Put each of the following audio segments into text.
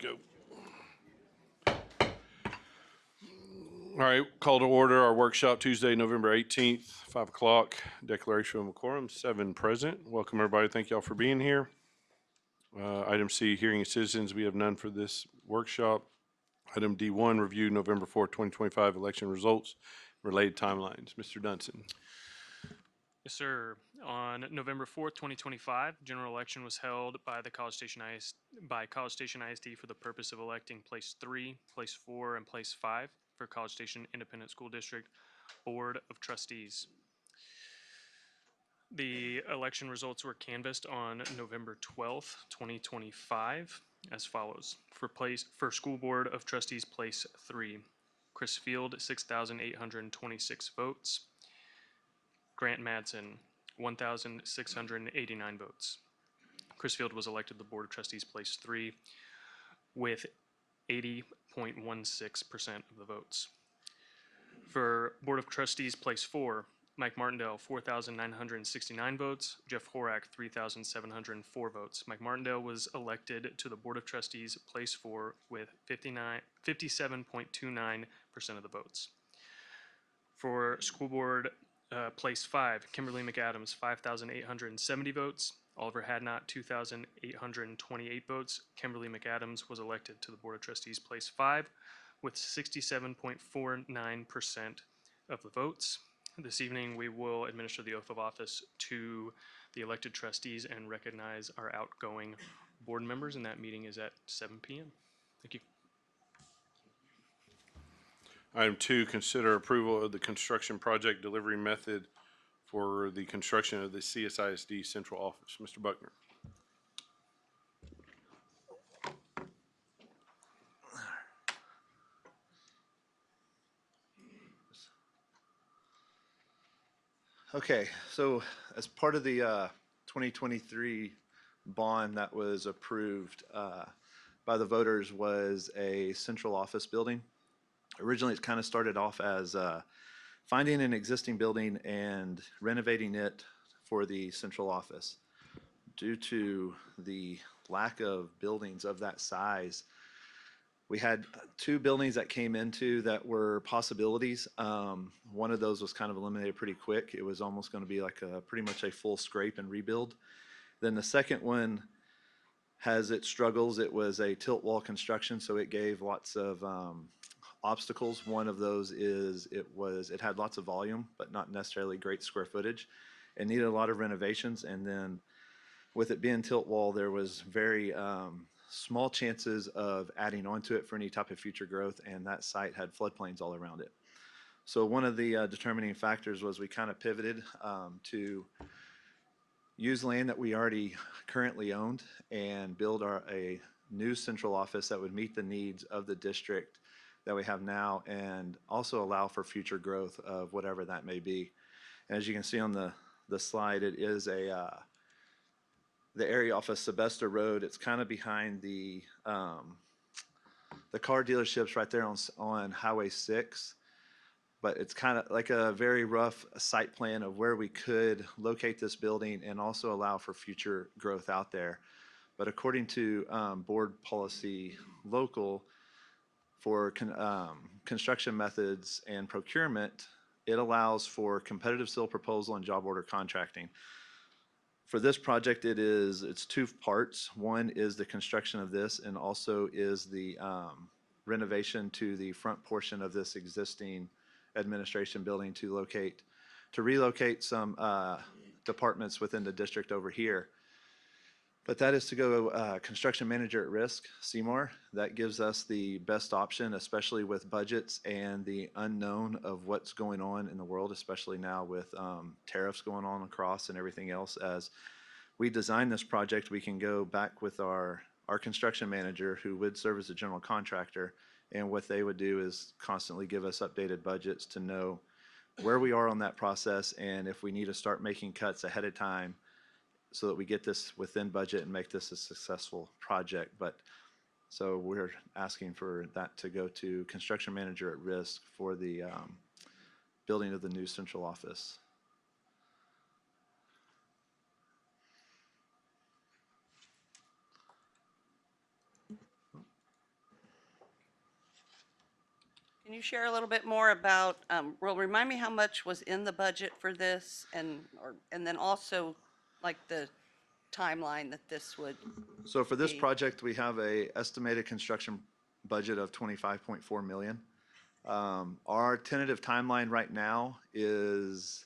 go. All right, call to order our workshop Tuesday, November 18th, 5 o'clock. Declaration of quorum, 7 present. Welcome, everybody. Thank y'all for being here. Item C, hearing of citizens. We have none for this workshop. Item D1, review November 4th, 2025 election results, related timelines. Mr. Dunson. Yes, sir. On November 4th, 2025, general election was held by the College Station ISD for the purpose of electing Place 3, Place 4, and Place 5 for College Station Independent School District Board of Trustees. The election results were canvassed on November 12th, 2025 as follows. For School Board of Trustees, Place 3, Chris Field, 6,826 votes. Grant Madsen, 1,689 votes. Chris Field was elected to the Board of Trustees, Place 3, with 80.16% of the votes. For Board of Trustees, Place 4, Mike Martindale, 4,969 votes. Jeff Horak, 3,704 votes. Mike Martindale was elected to the Board of Trustees, Place 4, with 57.29% of the votes. For School Board Place 5, Kimberly McAdams, 5,870 votes. Oliver Hadnot, 2,828 votes. Kimberly McAdams was elected to the Board of Trustees, Place 5, with 67.49% of the votes. This evening, we will administer the oath of office to the elected trustees and recognize our outgoing board members, and that meeting is at 7 p.m. Thank you. Item 2, consider approval of the construction project delivery method for the construction of the CSISD central office. Mr. Buckner. Okay, so as part of the 2023 bond that was approved by the voters was a central office building. Originally, it kind of started off as finding an existing building and renovating it for the central office. Due to the lack of buildings of that size, we had 2 buildings that came into that were possibilities. One of those was kind of eliminated pretty quick. It was almost going to be like pretty much a full scrape and rebuild. Then the second one has its struggles. It was a tilt wall construction, so it gave lots of obstacles. One of those is it had lots of volume, but not necessarily great square footage. It needed a lot of renovations, and then with it being tilt wall, there was very small chances of adding onto it for any type of future growth, and that site had floodplains all around it. So one of the determining factors was we kind of pivoted to use land that we already currently owned and build a new central office that would meet the needs of the district that we have now and also allow for future growth of whatever that may be. And as you can see on the slide, it is the area off of Sebesta Road. It's kind of behind the car dealerships right there on Highway 6. But it's kind of like a very rough site plan of where we could locate this building and also allow for future growth out there. But according to board policy local for construction methods and procurement, it allows for competitive sale proposal and job order contracting. For this project, it's 2 parts. One is the construction of this, and also is the renovation to the front portion of this existing administration building to relocate some departments within the district over here. But that is to go construction manager at risk, CMAR. That gives us the best option, especially with budgets and the unknown of what's going on in the world, especially now with tariffs going on across and everything else. As we design this project, we can go back with our construction manager, who would serve as a general contractor, and what they would do is constantly give us updated budgets to know where we are on that process and if we need to start making cuts ahead of time so that we get this within budget and make this a successful project. But so we're asking for that to go to construction manager at risk for the building of the new central office. Can you share a little bit more about, well, remind me how much was in the budget for this and then also like the timeline that this would So for this be? project, we have a estimated construction budget of 25.4 million. Our tentative timeline right now is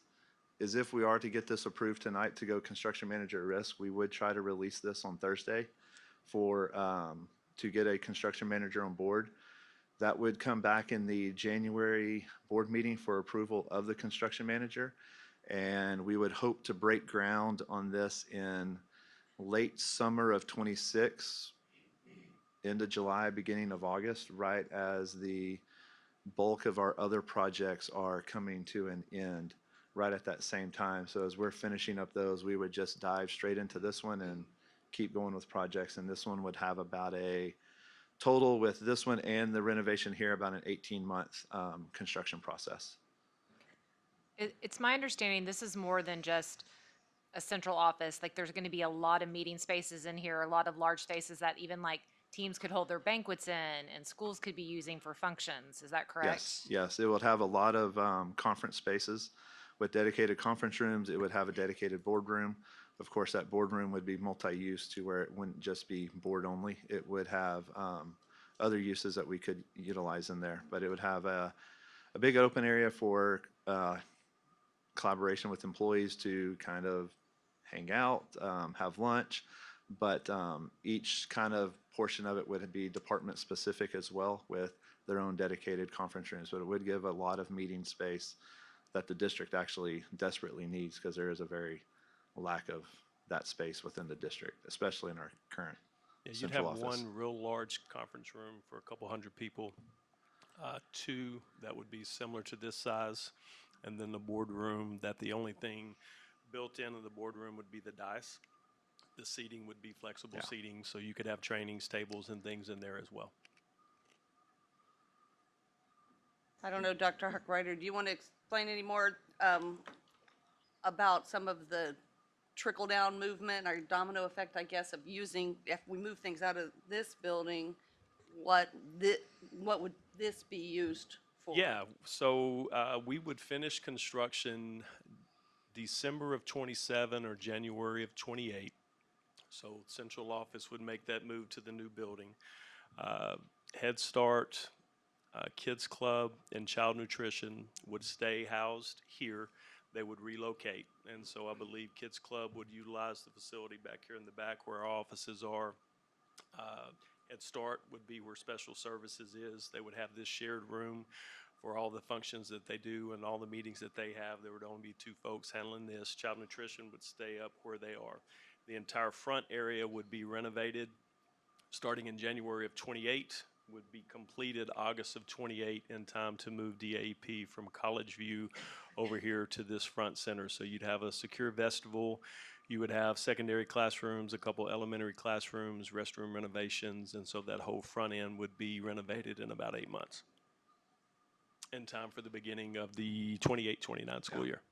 if we are to get this approved tonight to go construction manager at risk, we would try to release this on Thursday for, to get a construction manager on board. That would come back in the January board meeting for approval of the construction manager. And we would hope to break ground on this in late summer of '26, end of July, beginning of August, right as the bulk of our other projects are coming to an end right at that same time. So as we're finishing up those, we would just dive straight into this one and keep going with projects. And this one would have about a total with this one and the renovation here, about an 18-month construction process. It's my understanding this is more than just a central office. Like there's going to be a lot of meeting spaces in here, a lot of large spaces that even like teams could hold their banquets in and schools could be using for functions. Is that correct? Yes, it would have a lot of conference spaces with dedicated conference rooms. It would have a dedicated boardroom. Of course, that boardroom would be multi-use to where it wouldn't just be board only. It would have other uses that we could utilize in there, but it would have a big open area for collaboration with employees to kind of hang out, have lunch, but each kind of portion of it would be department specific as well with their own dedicated conference rooms. But it would give a lot of meeting space that the district actually desperately needs because there is a very lack of that space within the district, especially in our current Yeah, you'd central have office. one real large conference room for a couple hundred people, two that would be similar to this size, and then the boardroom that the only thing built into the boardroom would be the dais. The seating would be flexible Yeah. seating, so you could have trainings, tables, and things in there as well. I don't know, Dr. Huckrider, do you want to explain any more about some of the trickle-down movement or domino effect, I guess, of using, if we move things out of this building, what would this be used for? Yeah, so we would finish construction December of '27 or January of '28. So central office would make that move to the new building. Head Start, Kids Club, and Child Nutrition would stay housed here. They would relocate. And so I believe Kids Club would utilize the facility back here in the back where our offices are. Head Start would be where Special Services is. They would have this shared room for all the functions that they do and all the meetings that they have. There would only be two folks handling this. Child Nutrition would stay up where they are. The entire front area would be renovated starting in January of '28, would be completed August of '28 in time to move DAEP from College View over here to this front center. So you'd have a secure vestibule, you would have secondary classrooms, a couple elementary classrooms, restroom renovations, and so that whole front end would be renovated in about 8 months in time for the beginning of the 28-29 school year.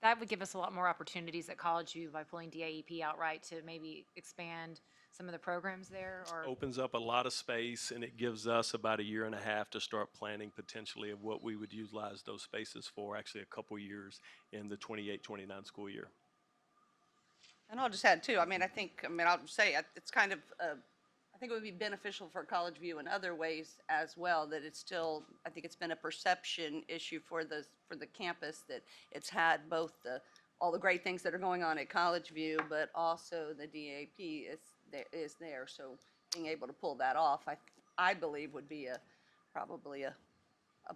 That would give us a lot more opportunities at College View by pulling DAEP outright to maybe expand some of the programs there, or Opens up a lot of space, and it gives us about a year and a half to start planning potentially of what we would utilize those spaces for, actually a couple years in the 28-29 school year. And I'll just add too, I'll say, it's kind of, I think it would be beneficial for College View in other ways as well, that it's still, I think it's been a perception issue for the campus, that it's had both all the great things that are going on at College View, but also the DAP is there. So being able to pull that off, I believe would be probably a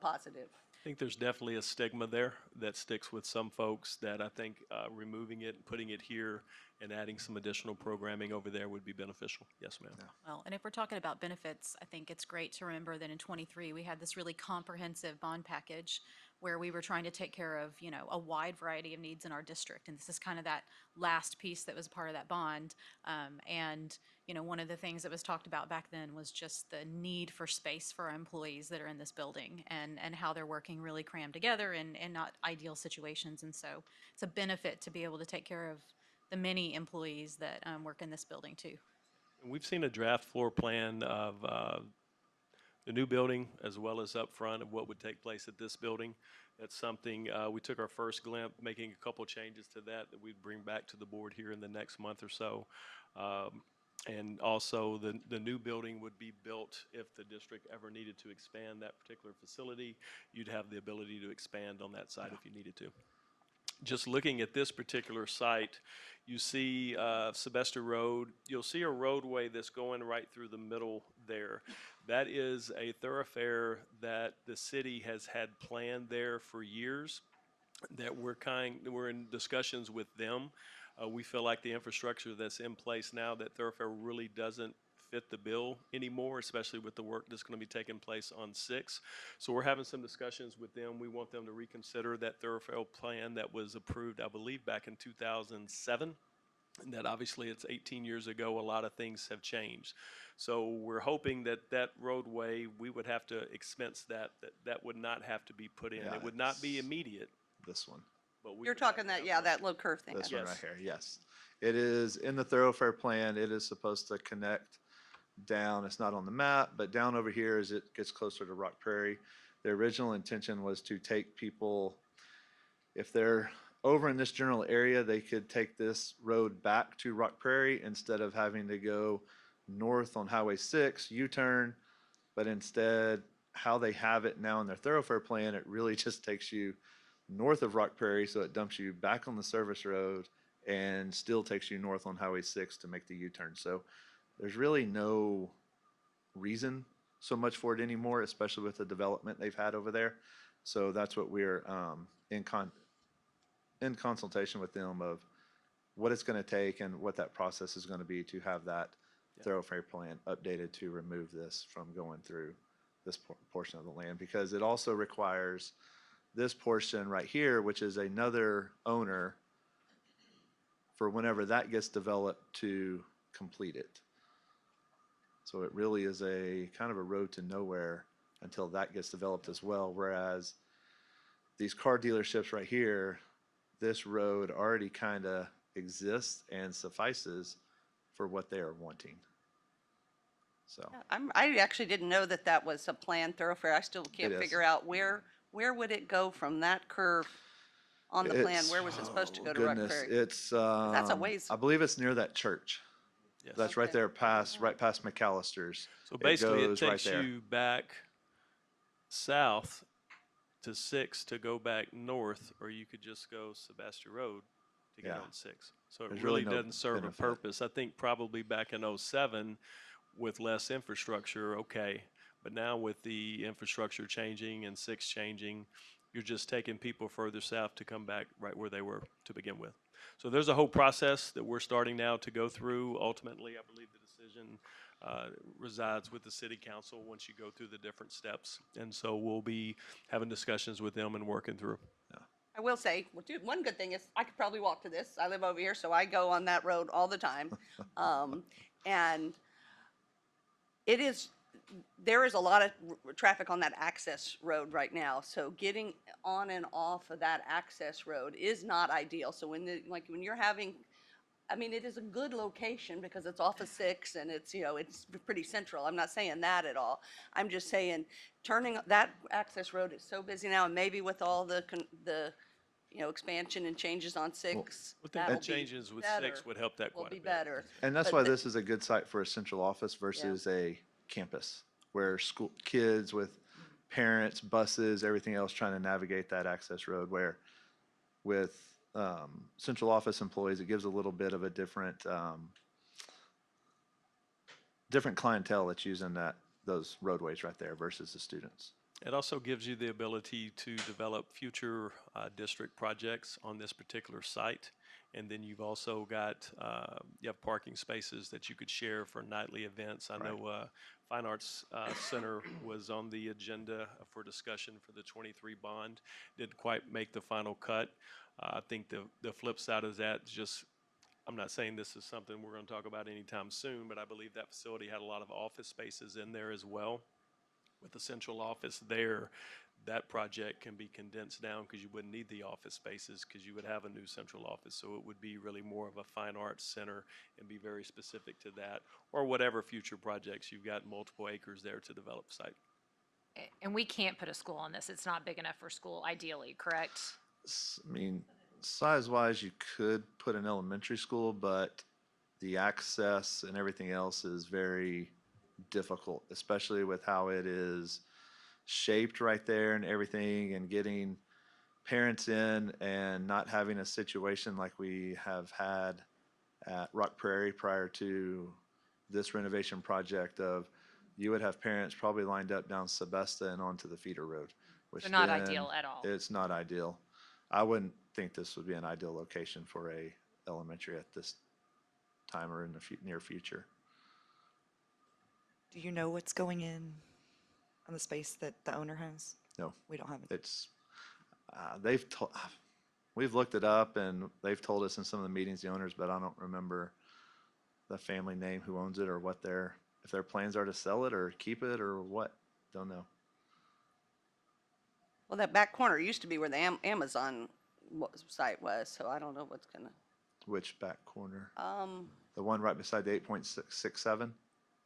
positive. I think there's definitely a stigma there that sticks with some folks that I think removing it, putting it here, and adding some additional programming over there would be beneficial. Yes, ma'am. Yeah. Well, and if we're talking about benefits, I think it's great to remember that in '23 we had this really comprehensive bond package where we were trying to take care of, a wide variety of needs in our district. And this is kind of that last piece that was part of that bond. And one of the things that was talked about back then was just the need for space for our employees that are in this building and how they're working really crammed together and not ideal situations. And so it's a benefit to be able to take care of the many employees that work in this building too. And we've seen a draft floor plan of the new building as well as up front of what would take place at this building. That's something, we took our first glimpse, making a couple changes to that we'd bring back to the board here in the next month or so. And also, the new building would be built if the district ever needed to expand that particular facility. You'd have the ability to expand on that site if you needed to. Just looking at this particular site, you see Sylvester Road. You'll see a roadway that's going right through the middle there. That is a thoroughfare that the city has had planned there for years, that we're in discussions with them. We feel like the infrastructure that's in place now, that thoroughfare really doesn't fit the bill anymore, especially with the work that's going to be taking place on 6. So we're having some discussions with them. We want them to reconsider that thoroughfare plan that was approved, I believe, back in 2007. And that obviously it's 18 years ago, a lot of things have changed. So we're hoping that that roadway, we would have to expense that would not have to be put in. Yeah, It would not be it's- immediate, This one. but we You're would have talking to that, have yeah, work. that low curve thing. This I one Yes. right here, yes. It is in the thoroughfare plan. It is supposed to connect down. It's not on the map, but down over here as it gets closer to Rock Prairie. The original intention was to take people, if they're over in this general area, they could take this road back to Rock Prairie instead of having to go north on Highway 6, U-turn. But instead, how they have it now in their thoroughfare plan, it really just takes you north of Rock Prairie, so it dumps you back on the service road and still takes you north on Highway 6 to make the U-turn. So there's really no reason so much for it anymore, especially with the development they've had over there. So that's what we're in consultation with them of what it's going to take and what that process is going to be to have that thoroughfare plan updated to remove this from going through this portion of the land, because it also requires this portion right here, which is another owner, for whenever that gets developed to complete it. So it really is a kind of a road to nowhere until that gets developed as well. Whereas these car dealerships right here, this road already kind of exists and suffices for what they are wanting. So I actually didn't know that that was a planned thoroughfare. I still can't It is. figure out where would it go from that curve on the plan? Where was it supposed to go to Rock goodness, Prairie? it's That's a ways. I believe it's near that church. Yes. That's right Okay. there right past McAllister's. So basically, it goes right takes there. you back south to 6 to go back north, or you could just go Sebastopol Road to get Yeah. on 6. So it There's really really no doesn't serve benefit. a purpose. I think probably back in '07 with less infrastructure, okay. But now with the infrastructure changing and 6 changing, you're just taking people further south to come back right where they were to begin with. So there's a whole process that we're starting now to go through. Ultimately, I believe the decision resides with the city council once you go through the different steps. And so we'll be having discussions with them and working through. I will say, well, dude, one good thing is I could probably walk to this. I live over here, so I go on that road all the time. And there is a lot of traffic on that access road right now. So getting on and off of that access road is not ideal. So when you're having, I mean, it is a good location because it's off of 6 and it's, it's pretty central. I'm not saying that at all. I'm just saying turning that access road is so busy now, and maybe with all the expansion and changes on 6, I think that'll the be changes with better. 6 would help that Will quite a be bit. better. And that's But why the- this is a good site for a central office versus a campus where school kids with parents, buses, everything else trying to navigate that access road, where with central office employees, it gives a little bit of a different different clientele that's using those roadways right there versus the students. It also gives you the ability to develop future district projects on this particular site. And then you've also got, you have parking spaces that you could share for nightly events. I know Fine Arts Center was on the agenda for discussion for the '23 bond. Didn't quite make the final cut. I think the flip side of that is just, I'm not saying this is something we're going to talk about anytime soon, but I believe that facility had a lot of office spaces in there as well. With the central office there, that project can be condensed down because you wouldn't need the office spaces because you would have a new central office. So it would be really more of a fine arts center and be very specific to that, or whatever future projects. You've got multiple acres there to develop site. And we can't put a school on this. It's not big enough for school ideally, correct? I mean, size-wise, you could put an elementary school, but the access and everything else is very difficult, especially with how it is shaped right there and everything, and getting parents in and not having a situation like we have had at Rock Prairie prior to this renovation project of you would have parents probably lined up down Sebesta and onto the feeder road, which So not then ideal at all. it's not ideal. I wouldn't think this would be an ideal location for a elementary at this time or in the near future. Do you know what's going in on the space that the owner has? No, We don't have it. it's they've told we've looked it up and they've told us in some of the meetings the owners, but I don't remember the family name who owns it or what their if their plans are to sell it or keep it or what. Don't know. Well, that back corner used to be where the Amazon site was, so I don't know what's gonna, Which back corner? um, The one right beside the 8.667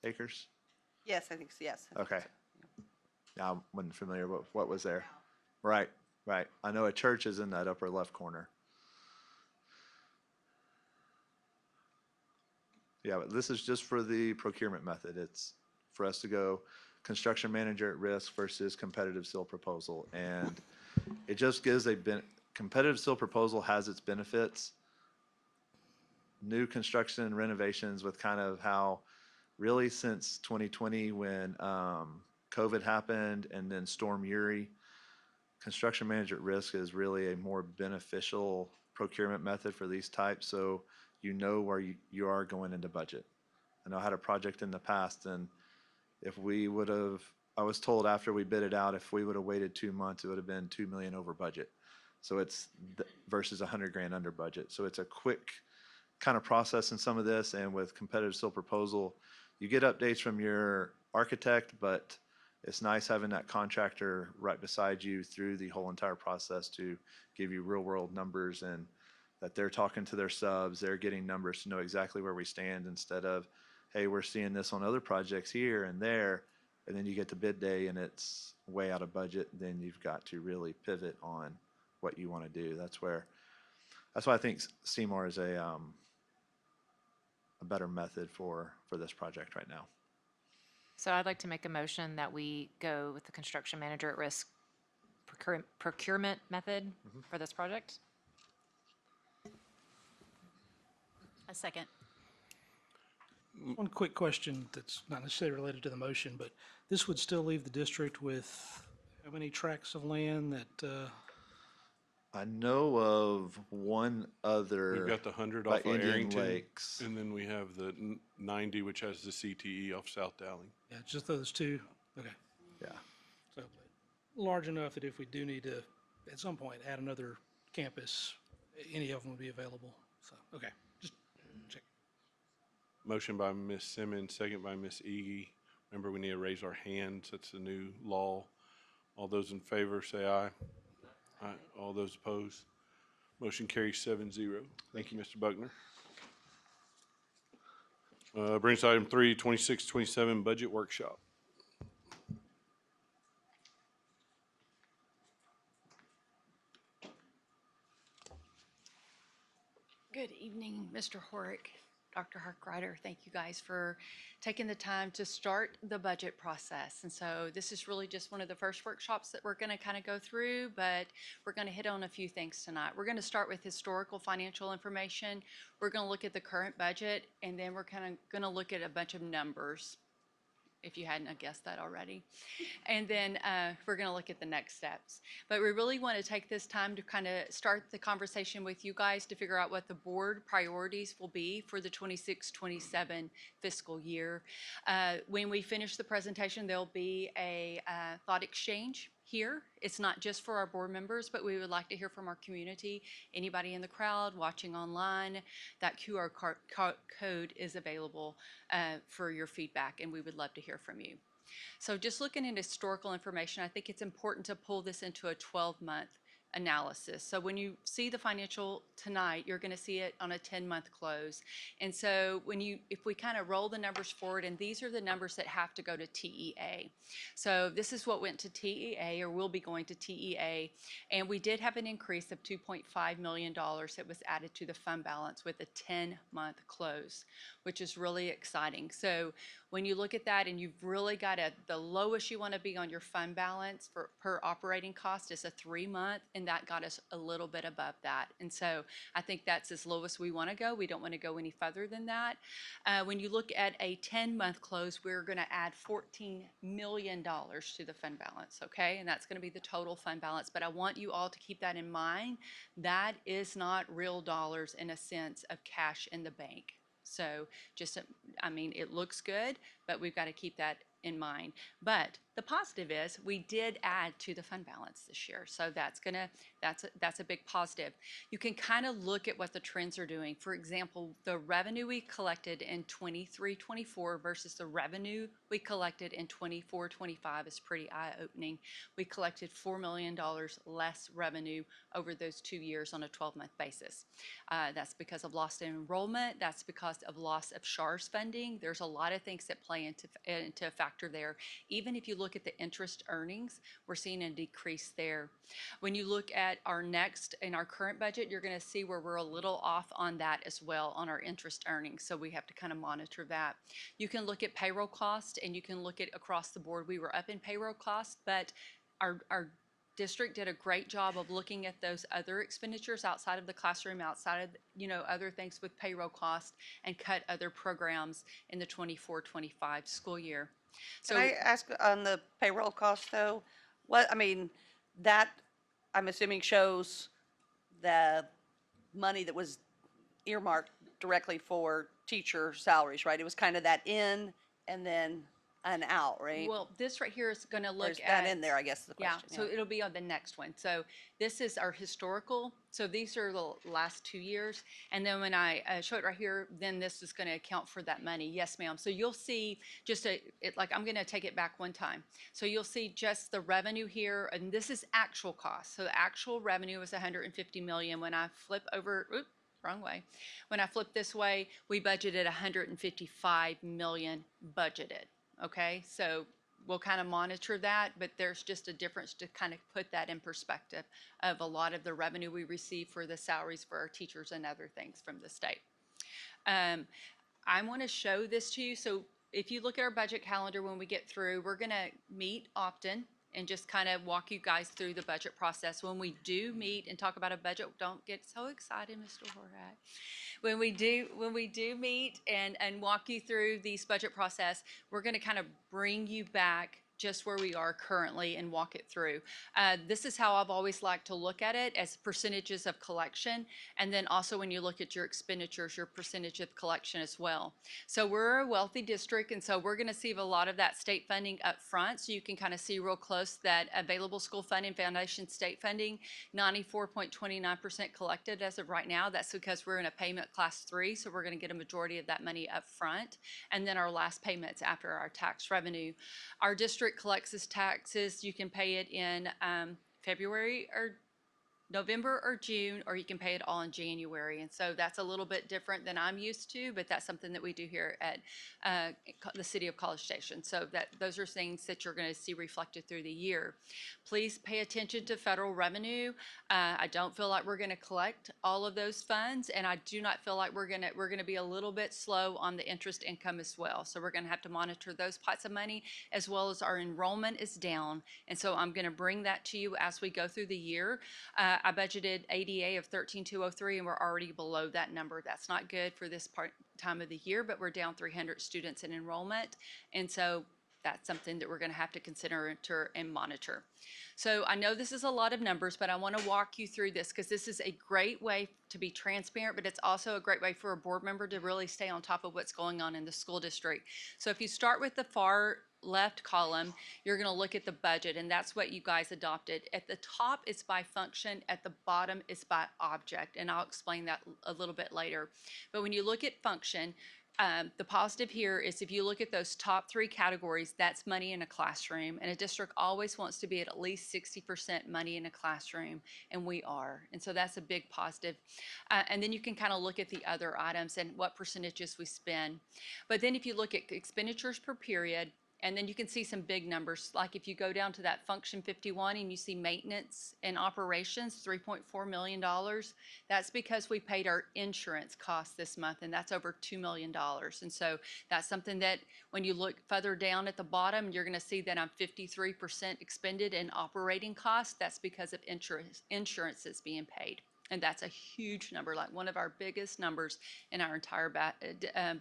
acres? yes, I think, yes. I think Okay. so. Yeah, I wasn't familiar with what was there. Right, right. I know a church is in that upper left corner. Yeah, but this is just for the procurement method. It's for us to go construction manager at risk versus competitive seal proposal. And it just gives competitive seal proposal has its benefits. New construction and renovations with kind of how really since 2020 when COVID happened and then Storm Uri, construction manager at risk is really a more beneficial procurement method for these types. So you know where you are going into budget. I know I had a project in the past, and if we would have, I was told after we bid it out, if we would have waited 2 months, it would have been 2 million over budget. So it's versus 100 grand under budget. So it's a quick kind of process in some of this, and with competitive seal proposal, you get updates from your architect, but it's nice having that contractor right beside you through the whole entire process to give you real world numbers, and that they're talking to their subs, they're getting numbers to know exactly where we stand instead of, hey, we're seeing this on other projects here and there, and then you get to bid day and it's way out of budget, then you've got to really pivot on what you want to do. That's why I think Seymour is a better method for this project right now. So I'd like to make a motion that we go with the construction manager at risk procurement method for this project. A second. One quick question that's not necessarily related to the motion, but this would still leave the district with how many tracts of land that, I know of one other. We've got the 100 by off of Indian Arrington, Lakes. and then we have the 90, which has the CTE off South Dowling. yeah, just those two? Okay. Yeah. So large enough that if we do need to, at some point, add another campus, any of them would be available. So, okay, just check. Motion by Ms. Simmons, second by Ms. Ege. Remember, we need to raise our hands. That's the new law. All those in favor, say aye. Aye. All those opposed? Motion carries 7-0. Thank you, Mr. Buckner. Brings item 3, 26-27 budget workshop. Good evening, Mr. Horick, Dr. Harkrider. Thank you guys for taking the time to start the budget process. And so this is really just one of the first workshops that we're going to kind of go through, but we're going to hit on a few things tonight. We're going to start with historical financial information. We're going to look at the current budget, and then we're kind of going to look at a bunch of numbers, if you hadn't guessed that already. And then we're going to look at the next steps. But we really want to take this time to kind of start the conversation with you guys to figure out what the board priorities will be for the 26-27 fiscal year. When we finish the presentation, there'll be a thought exchange here. It's not just for our board members, but we would like to hear from our community. Anybody in the crowd watching online, that QR code is available for your feedback, and we would love to hear from you. So just looking at historical information, I think it's important to pull this into a 12-month analysis. So when you see the financial tonight, you're going to see it on a 10-month close. And so if we kind of roll the numbers forward, and these are the numbers that have to go to TEA. So this is what went to TEA, or will be going to TEA. And we did have an increase of $2.5 million that was added to the fund balance with a 10-month close, which is really exciting. So when you look at that, and you've really got the lowest you want to be on your fund balance per operating cost is a 3-month, and that got us a little bit above that. And so I think that's as low as we want to go. We don't want to go any further than that. When you look at a 10-month close, we're going to add $14 million to the fund balance, okay? And that's going to be the total fund balance. But I want you all to keep that in mind. That is not real dollars in a sense of cash in the bank. So just, I mean, it looks good, but we've got to keep that in mind. But the positive is we did add to the fund balance this year. So that's a big positive. You can kind of look at what the trends are doing. For example, the revenue we collected in 23-24 versus the revenue we collected in 24-25 is pretty eye-opening. We collected $4 million less revenue over those 2 years on a 12-month basis. That's because of lost enrollment. That's because of loss of SHARS funding. There's a lot of things that play into a factor there. Even if you look at the interest earnings, we're seeing a decrease there. When you look at in our current budget, you're going to see where we're a little off on that as well on our interest earnings. So we have to kind of monitor that. You can look at payroll cost, and you can look at across the board. We were up in payroll cost, but our district did a great job of looking at those other expenditures outside of the classroom, outside of, other things with payroll cost, and cut other programs in the 24-25 school year. So Can I ask on the payroll cost though? That I'm assuming shows the money that was earmarked directly for teacher salaries, right? It was kind of that in and then an out, right? well, this right here is going to Or look is at that in there, I guess is the Yeah, question. so it'll be on the next one. So this is our historical. So these are the last 2 years. And then when I show it right here, then this is going to account for that money. Yes, ma'am. So you'll see I'm going to take it back one time. So you'll see just the revenue here, and this is actual cost. So the actual revenue was 150 million. When I flip over, wrong way. When I flip this way, we budgeted 155 million budgeted. Okay, so we'll kind of monitor that, but there's just a difference to kind of put that in perspective of a lot of the revenue we receive for the salaries for our teachers and other things from the state. I want to show this to you. So if you look at our budget calendar when we get through, we're going to meet often and just kind of walk you guys through the budget process. When we do meet and talk about a budget, don't get so excited, Mr. Horak. When we do meet and walk you through these budget process, we're going to kind of bring you back just where we are currently and walk it through. This is how I've always liked to look at it, as percentages of collection, and then also when you look at your expenditures, your percentage of collection as well. So we're a wealthy district, and so we're going to see a lot of that state funding up front, so you can kind of see real close that available school funding, foundation state funding, 94.29% collected as of right now. That's because we're in a payment class 3, so we're going to get a majority of that money up front, and then our last payments after our tax revenue. Our district collects its taxes. You can pay it in February or November or June, or you can pay it all in January. And so that's a little bit different than I'm used to, but that's something that we do here at the City of College Station. So those are things that you're going to see reflected through the year. Please pay attention to federal revenue. I don't feel like we're going to collect all of those funds, and I do not feel like we're going to be a little bit slow on the interest income as well. So we're going to have to monitor those pots of money, as well as our enrollment is down. And so I'm going to bring that to you as we go through the year. I budgeted ADA of 13,203, and we're already below that number. That's not good for this time of the year, but we're down 300 students in enrollment. And so that's something that we're going to have to consider and monitor. So I know this is a lot of numbers, but I want to walk you through this because this is a great way to be transparent, but it's also a great way for a board member to really stay on top of what's going on in the school district. So if you start with the far left column, you're going to look at the budget, and that's what you guys adopted. At the top, it's by function. At the bottom, it's by object, and I'll explain that a little bit later. But when you look at function, the positive here is if you look at those top three categories, that's money in a classroom. And a district always wants to be at least 60% money in a classroom, and we are. And so that's a big positive. And then you can kind of look at the other items and what percentages we spend. But then if you look at expenditures per period, and then you can see some big numbers, like if you go down to that function 51 and you see maintenance and operations, $3.4 million. That's because we paid our insurance costs this month, and that's over $2 million. And so that's something that when you look further down at the bottom, you're gonna see that I'm 53% expended in operating costs. That's because of insurance that's being paid. And that's a huge number, like one of our biggest numbers in our entire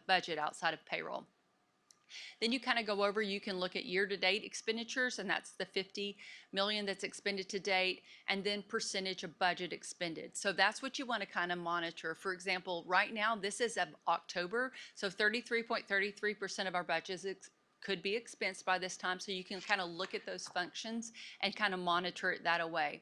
budget outside of payroll. Then you kind of go over, you can look at year-to-date expenditures, and that's the 50 million that's expended to date, and then percentage of budget expended. So that's what you want to kind of monitor. For example, right now, this is of October, so 33.33% of our budget could be expensed by this time, so you can kind of look at those functions and kind of monitor it that way.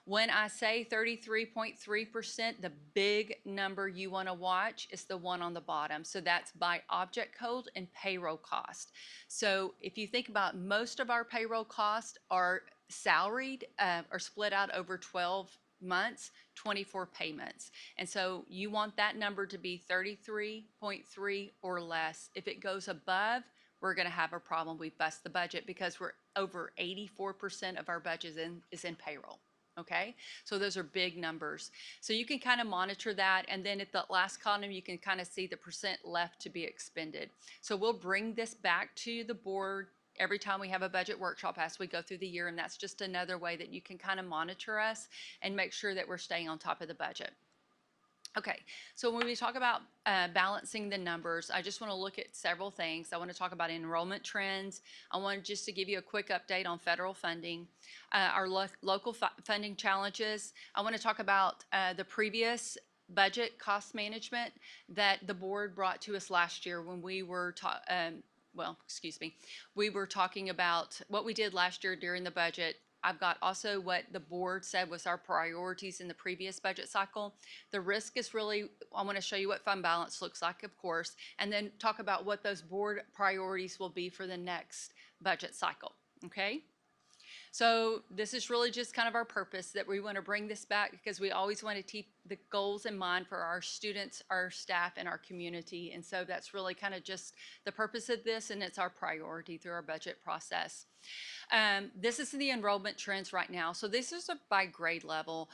When I say 33.3%, the big number you want to watch is the one on the bottom. So that's by object code and payroll cost. So if you think about, most of our payroll costs are salaried or split out over 12 months, 24 payments. And so you want that number to be 33.3 or less. If it goes above, we're going to have a problem. We bust the budget because we're over 84% of our budget is in payroll. Okay, so those are big numbers. So you can kind of monitor that, and then at the last column, you can kind of see the percent left to be expended. So we'll bring this back to the board every time we have a budget workshop as we go through the year, and that's just another way that you can kind of monitor us and make sure that we're staying on top of the budget. Okay, so when we talk about balancing the numbers, I just want to look at several things. I want to talk about enrollment trends. I want just to give you a quick update on federal funding, our local funding challenges. I want to talk about the previous budget cost management that the board brought to us last year when we were we were talking about what we did last year during the budget. I've got also what the board said was our priorities in the previous budget cycle. The risk is really, I want to show you what fund balance looks like, of course, and then talk about what those board priorities will be for the next budget cycle, okay? So this is really just kind of our purpose, that we want to bring this back because we always want to keep the goals in mind for our students, our staff, and our community. And so that's really kind of just the purpose of this, and it's our priority through our budget process. This is the enrollment trends right now. So this is by grade level.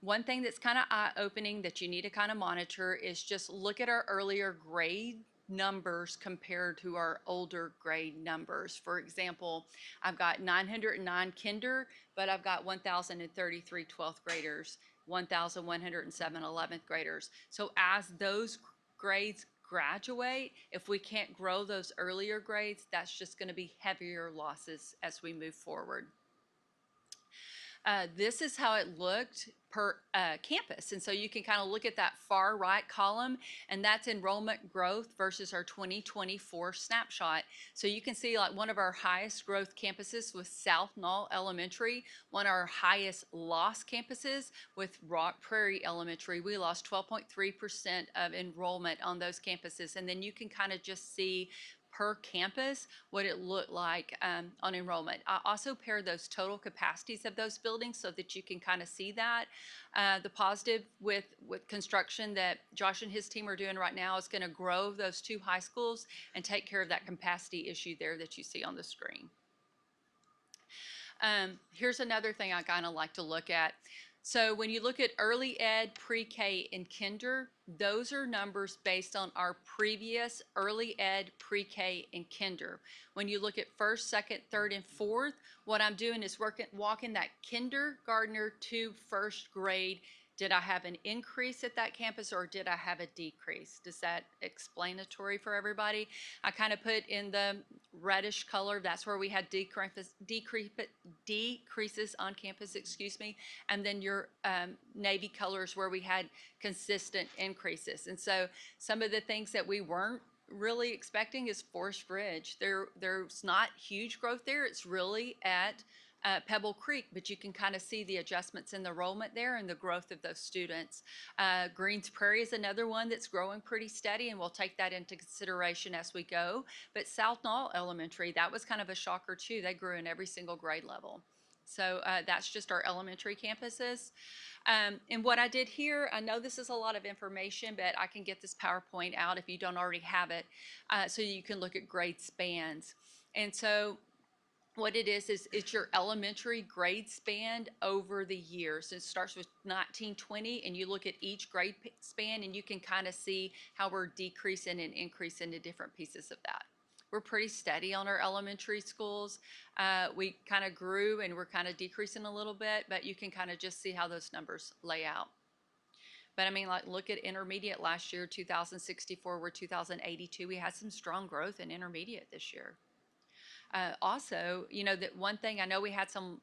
One thing that's kind of eye-opening that you need to kind of monitor is just look at our earlier grade numbers compared to our older grade numbers. For example, I've got 909 kinder, but I've got 1,033 12th graders, 1,107 11th graders. So as those grades graduate, if we can't grow those earlier grades, that's just going to be heavier losses as we move forward. This is how it looked per campus. And so you can kind of look at that far right column, and that's enrollment growth versus our 2024 snapshot. So you can see like one of our highest growth campuses was South Knoll Elementary, one of our highest loss campuses with Rock Prairie Elementary. We lost 12.3% of enrollment on those campuses. And then you can kind of just see per campus what it looked like on enrollment. I also paired those total capacities of those buildings so that you can kind of see that. The positive with construction that Josh and his team are doing right now is going to grow those two high schools and take care of that capacity issue there that you see on the screen. Here's another thing I kind of like to look at. So when you look at early ed, pre-K, and kinder, those are numbers based on our previous early ed, pre-K, and kinder. When you look at first, second, third, and fourth, what I'm doing is walking that kindergartner to first grade. Did I have an increase at that campus or did I have a decrease? Does that explanatory for everybody? I kind of put in the reddish color, that's where we had decreases on campus, excuse me. And then your navy colors where we had consistent increases. And so some of the things that we weren't really expecting is Forest Ridge. There's not huge growth there. It's really at Pebble Creek, but you can kind of see the adjustments in the enrollment there and the growth of those students. Greens Prairie is another one that's growing pretty steady, and we'll take that into consideration as we go. But South Knoll Elementary, that was kind of a shocker too. They grew in every single grade level. So that's just our elementary campuses. And what I did here, I know this is a lot of information, but I can get this PowerPoint out if you don't already have it, so you can look at grade spans. And so what it is it's your elementary grade span over the years. It starts with 1920, and you look at each grade span, and you can kind of see how we're decreasing and increasing the different pieces of that. We're pretty steady on our elementary schools. We kind of grew and we're kind of decreasing a little bit, but you can kind of just see how those numbers lay out. But I mean, like, look at intermediate last year, 2064, we're 2082. We had some strong growth in intermediate this year. Also, you know, that one thing I know we had some,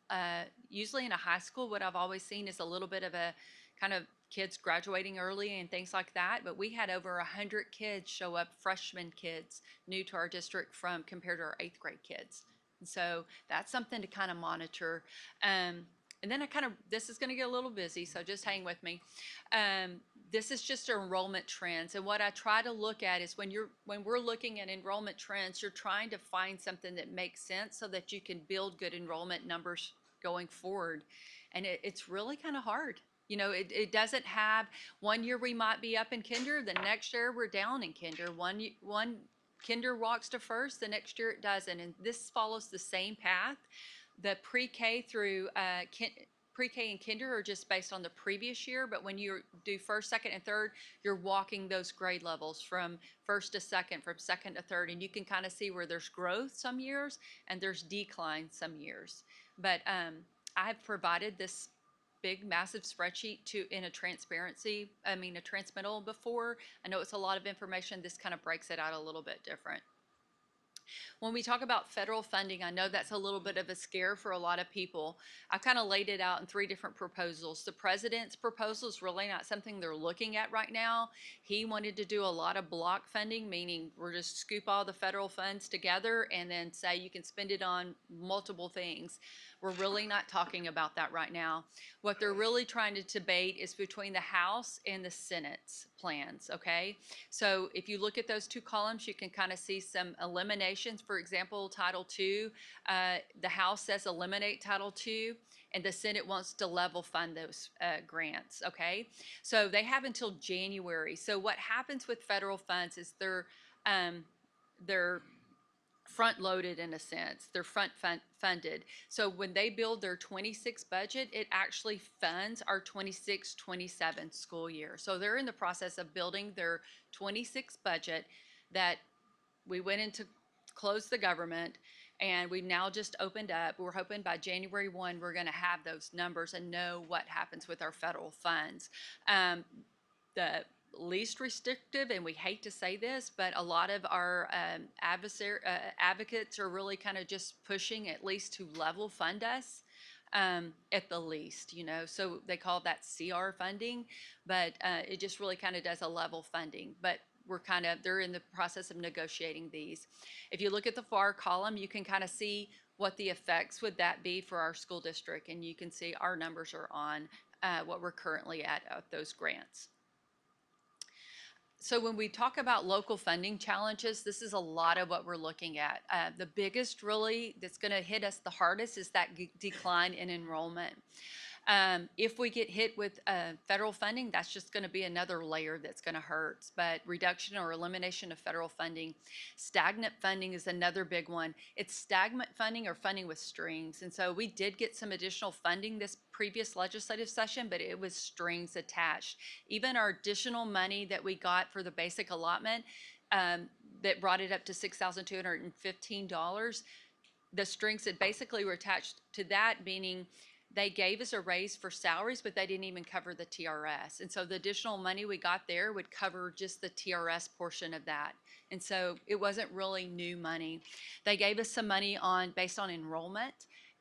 usually in a high school, what I've always seen is a little bit of a kind of kids graduating early and things like that. But we had over 100 kids show up, freshman kids, new to our district from compared to our 8th grade kids. And so that's something to kind of monitor. And then this is going to get a little busy, so just hang with me. This is just enrollment trends, and what I try to look at is when we're looking at enrollment trends, you're trying to find something that makes sense so that you can build good enrollment numbers going forward. And it's really kind of hard. You know, it doesn't have, one year we might be up in kinder, the next year we're down in kinder. One kinder walks to first, the next year it doesn't, and this follows the same path. The pre-K through pre-K and kinder are just based on the previous year, but when you do first, second, and third, you're walking those grade levels from first to second, from second to third, and you can kind of see where there's growth some years and there's decline some years. But I've provided this big, massive spreadsheet in a transmittal before. I know it's a lot of information. This kind of breaks it out a little bit different. When we talk about federal funding, I know that's a little bit of a scare for a lot of people. I kind of laid it out in 3 different proposals. The president's proposal is really not something they're looking at right now. He wanted to do a lot of block funding, meaning we're just scoop all the federal funds together and then say you can spend it on multiple things. We're really not talking about that right now. What they're really trying to debate is between the House and the Senate's plans, okay? So if you look at those 2 columns, you can kind of see some eliminations. For example, Title II, the House says eliminate Title II, and the Senate wants to level fund those grants, okay? So they have until January. So what happens with federal funds is they're front-loaded in a sense. They're funded. So when they build their 26 budget, it actually funds our 26-27 school year. So they're in the process of building their 26 budget that we went into close the government, and we've now just opened up. We're hoping by January 1, we're going to have those numbers and know what happens with our federal funds. The least restrictive, and we hate to say this, but a lot of our advocates are really kind of just pushing at least to level fund us at the least, you know. So they call that CR funding, but it just really kind of does a level funding. But they're in the process of negotiating these. If you look at the far column, you can kind of see what the effects would that be for our school district, and you can see our numbers are on what we're currently at those grants. So when we talk about local funding challenges, this is a lot of what we're looking at. The biggest really that's going to hit us the hardest is that decline in enrollment. If we get hit with federal funding, that's just going to be another layer that's going to hurt. But reduction or elimination of federal funding. Stagnant funding is another big one. It's stagnant funding or funding with strings. And so we did get some additional funding this previous legislative session, but it was strings attached. Even our additional money that we got for the basic allotment that brought it up to $6,215, the strings that basically were attached to that, meaning they gave us a raise for salaries, but they didn't even cover the TRS. And so the additional money we got there would cover just the TRS portion of that. And so it wasn't really new money. They gave us some money based on enrollment,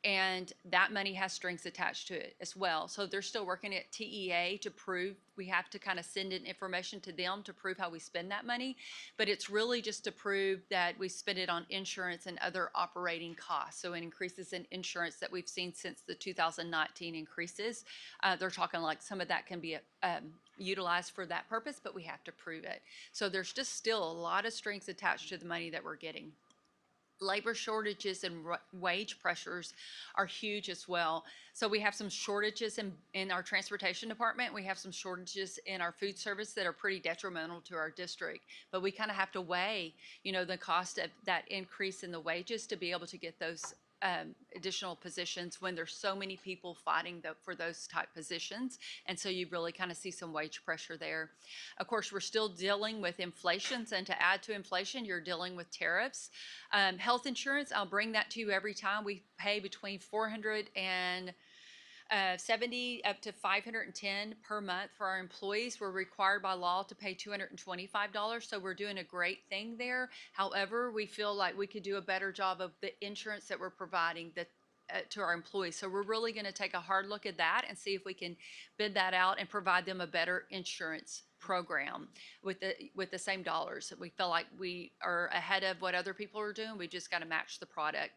and that money has strings attached to it as well. So they're still working at TEA to prove, we have to kind of send in information to them to prove how we spend that money. But it's really just to prove that we spend it on insurance and other operating costs. So it increases in insurance that we've seen since the 2019 increases. They're talking like some of that can be utilized for that purpose, but we have to prove it. So there's just still a lot of strings attached to the money that we're getting. Labor shortages and wage pressures are huge as well. So we have some shortages in our transportation department. We have some shortages in our food service that are pretty detrimental to our district. But we kind of have to weigh, the cost of that increase in the wages to be able to get those additional positions when there's so many people fighting for those type positions. And so you really kind of see some wage pressure there. Of course, we're still dealing with inflations, and to add to inflation, you're dealing with tariffs. Health insurance, I'll bring that to you every time. We pay between $470 up to $510 per month for our employees. We're required by law to pay $225, so we're doing a great thing there. However, we feel like we could do a better job of the insurance that we're providing to our employees. So we're really going to take a hard look at that and see if we can bid that out and provide them a better insurance program with the same dollars. We feel like we are ahead of what other people are doing. We just got to match the product.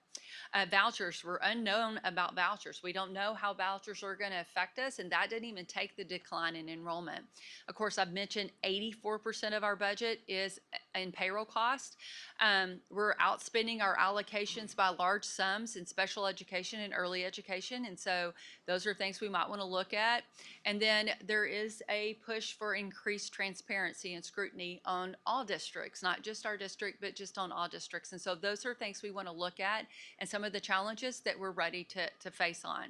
Vouchers, we're unknown about vouchers. We don't know how vouchers are going to affect us, and that didn't even take the decline in enrollment. Of course, I've mentioned 84% of our budget is in payroll cost. We're outspending our allocations by large sums in special education and early education, and so those are things we might want to look at. And then there is a push for increased transparency and scrutiny on all districts, not just our district, but just on all districts. And so those are things we want to look at and some of the challenges that we're ready to face on.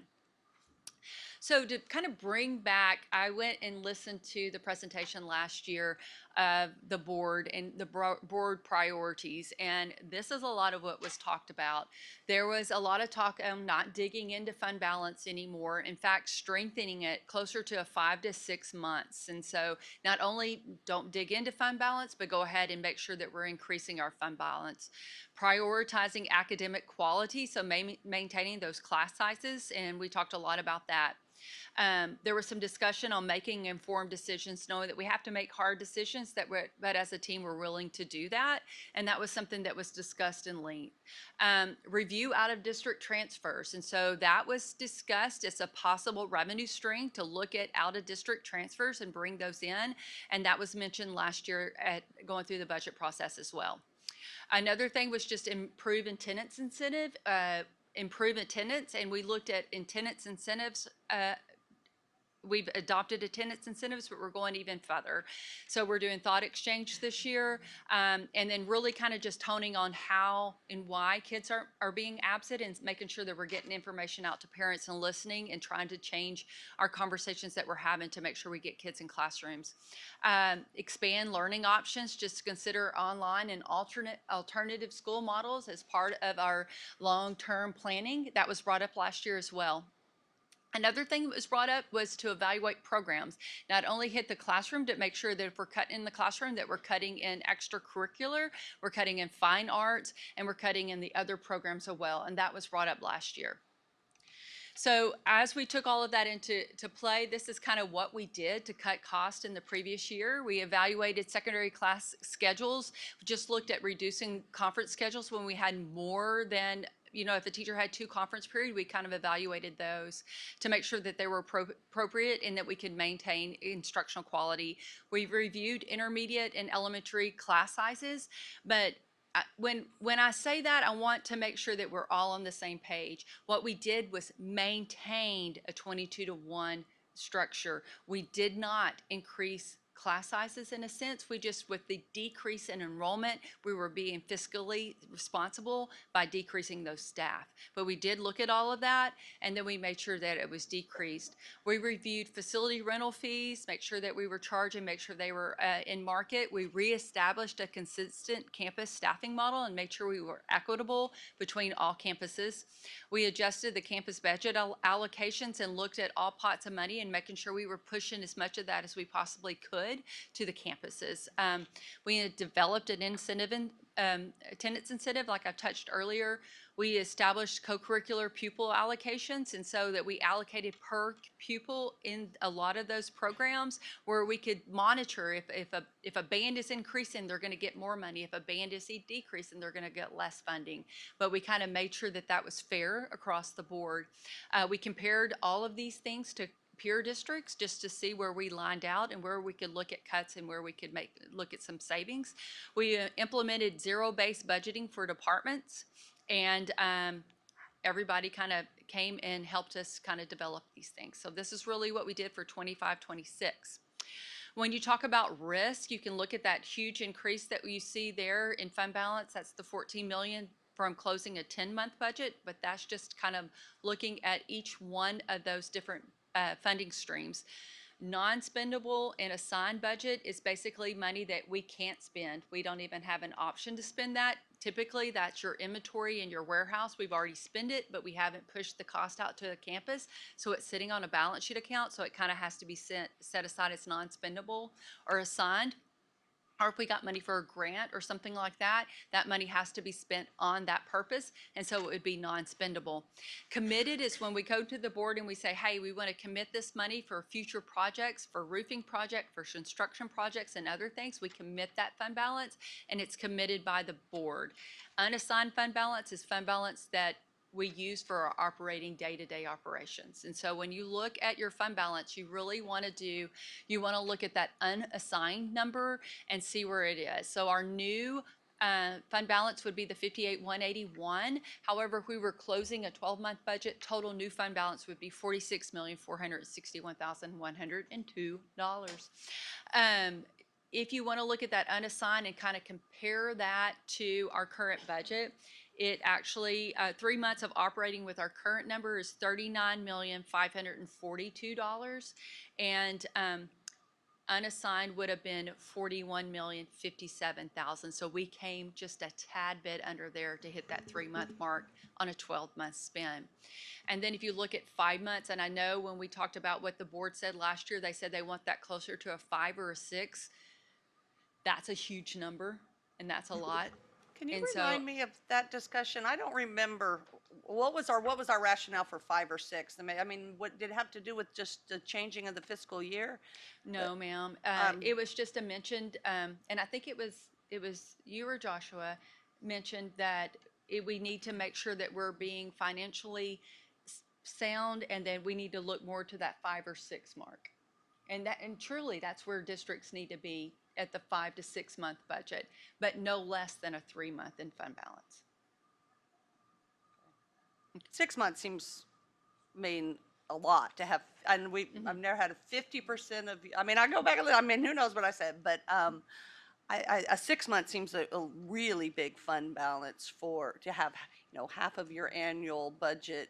So to kind of bring back, I went and listened to the presentation last year of the board and the board priorities, and this is a lot of what was talked about. There was a lot of talk on not digging into fund balance anymore. In fact, strengthening it closer to a 5 to 6 months. And so not only don't dig into fund balance, but go ahead and make sure that we're increasing our fund balance. Prioritizing academic quality, so maintaining those class sizes, and we talked a lot about that. There was some discussion on making informed decisions, knowing that we have to make hard decisions, but as a team we're willing to do that, and that was something that was discussed in length. Review out-of-district transfers, and so that was discussed as a possible revenue stream to look at out-of-district transfers and bring those in, and that was mentioned last year at going through the budget process as well. Another thing was just improve attendance incentive, improve attendance, and we looked at attendance incentives. We've adopted attendance incentives, but we're going even further. So we're doing thought exchange this year, and then really kind of just honing on how and why kids are being absent, and making sure that we're getting information out to parents and listening and trying to change our conversations that we're having to make sure we get kids in classrooms. Expand learning options, just to consider online and alternative school models as part of our long-term planning. That was brought up last year as well. Another thing that was brought up was to evaluate programs. Not only hit the classroom, to make sure that if we're cutting in the classroom, that we're cutting in extracurricular, we're cutting in fine arts, and we're cutting in the other programs as well. And that was brought up last year. So as we took all of that into play, this is kind of what we did to cut cost in the previous year. We evaluated secondary class schedules, just looked at reducing conference schedules when we had more than, if a teacher had 2 conference periods, we kind of evaluated those to make sure that they were appropriate and that we could maintain instructional quality. We've reviewed intermediate and elementary class sizes, but when I say that, I want to make sure that we're all on the same page. What we did was maintained a 22-to-1 structure. We did not increase class sizes in a sense. We just, with the decrease in enrollment, we were being fiscally responsible by decreasing those staff. But we did look at all of that, and then we made sure that it was decreased. We reviewed facility rental fees, make sure that we were charging, make sure they were in market. We reestablished a consistent campus staffing model and made sure we were equitable between all campuses. We adjusted the campus budget allocations and looked at all pots of money and making sure we were pushing as much of that as we possibly could could to the campuses. We had developed an attendance incentive, like I touched earlier. We established co-curricular pupil allocations, and so that we allocated per pupil in a lot of those programs where we could monitor if a band is increasing, they're going to get more money. If a band is decreasing, they're going to get less funding. But we kind of made sure that that was fair across the board. We compared all of these things to peer districts just to see where we lined out and where we could look at cuts and where we could look at some savings. We implemented zero-based budgeting for departments, and everybody kind of came and helped us kind of develop these things. So this is really what we did for 25, 26. When you talk about risk, you can look at that huge increase that you see there in fund balance. That's the 14 million from closing a 10-month budget, but that's just kind of looking at each one of those different funding streams. Non-spendable and assigned budget is basically money that we can't spend. We don't even have an option to spend that. Typically, that's your inventory in your warehouse. We've already spent it, but we haven't pushed the cost out to the campus. So it's sitting on a balance sheet account, so it kind of has to be set aside as non-spendable or assigned. Or if we got money for a grant or something like that, that money has to be spent on that purpose, and so it would be non-spendable. Committed is when we go to the board and we say, hey, we want to commit this money for future projects, for roofing project, for construction projects and other things. We commit that fund balance, and it's committed by the board. Unassigned fund balance is fund balance that we use for our operating day-to-day operations. And so when you look at your fund balance, you really want to look at that unassigned number and see where it is. So our new fund balance would be the 58,181. However, if we were closing a 12-month budget, total new fund balance would be $46,461,102. If you want to look at that unassigned and kind of compare that to our current budget, it actually, 3 months of operating with our current number is $39,542, and unassigned would have been $41,057,000. So we came just a tad bit under there to hit that 3-month mark on a 12-month spend. And then if you look at 5 months, and I know when we talked about what the board said last year, they said they want that closer to a 5 or a 6. That's a huge number, and that's a lot. Can you And so- remind me of that discussion? I don't remember, what was our rationale for 5 or 6? I mean, what did it have to do with just the changing of the fiscal year? No, ma'am. It was just mentioned, and I think it was you or Joshua mentioned that we need to make sure that we're being financially sound, and then we need to look more to that 5 or 6 mark. And truly, that's where districts need to be, at the 5 to 6 month budget, but no less than a 3-month in fund balance. 6 months seems, a lot to have, and I've never had a 50% of, I go back a little, who knows what I said, but a 6 month seems a really big fund balance to have, half of your annual budget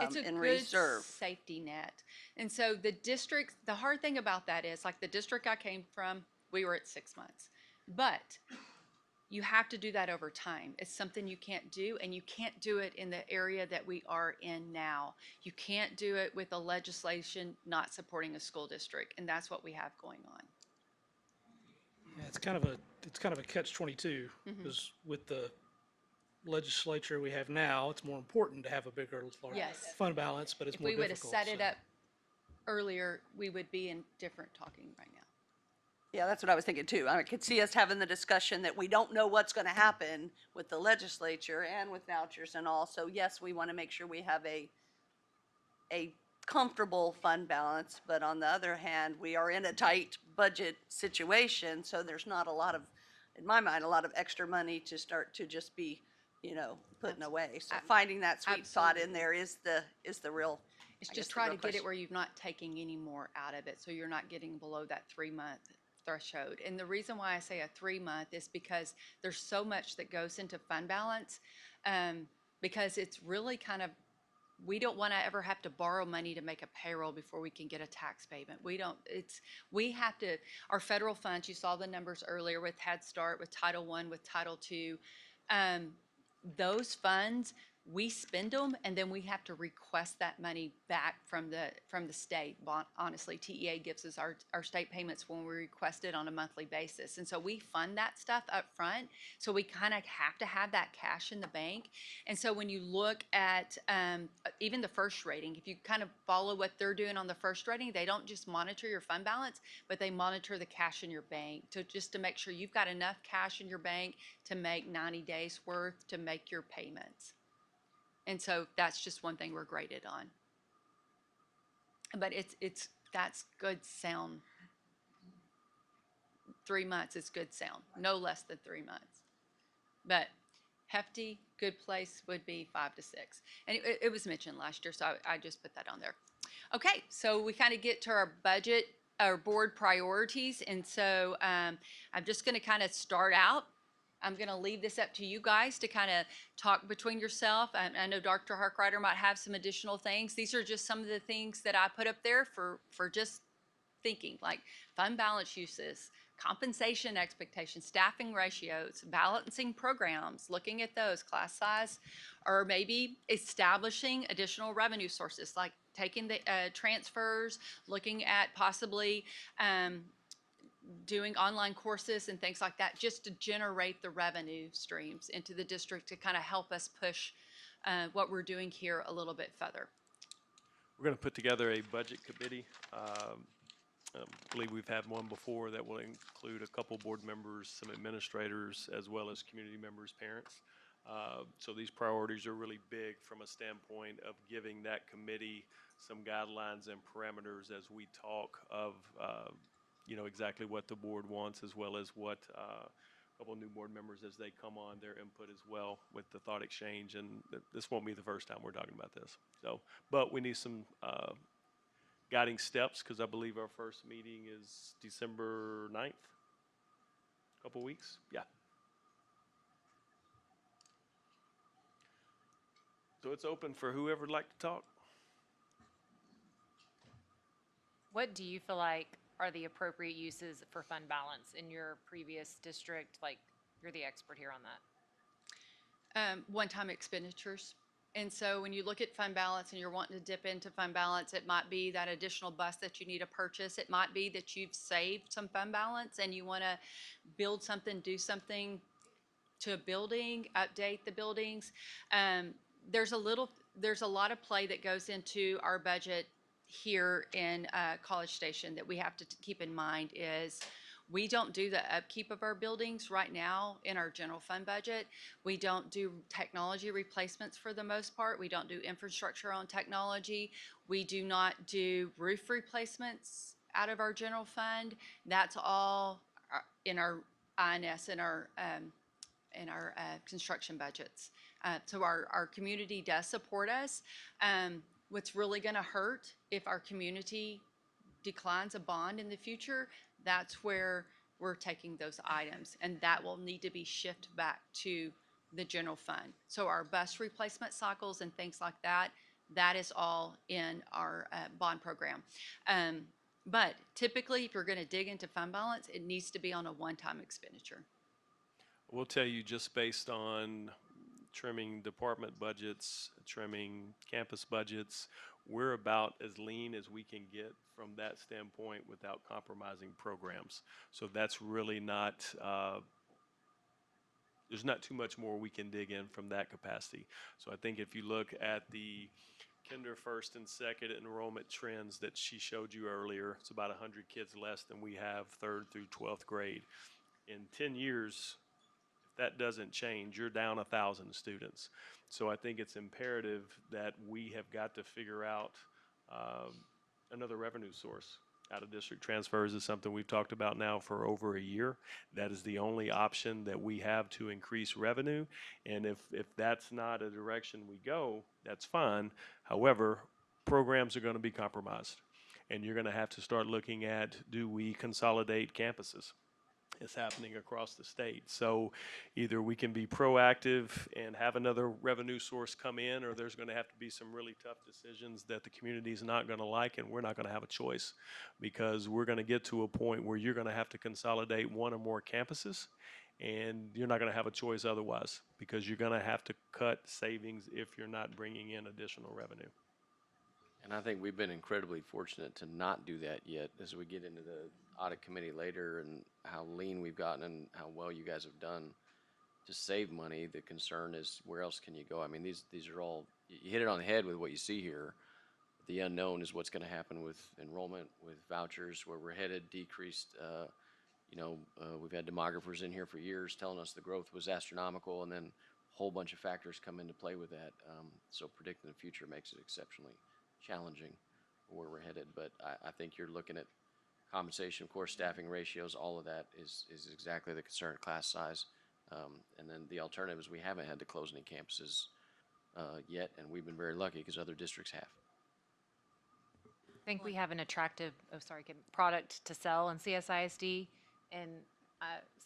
It's a in good reserve. safety net. And so the hard thing about that is, like the district I came from, we were at 6 months. But you have to do that over time. It's something you can't do, and you can't do it in the area that we are in now. You can't do it with a legislation not supporting a school district, and that's what we have going on. Yeah, it's kind of a catch-22, because with the legislature we have now, it's more important to have a bigger, larger Yes. fund balance, but it's If more we would have difficult. set it so- up earlier, we would be in different talking right now. Yeah, that's what I was thinking too. I could see us having the discussion that we don't know what's going to happen with the legislature and with vouchers and all. So yes, we want to make sure we have a comfortable fund balance, but on the other hand, we are in a tight budget situation, so there's not a lot of, in my mind, a lot of extra money to start to just be, putting away. So finding that sweet spot in there is the real. It's I just guess the try real to get it question. where you're not taking any more out of it, so you're not getting below that 3-month threshold. And the reason why I say a 3-month is because there's so much that goes into fund balance, because it's really kind of, we don't want to ever have to borrow money to make a payroll before we can get a tax payment. Our federal funds, you saw the numbers earlier with Head Start, with Title I, with Title II, those funds we spend them, and then we have to request that money back from the state. Honestly, TEA gives us our state payments when we request it on a monthly basis, and so we fund that stuff up front. So we kind of have to have that cash in the bank. And so when you look at even the first rating, if you kind of follow what they're doing on the first rating, they don't just monitor your fund balance, but they monitor the cash in your bank to make sure you've got enough cash in your bank to make 90 days worth to make your payments. And so that's just one thing we're graded on. But that's good sound. 3 months is good sound, no less than 3 months. But hefty, good place would be 5 to 6. And it was mentioned last year, so I just put that on there. Okay, so we kind of get to our budget, our board priorities. And so I'm just going to kind of start out. I'm going to leave this up to you guys to kind of talk between yourself. I know Dr. Harkrider might have some additional things. These are just some of the things that I put up there for just thinking, like fund balance uses, compensation expectations, staffing ratios, balancing programs, looking at those, class size, or maybe establishing additional revenue sources, like taking the transfers, looking at possibly doing online courses and things like that, just to generate the revenue streams into the district to kind of help us push what we're doing here a little bit further. We're going to put together a budget committee. I believe we've had one before that will include a couple board members, some administrators, as well as community members, parents. So these priorities are really big from a standpoint of giving that committee some guidelines and parameters as we talk of exactly what the board wants, as well as what a couple new board members as they come on, their input as well with the thought exchange. And this won't be the first time we're talking about this. So, but we need some guiding steps, because I believe our first meeting is December 9th. A couple weeks. Yeah. So it's open for whoever would like to talk. What do you feel like are the appropriate uses for fund balance in your previous district? Like, you're the expert here on that. One-time expenditures. And so when you look at fund balance and you're wanting to dip into fund balance, it might be that additional bus that you need to purchase. It might be that you've saved some fund balance and you want to build something, do something to a building, update the buildings. There's a lot of play that goes into our budget here in College Station that we have to keep in mind is we don't do the upkeep of our buildings right now in our general fund budget. We don't do technology replacements for the most part. We don't do infrastructure on technology. We do not do roof replacements out of our general fund. That's all in our INS, in our construction budgets. So our community does support us. What's really going to hurt if our community declines a bond in the future, that's where we're taking those items, and that will need to be shifted back to the general fund. So our bus replacement cycles and things like that, that is all in our bond program. But typically, if you're going to dig into fund balance, it needs to be on a one-time expenditure. We'll tell you, just based on trimming department budgets, trimming campus budgets, we're about as lean as we can get from that standpoint without compromising programs. So that's really not, there's not too much more we can dig in from that capacity. So I think if you look at the kinder first and second enrollment trends that she showed you earlier, it's about 100 kids less than we have 3rd through 12th grade. In 10 years, if that doesn't change, you're down 1,000 students. So I think it's imperative that we have got to figure out another revenue source. Out-of-district transfers is something we've talked about now for over a year. That is the only option that we have to increase revenue. And if that's not a direction we go, that's fine. However, programs are going to be compromised. And you're going to have to start looking at, do we consolidate campuses? It's happening across the state. So either we can be proactive and have another revenue source come in, or there's going to have to be some really tough decisions that the community is not going to like, and we're not going to have a choice, because we're going to get to a point where you're going to have to consolidate one or more campuses, and you're not going to have a choice otherwise because you're going to have to cut savings if you're not bringing in additional revenue. And I think we've been incredibly fortunate to not do that yet as we get into the audit committee later and how lean we've gotten and how well you guys have done to save money. The concern is where else can you go? I mean, these are all, you hit it on the head with what you see here. The unknown is what's going to happen with enrollment, with vouchers, where we're headed, decreased. We've had demographers in here for years telling us the growth was astronomical, and then a whole bunch of factors come into play with that. So predicting the future makes it exceptionally challenging where we're headed. But I think you're looking at compensation, of course, staffing ratios, all of that is exactly the concern, class size. And then the alternative is we haven't had to close any campuses yet, and we've been very lucky because other districts have. I think we have an attractive, product to sell in CSISD. And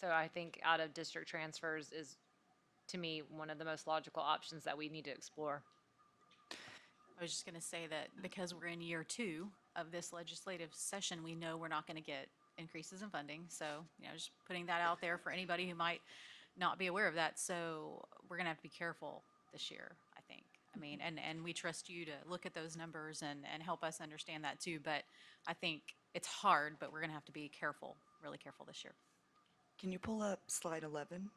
so I think out of district transfers is, to me, one of the most logical options that we need to explore. I was just going to say that because we're in year 2 of this legislative session, we know we're not going to get increases in funding. So, just putting that out there for anybody who might not be aware of that. So we're going to have to be careful this year, I think. I mean, and we trust you to look at those numbers and help us understand that too. But I think it's hard, but we're going to have to be careful, really careful this year. Can you pull up slide 11?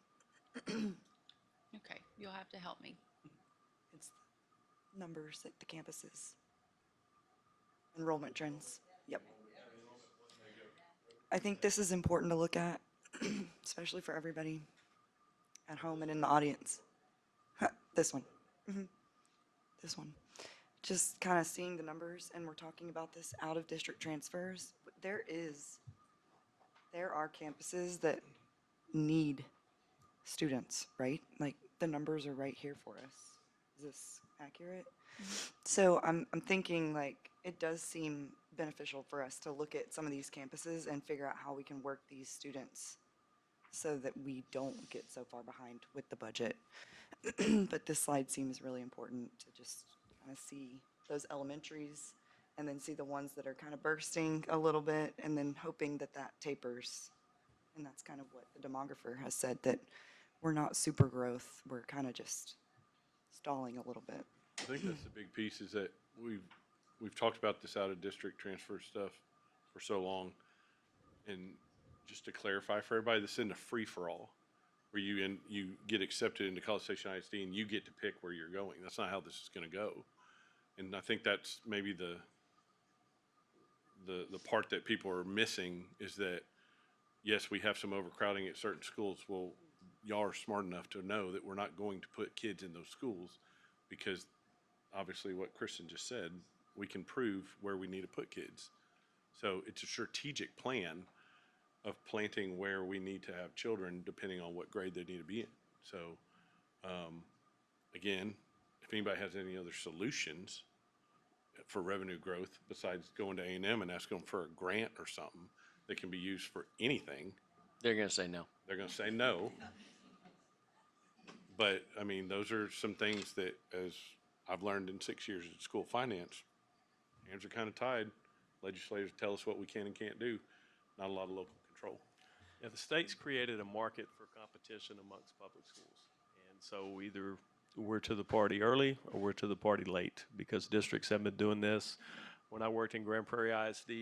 Okay, you'll have to help me. It's numbers at the campuses. Enrollment trends. Yep. I think this is important to look at, especially for everybody at home and in the audience. This one. This one. Just kind of seeing the numbers, and we're talking about this out of district transfers. There are campuses that need students, right? Like the numbers are right here for us. Is this accurate? So I'm thinking like it does seem beneficial for us to look at some of these campuses and figure out how we can work these students so that we don't get so far behind with the budget. But this slide seems really important to just kind of see those elementaries and then see the ones that are kind of bursting a little bit and then hoping that that tapers. And that's kind of what the demographer has said, that we're not super growth, we're kind of just stalling a little bit. I think that's the big piece is that we've talked about this out of district transfer stuff for so long. And just to clarify for everybody, this isn't a free for all where you get accepted into College Station ISD and you get to pick where you're going. That's not how this is going to go. And I think that's maybe the part that people are missing is that, yes, we have some overcrowding at certain schools. Well, y'all are smart enough to know that we're not going to put kids in those schools because obviously what Kristen just said, we can prove where we need to put kids. So it's a strategic plan of planting where we need to have children depending on what grade they need to be in. So, again, if anybody has any other solutions for revenue growth besides going to A&M and asking them for a grant or something that can be used for anything, They're going to say no. they're going to say no. But, I mean, those are some things that, as I've learned in 6 years at school finance, hands are kind of tied. Legislators tell us what we can and can't do. Not a lot of local control. Yeah, the state's created a market for competition amongst public schools. And so either we're to the party early or we're to the party late because districts have been doing this. When I worked in Grand Prairie ISD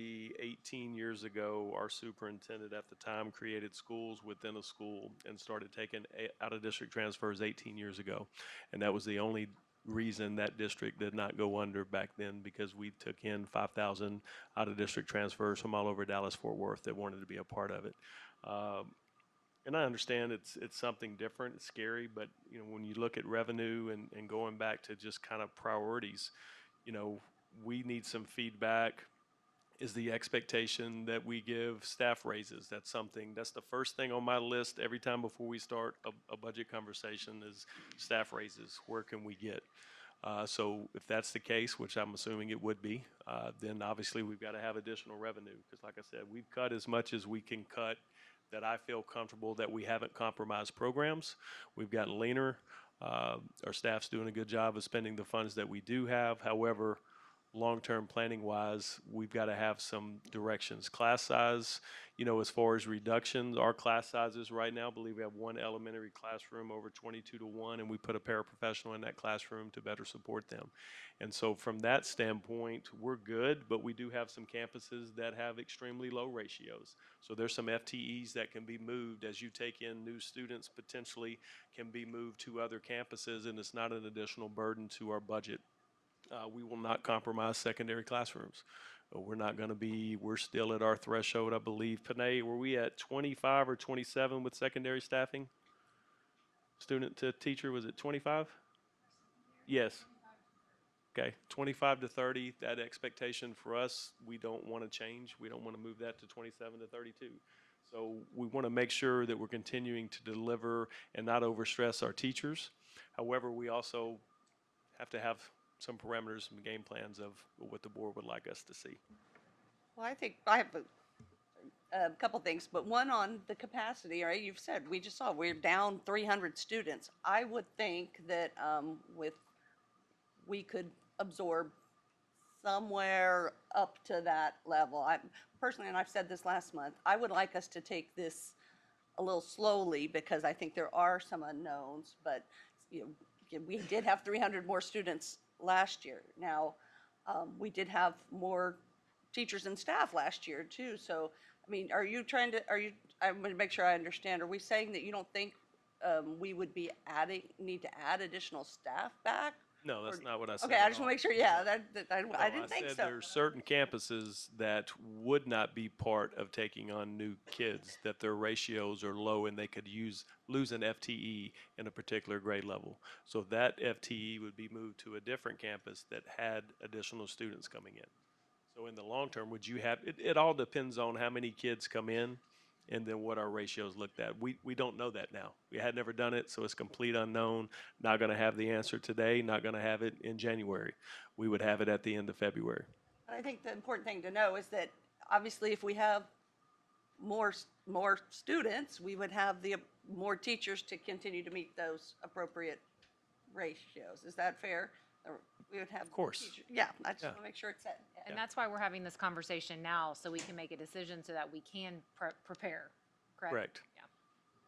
18 years ago, our superintendent at the time created schools within a school and started taking out-of-district transfers 18 years ago. And that was the only reason that district did not go under back then because we took in 5,000 out-of-district transfers from all over Dallas-Fort Worth that wanted to be a part of it. And I understand it's something different, it's scary, but when you look at revenue and going back to just kind of priorities, we need some feedback. Is the expectation that we give staff raises? That's the first thing on my list every time before we start a budget conversation is staff raises. Where can we get? So if that's the case, which I'm assuming it would be, then obviously we've got to have additional revenue because like I said, we've cut as much as we can cut that I feel comfortable that we haven't compromised programs. We've gotten leaner. Our staff's doing a good job of spending the funds that we do have. However, long-term planning wise, we've got to have some directions. Class size, as far as reductions, our class sizes right now, I believe we have one elementary classroom over 22 to 1, and we put a paraprofessional in that classroom to better support them. And so from that standpoint, we're good, but we do have some campuses that have extremely low ratios. So there's some FTEs that can be moved as you take in new students, potentially can be moved to other campuses, and it's not an additional burden to our budget. We will not compromise secondary classrooms. We're still at our threshold, I believe. Panay, were we at 25 or 27 with secondary staffing? Student to teacher, was it 25? Yes. Okay, 25 to 30, that expectation for us, we don't want to change. We don't want to move that to 27 to 32. So we want to make sure that we're continuing to deliver and not overstress our teachers. However, we also have to have some parameters and game plans of what the board would like us to see. Well, I think I have a couple things, but one on the capacity, right? You've said, we just saw, we're down 300 students. I would think that we could absorb somewhere up to that level. I personally, and I've said this last month, I would like us to take this a little slowly because I think there are some unknowns, but we did have 300 more students last year. Now, we did have more teachers and staff last year too. So, I mean, I'm going to make sure I understand, are we saying that you don't think we would be need to add additional staff back? No, that's not what I said. Okay, I at just all. want to make sure, I didn't think said so. there are certain campuses that would not be part of taking on new kids, that their ratios are low and they could lose an FTE in a particular grade level. So that FTE would be moved to a different campus that had additional students coming in. So in the long term, would you have, it all depends on how many kids come in and then what our ratios looked at. We don't know that now. We had never done it, so it's complete unknown. Not going to have the answer today, not going to have it in January. We would have it at the end of February. I think the important thing to know is that obviously if we have more students, we would have more teachers to continue to meet those appropriate ratios. Is that fair? Or we would have. Of course. Teachers. Yeah, I just Yeah. want to make sure it's set. And that's why we're having this conversation now, so we can make a decision so that we can prepare, correct? Correct. Yeah.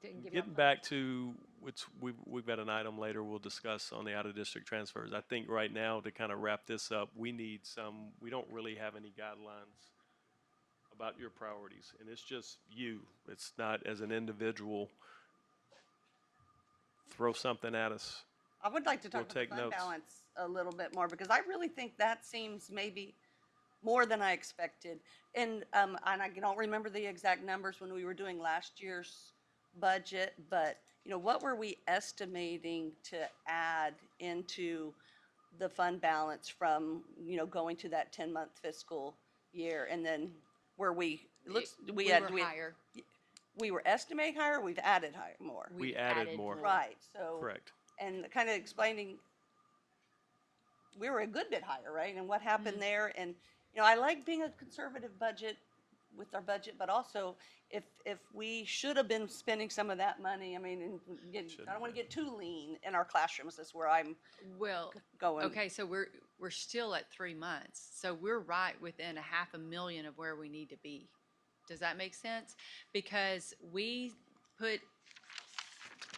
Didn't give you Getting back to, which we've got an item later we'll discuss on the out-of-district transfers. I think right now, to kind of wrap this up, we don't really have any guidelines about your priorities, and it's just you. It's not as an individual, throw something at us. I would like to talk We'll about the take fund notes. balance a little bit more because I really think that seems maybe more than I expected. And I don't remember the exact numbers when we were doing last year's budget, but what were we estimating to add into the fund balance from going to that 10-month fiscal year? And then were we We were higher. we were estimating higher, we've added more. We added more. Right, so. Correct. And kind of explaining, we were a good bit higher, right? And what happened there, and, I like being a conservative budget with our budget, but also if we should have been spending some of that money, I mean, I don't want to get too lean in our classrooms, that's where I'm Well, going. okay, so we're still at 3 months, so we're right within $500,000 of where we need to be. Does that make sense? Because we put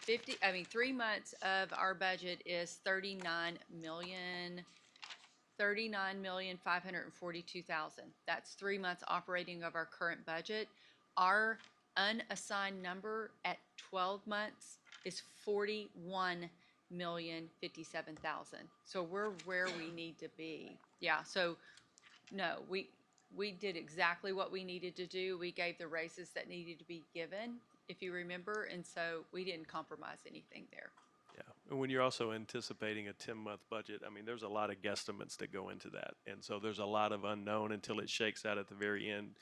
3 months of our budget is $39,542,000. That's 3 months operating of our current budget. Our unassigned number at 12 months is $41,057,000. So we're where we need to be. Yeah, so no, we did exactly what we needed to do. We gave the raises that needed to be given, if you remember, and so we didn't compromise anything there. Yeah, and when you're also anticipating a 10-month budget, I mean, there's a lot of guesstimates that go into that. And so there's a lot of unknown until it shakes out at the very end.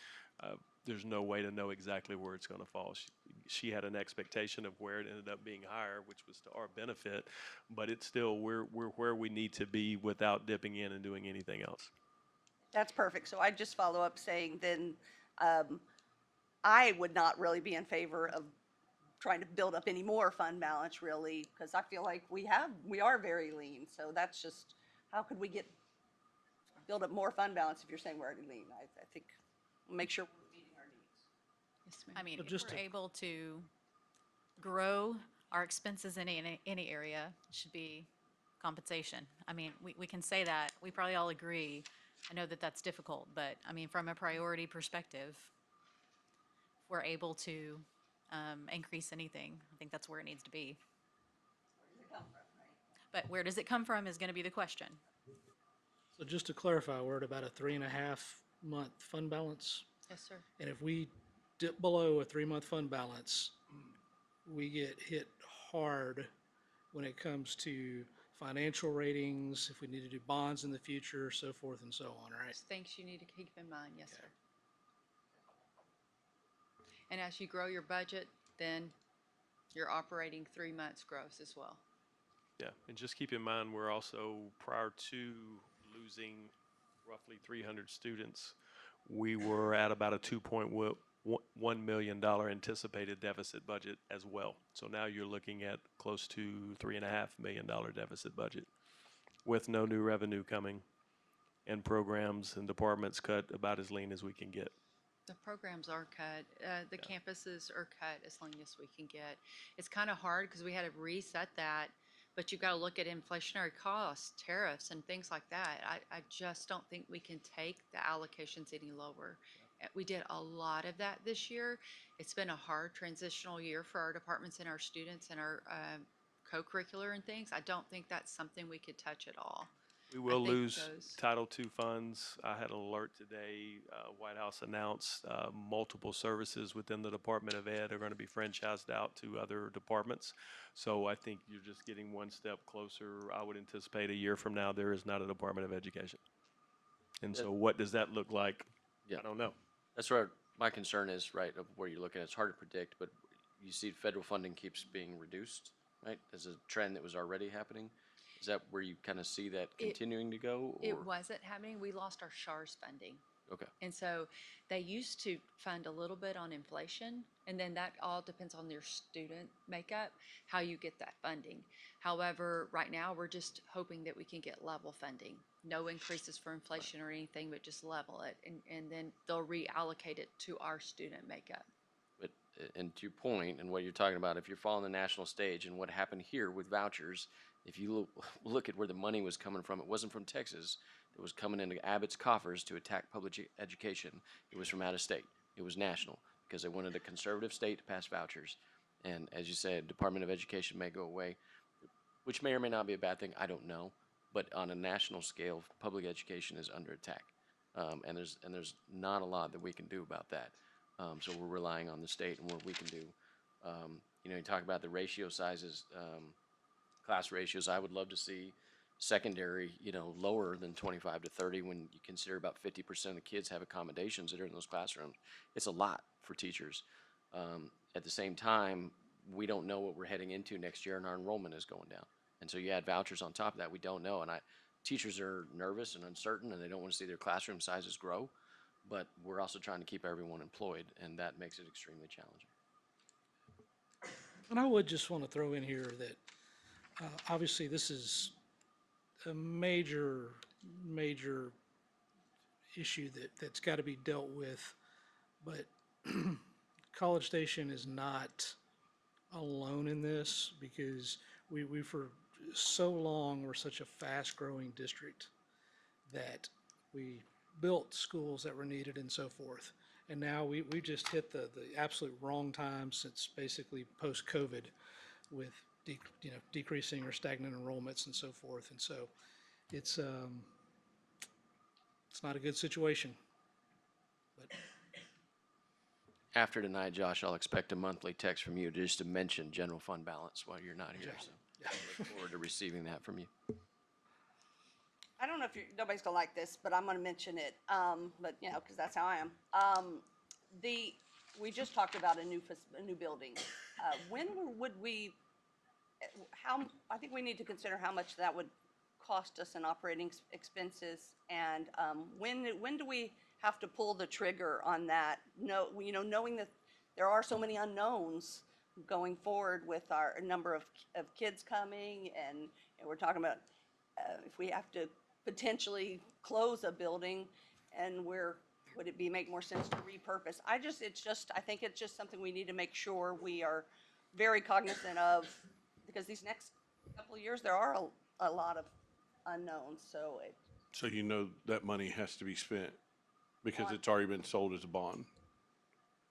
There's no way to know exactly where it's going to fall. She had an expectation of where it ended up being higher, which was to our benefit, but it's still, we're where we need to be without dipping in and doing anything else. That's perfect. So I just follow up saying then I would not really be in favor of trying to build up any more fund balance really, because I feel like we are very lean. So that's just, how could we build up more fund balance if you're saying we're already lean. I think we'll make sure we're meeting our needs. Yes, ma'am. I mean, So if just we're to- able to grow our expenses in any area, it should be compensation. I mean, we can say that, we probably all agree. I know that that's difficult, but I mean, from a priority perspective, if we're able to increase anything, I think that's where it needs to be. But where does it come from is gonna be the question. So just to clarify, we're at about a 3.5 month fund balance. Yes, sir. And if we dip below a 3 month fund balance, we get hit hard when it comes to financial ratings, if we need to do bonds in the future, so forth and so on, right? Just things you need to keep in mind, yes, sir. And as you grow your budget, then your operating 3 months grows as well. Yeah, and just keep in mind, we're also, prior to losing roughly 300 students, we were at about a $2.1 million anticipated deficit budget as well. So now you're looking at close to $3.5 million deficit budget with no new revenue coming and programs and departments cut about as lean as we can get. The programs are cut, the campuses are cut as lean as we can get. It's kind of hard because we had to reset that, but you've got to look at inflationary costs, tariffs, and things like that. I just don't think we can take the allocations any lower. We did a lot of that this year. It's been a hard transitional year for our departments and our students and our co-curricular and things. I don't think that's something we could touch at all. We will think lose those- Title II funds. I had an alert today. White House announced multiple services within the Department of Ed are going to be franchised out to other departments. So I think you're just getting one step closer. I would anticipate a year from now, there is not a Department of Education. And so what does that look like? Yeah. I don't know. That's where my concern is, right, of where you're looking. It's hard to predict, but you see federal funding keeps being reduced, right? As a trend that was already happening. Is that where you kind of see that continuing to go? It Or? wasn't happening. We lost our SHARS funding. Okay. And so they used to fund a little bit on inflation, and then that all depends on their student makeup, how you get that funding. However, right now, we're just hoping that we can get level funding. No increases for inflation or anything, but just level it, and then they'll reallocate it to our student makeup. But, and to your point and what you're talking about, if you're following the national stage and what happened here with vouchers, if you look at where the money was coming from, it wasn't from Texas. It was coming into Abbott's coffers to attack public education. It was from out of state. It was national because they wanted a conservative state to pass vouchers. And as you said, Department of Education may go away, which may or may not be a bad thing. I don't know. But on a national scale, public education is under attack. And there's not a lot that we can do about that. So we're relying on the state and what we can do. You talk about the ratio sizes, class ratios. I would love to see secondary, lower than 25 to 30 when you consider about 50% of the kids have accommodations that are in those classrooms. It's a lot for teachers. At the same time, we don't know what we're heading into next year, and our enrollment is going down. And so you add vouchers on top of that, we don't know. And teachers are nervous and uncertain, and they don't want to see their classroom sizes grow. But we're also trying to keep everyone employed, and that makes it extremely challenging. And I would just want to throw in here that obviously this is a major issue that's got to be dealt with, but College Station is not alone in this because we for so long we're such a fast-growing district that we built schools that were needed and so forth. And now we just hit the absolute wrong time since basically post-COVID with decreasing or stagnant enrollments and so forth. And so it's not a good situation. But After tonight, Josh, I'll expect a monthly text from you just to mention general fund balance while you're not here. So I look forward to receiving that from you. I don't know if nobody's gonna like this, but I'm gonna mention it, but because that's how I am. We just talked about a new building. When would we, I think we need to consider how much that would cost us in operating expenses, and when do we have to pull the trigger on that? Knowing that there are so many unknowns going forward with our number of kids coming, and we're talking about if we have to potentially close a building, and would it make more sense to repurpose? I think it's just something we need to make sure we are very cognizant of, because these next couple of years, there are a lot of unknowns, so So you know that money has to be spent because On- it's already been sold as a bond.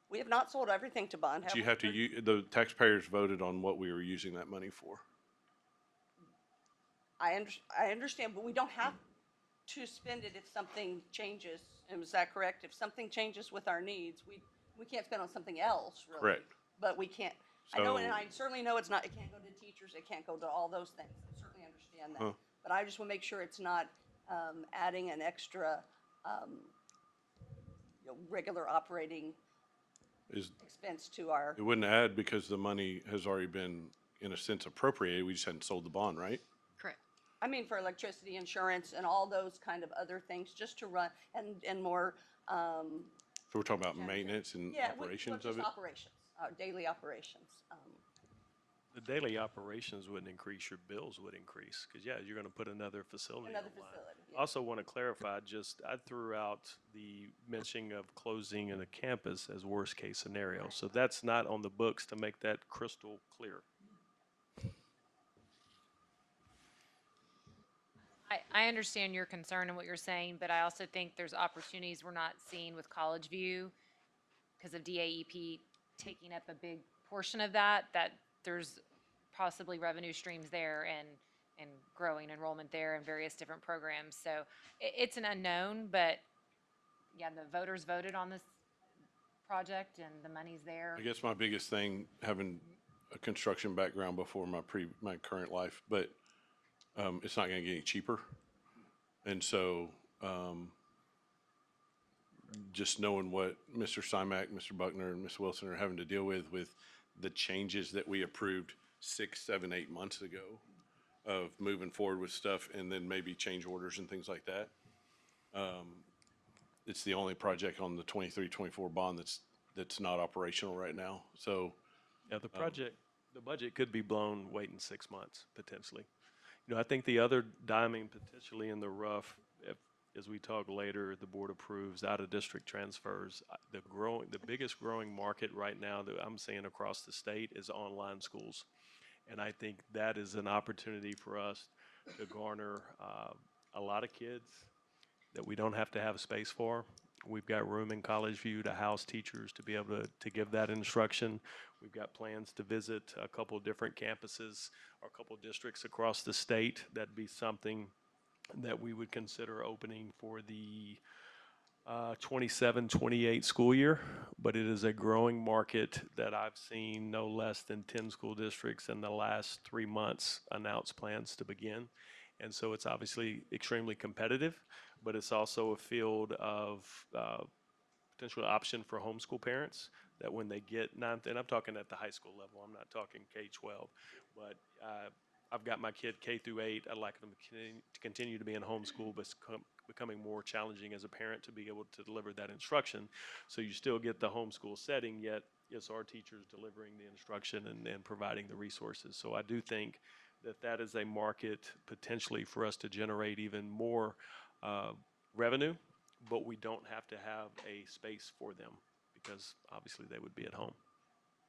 we have not sold everything to bond, have So you we? have to, the taxpayers voted on what we were using that money for. I understand, but we don't have to spend it if something changes. Is that correct? If something changes with our needs, we can't spend on something else, really. Correct. But we can't, I know, and So- I certainly know it can't go to teachers, it can't go to all those things. I certainly understand that. Huh. But I just want to make sure it's not adding an extra, regular operating Is, expense to our, it wouldn't add because the money has already been, in a sense, appropriated. We just hadn't sold the bond, right? Correct. I mean, for electricity, insurance, and all those kind of other things, just to run, and more, So we're talking about Yeah, maintenance and yeah, operations just of it? operations, daily operations. The daily operations wouldn't increase, your bills would increase, because yeah, you're gonna put another facility Another online. facility, yeah. Also want to clarify, I threw out the mentioning of closing in a campus as worst case scenario. So that's not on the books, to make that crystal clear. I understand your concern and what you're saying, but I also think there's opportunities we're not seeing with College View because of DAEP taking up a big portion of that there's possibly revenue streams there and growing enrollment there and various different programs. So it's an unknown, but yeah, the voters voted on this project and the money's there. I guess my biggest thing, having a construction background before my current life, but it's not going to get any cheaper. And so just knowing what Mr. Simak, Mr. Buckner, and Ms. Wilson are having to deal with the changes that we approved 6, 7, 8 months ago of moving forward with stuff and then maybe change orders and things like that. It's the only project on the 23-24 bond that's not operational right now. So Yeah, the budget could be blown waiting 6 months, potentially. I think the other diamond potentially in the rough, if, as we talk later, the board approves out-of-district transfers. The biggest growing market right now that I'm seeing across the state is online schools. And I think that is an opportunity for us to garner a lot of kids that we don't have to have space for. We've got room in College View to house teachers to be able to give that instruction. We've got plans to visit a couple of different campuses or a couple of districts across the state. That'd be something that we would consider opening for the 27-28 school year. But it is a growing market that I've seen no less than 10 school districts in the last 3 months announce plans to begin. And so it's obviously extremely competitive, but it's also a field of potential option for homeschool parents that when they get ninth, and I'm talking at the high school level, I'm not talking K-12, but I've got my kid K through 8. I'd like them to continue to be in homeschool, but it's becoming more challenging as a parent to be able to deliver that instruction. So you still get the homeschool setting, yet it's our teachers delivering the instruction and providing the resources. So I do think that is a market potentially for us to generate even more revenue, but we don't have to have a space for them because obviously they would be at home.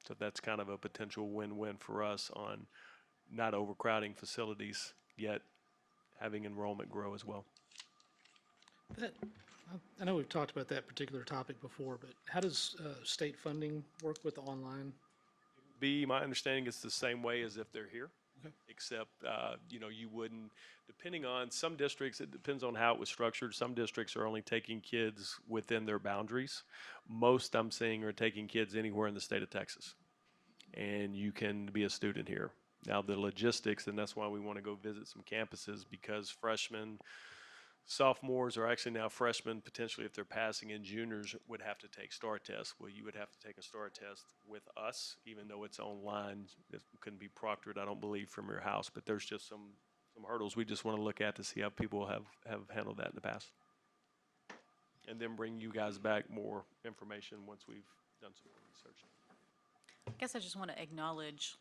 So that's kind of a potential win-win for us on not overcrowding facilities, yet having enrollment grow as well. I know we've talked about that particular topic before, but how does state funding work with the online? My understanding is the same way as if they're here. Okay. Except, you wouldn't, depending on some districts, it depends on how it was structured. Some districts are only taking kids within their boundaries. Most I'm seeing are taking kids anywhere in the state of Texas. And you can be a student here. Now, the logistics, and that's why we want to go visit some campuses, because freshmen, sophomores, are actually now freshmen, potentially if they're passing, and juniors would have to take STAR tests. Well, you would have to take a STAR test with us, even though it's online. It couldn't be proctored, I don't believe, from your house. But there's just some hurdles we just want to look at to see how people have handled that in the past. And then bring you guys back more information once we've done some more research. I guess I just want to acknowledge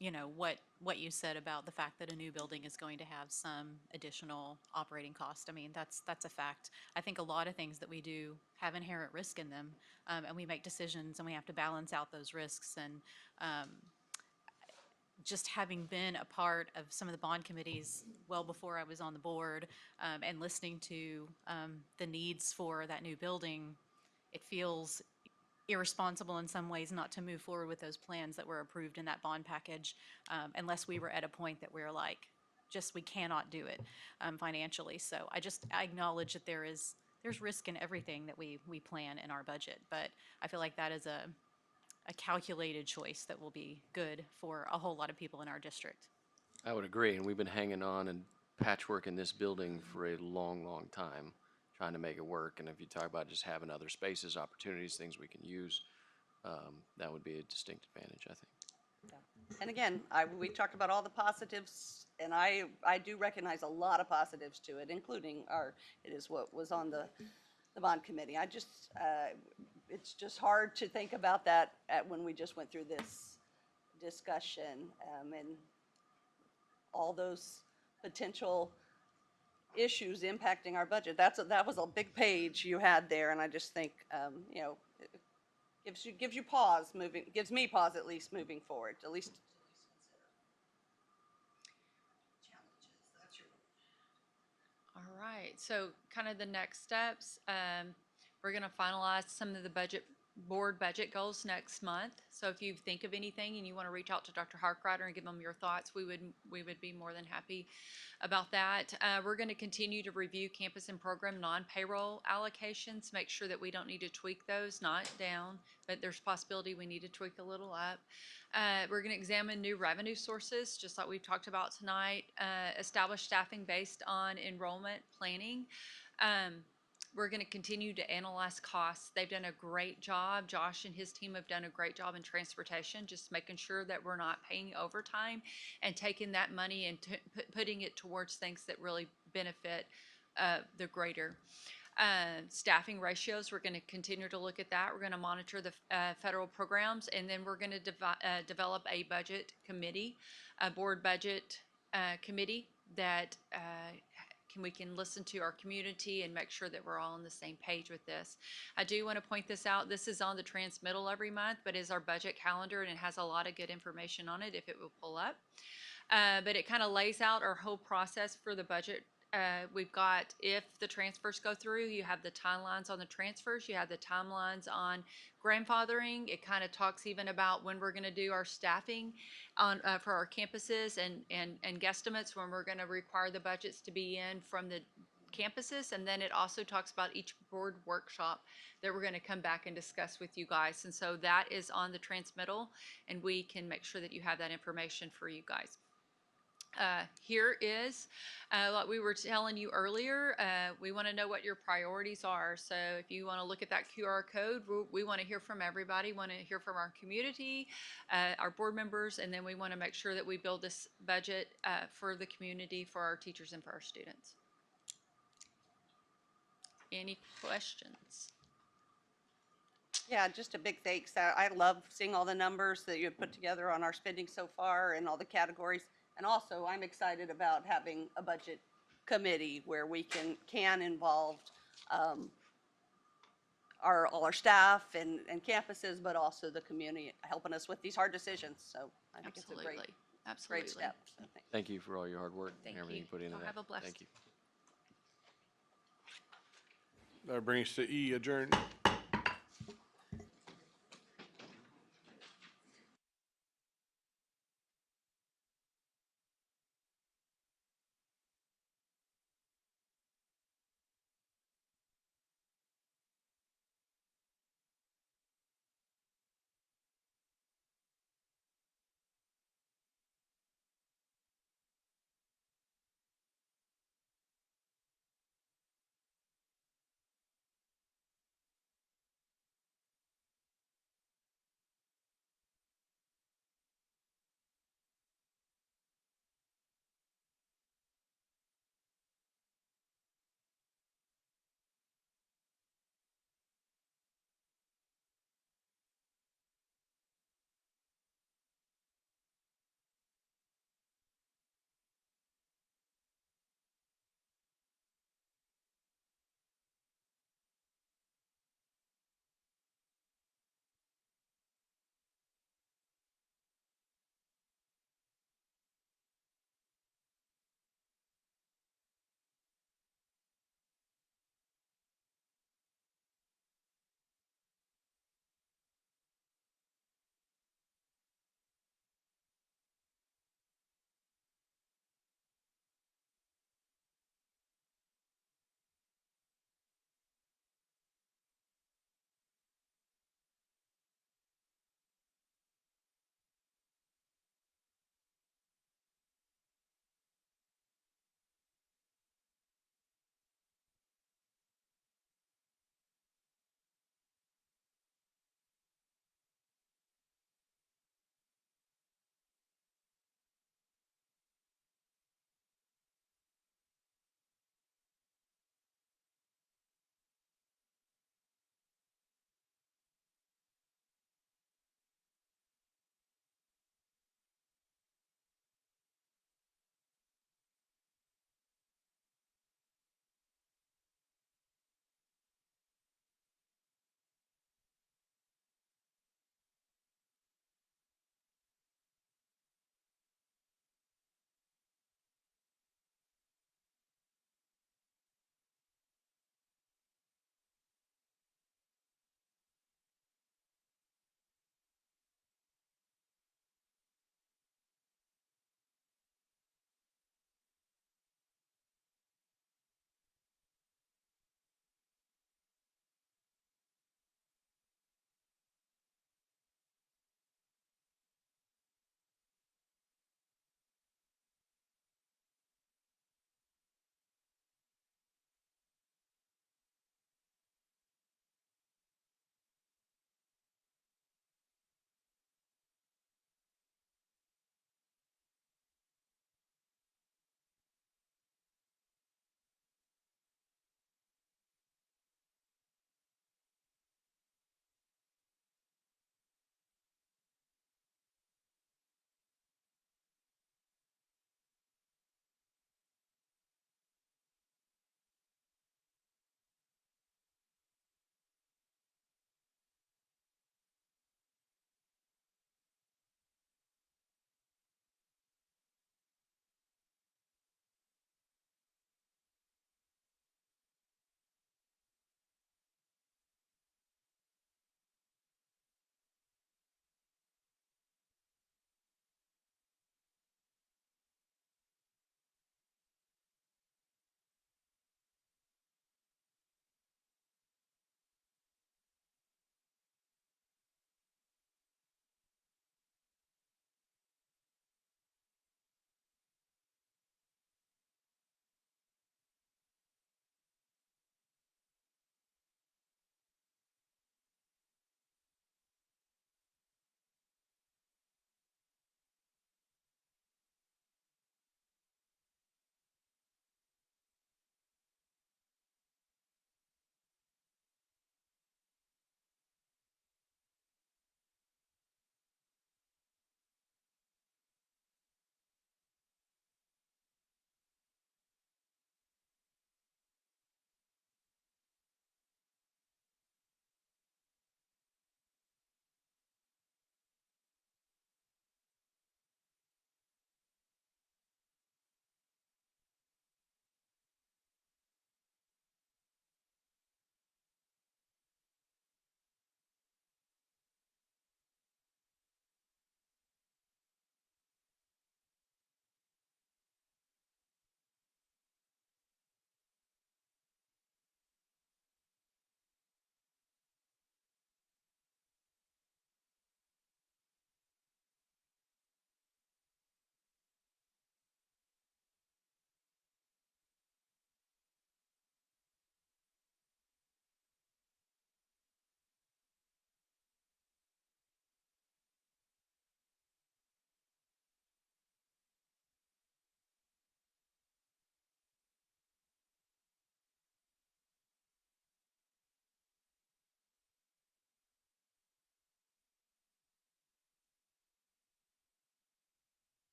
you know, what you said about the fact that a new building is going to have some additional operating cost. I mean, that's a fact. I think a lot of things that we do have inherent risk in them, and we make decisions and we have to balance out those risks. And just having been a part of some of the bond committees well before I was on the board, and listening to the needs for that new building, it feels irresponsible in some ways not to move forward with those plans that were approved in that bond package, unless we were at a point that we're like, just we cannot do it financially. So I acknowledge that there's risk in everything that we plan in our budget, but I feel like that is a calculated choice that will be good for a whole lot of people in our district. I would agree, and we've been hanging on and patchworking this building for a long, long time, trying to make it work. And if you talk about just having other spaces, opportunities, things we can use, that would be a distinct advantage, I think. And again, we talked about all the positives, and I do recognize a lot of positives to it, including it is what was on the bond committee. It's just hard to think about that when we just went through this discussion, and all those potential issues impacting our budget. That was a big page you had there, and I just think, you know, it gives you pause gives me pause at least moving forward, at least. All right, so kind of the next steps, we're gonna finalize some of the board budget goals next month. So if you think of anything and you wanna reach out to Dr. Harkrider and give them your thoughts, we would be more than happy about that. We're gonna continue to review campus and program non-payroll allocations, make sure that we don't need to tweak those, not down, but there's possibility we need to tweak a little up. We're gonna examine new revenue sources, just like we've talked about tonight, establish staffing based on enrollment planning. We're going to continue to analyze costs. They've done a great job. Josh and his team have done a great job in transportation, just making sure that we're not paying overtime and taking that money and putting it towards things that really benefit the greater. Staffing ratios, we're going to continue to look at that. We're going to monitor the federal programs, and then we're going to develop a budget committee, a board budget committee that we can listen to our community and make sure that we're all on the same page with this. I do want to point this out. This is on the transmittal every month, but is our budget calendar, and it has a lot of good information on it if it will pull up. But it kind of lays out our whole process for the budget. We've got, if the transfers go through, you have the timelines on the transfers, you have the timelines on grandfathering. It kind of talks even about when we're going to do our staffing on for our campuses and guesstimates when we're going to require the budgets to be in from the campuses. And then it also talks about each board workshop that we're going to come back and discuss with you guys. And so that is on the transmittal, and we can make sure that you have that information for you guys. Here is, like we were telling you earlier, we want to know what your priorities are. So if you want to look at that QR code, we want to hear from everybody, want to hear from our community, our board members, and then we want to make sure that we build this budget for the community, for our teachers, and for our students. Any questions? Yeah, just a big thanks. I love seeing all the numbers that you have put together on our spending so far and all the categories. And also, I'm excited about having a budget committee where we can involve all our staff and campuses, but also the community helping us with these hard decisions. So I think it's a great step. So Thank you for all your hard work Thank and everything you. you put into Y'all that. have a blessed Thank you. That brings us to E, adjourn.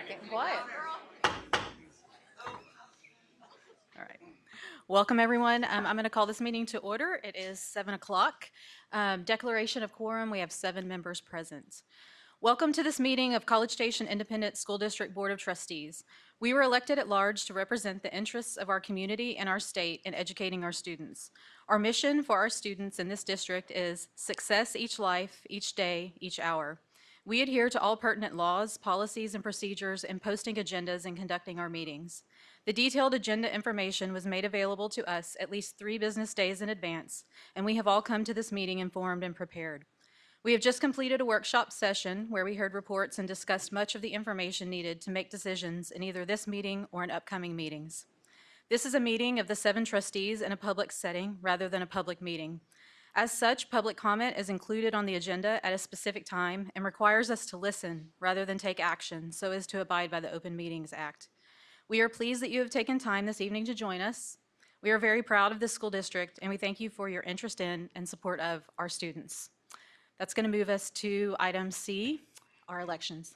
Getting quiet. All right. Welcome, everyone. I'm going to call this meeting to order. It is 7 o'clock. Declaration of quorum, we have 7 members present. Welcome to this meeting of College Station Independent School District Board of Trustees. We were elected at large to represent the interests of our community and our state in educating our students. Our mission for our students in this district is success each life, each day, each hour. We adhere to all pertinent laws, policies, and procedures in posting agendas and conducting our meetings. The detailed agenda information was made available to us at least 3 business days in advance, and we have all come to this meeting informed and prepared. We have just completed a workshop session where we heard reports and discussed much of the information needed to make decisions in either this meeting or in upcoming meetings. This is a meeting of the 7 trustees in a public setting rather than a public meeting. As such, public comment is included on the agenda at a specific time and requires us to listen rather than take action so as to abide by the Open Meetings Act. We are pleased that you have taken time this evening to join us. We are very proud of this school district, and we thank you for your interest in and support of our students. That's going to move us to item C, our elections.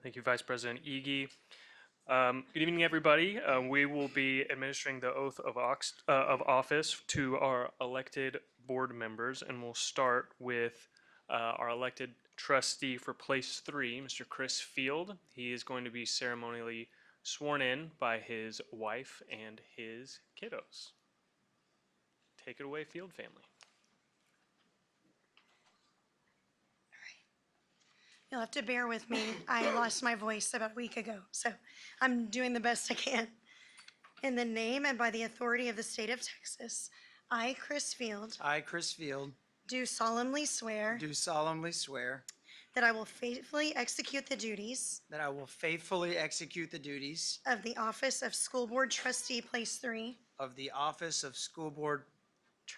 Thank you, Vice President Ege. Good evening, everybody. We will be administering the oath of office to our elected board members, and we'll start with our elected trustee for place 3, Mr. Chris Field. He is going to be ceremonially sworn in by his wife and his kiddos. Take it away, Field family. You'll have to bear with me. I lost my voice about a week ago, so I'm doing the best I can. In the name and by the authority of the state of Texas, I, Chris Field, I, Chris Field, do solemnly swear do solemnly swear that I will faithfully execute the duties that I will faithfully execute the duties of the office of School Board Trustee, Place 3 of the office of School Board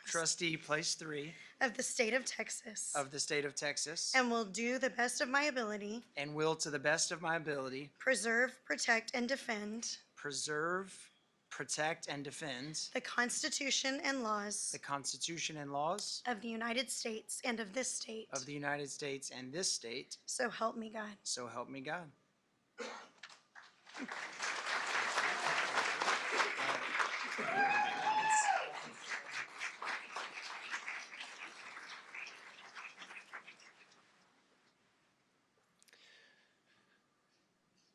Trustee, Place 3 of the state of Texas, of the state of Texas, and will do the best of my ability and will, to the best of my ability, preserve, protect, and defend preserve, protect, and defend the Constitution and laws the Constitution and laws of the United States and of this state. of the United States and this state. So help me God. So help me God.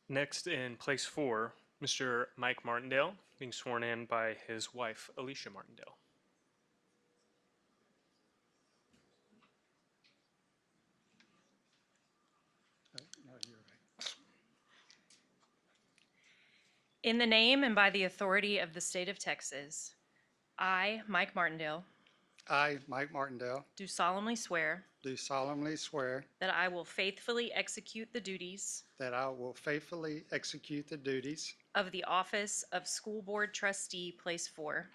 Next, in place 4, Mr. Mike Martindale, being sworn in by his wife, Alicia Martindale. In the name and by the authority of the state of Texas, I, Mike Martindale, I, Mike Martindale, do solemnly swear do solemnly swear that I will faithfully execute the duties that I will faithfully execute the duties of the office of School Board Trustee, Place 4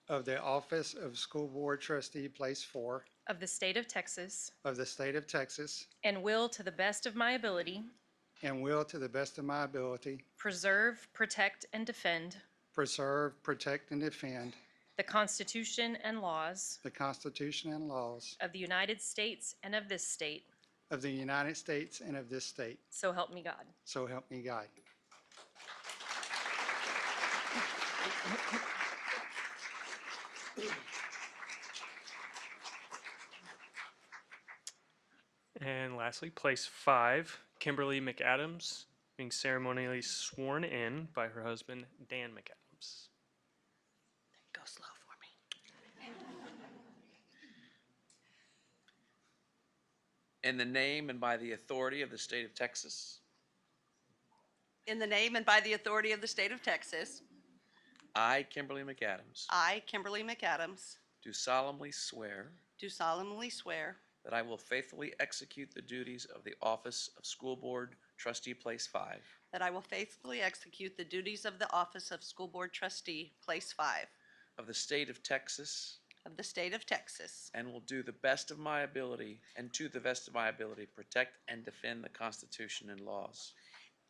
of the office of School Board Trustee, Place 4 of the state of Texas, of the state of Texas, and will, to the best of my ability, and will, to the best of my ability, preserve, protect, and defend preserve, protect, and defend the Constitution and laws the Constitution and laws of the United States and of this state. of the United States and of this state. So help me God. So help me God. And lastly, place 5, Kimberly McAdams, being ceremonially sworn in by her husband, Dan McAdams. Go slow for me. In the name and by the authority of the state of Texas, In the name and by the authority of the state of Texas, I, Kimberly McAdams, I, Kimberly McAdams, do solemnly swear do solemnly swear that I will faithfully execute the duties of the office of School Board Trustee, Place 5 that I will faithfully execute the duties of the office of School Board Trustee, Place 5 of the state of Texas, of the state of Texas, and will do the best of my ability, and to the best of my ability, protect and defend the Constitution and laws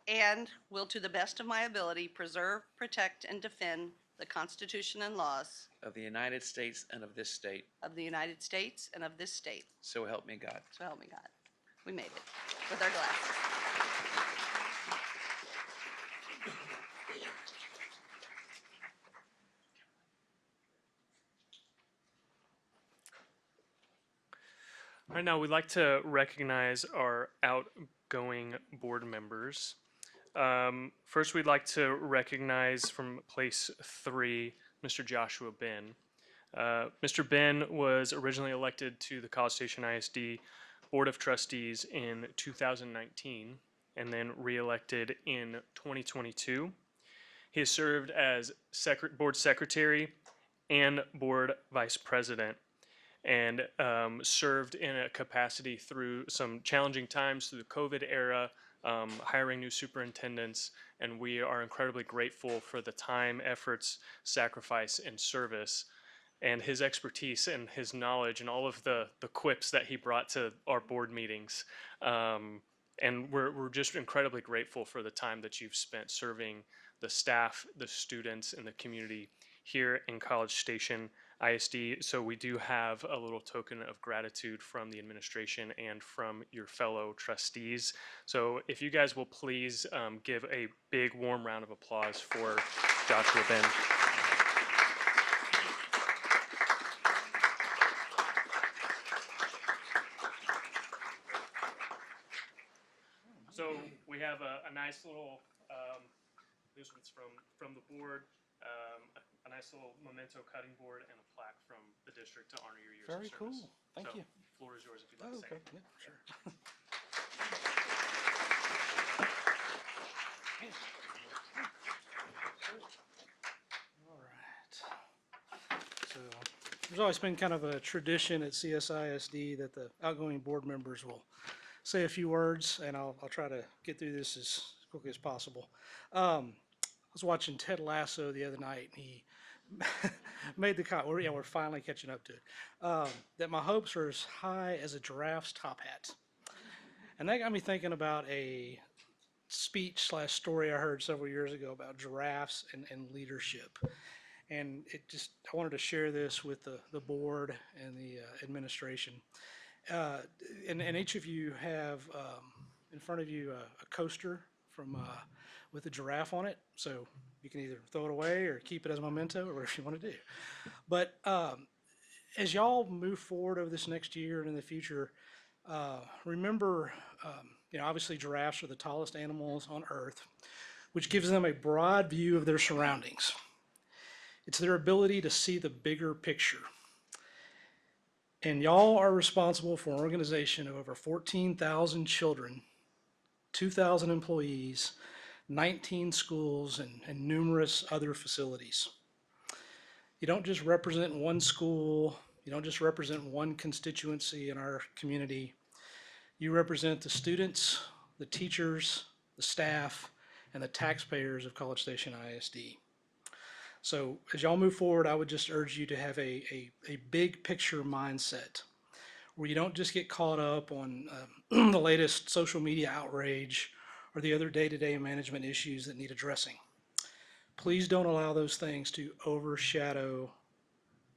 and will to the best of my ability preserve, protect, and defend the Constitution and laws of the United States and of this state. of the United States and of this state. So help me God. So help me God. We made it with our glasses. All right, now we'd like to recognize our outgoing board members. First, we'd like to recognize from place 3, Mr. Joshua Ben. Mr. Ben was originally elected to the College Station ISD Board of Trustees in 2019 and then re-elected in 2022. He has served as board secretary and board vice president, and served in a capacity through some challenging times through the COVID era, hiring new superintendents, and we are incredibly grateful for the time, efforts, sacrifice, and service, and his expertise and his knowledge and all of the quips that he brought to our board meetings. And we're just incredibly grateful for the time that you've spent serving the staff, the students, and the community here in College Station ISD. So we do have a little token of gratitude from the administration and from your fellow trustees. So if you guys will please give a big warm round of applause for Joshua Ben. So we have a nice little, this one's from the board, a nice little memento cutting board and a plaque from the district to honor your years of Very service. cool. Thank So, you. Floor is yours if you'd like Oh, to say okay. it. Yeah, sure. All right. So there's always been kind of a tradition at CSISD that the outgoing board members will say a few words, and I'll try to get through this as quickly as possible. I was watching Ted Lasso the other night, and he made the comment, we're finally catching up to it, that my hopes are as high as a giraffe's top hat. And that got me thinking about a speech/story I heard several years ago about giraffes and leadership. And I wanted to share this with the board and the administration. And each of you have in front of you a coaster with a giraffe on it. So you can either throw it away or keep it as a memento or whatever you want to do. But as y'all move forward over this next year and in the future, remember, obviously giraffes are the tallest animals on Earth, which gives them a broad view of their surroundings. It's their ability to see the bigger picture. And y'all are responsible for an organization of over 14,000 children, 2,000 employees, 19 schools, and numerous other facilities. You don't just represent one school, you don't just represent one constituency in our community. You represent the students, the teachers, the staff, and the taxpayers of College Station ISD. So as y'all move forward, I would just urge you to have a big picture mindset where you don't just get caught up on the latest social media outrage or the other day-to-day management issues that need addressing. Please don't allow those things to overshadow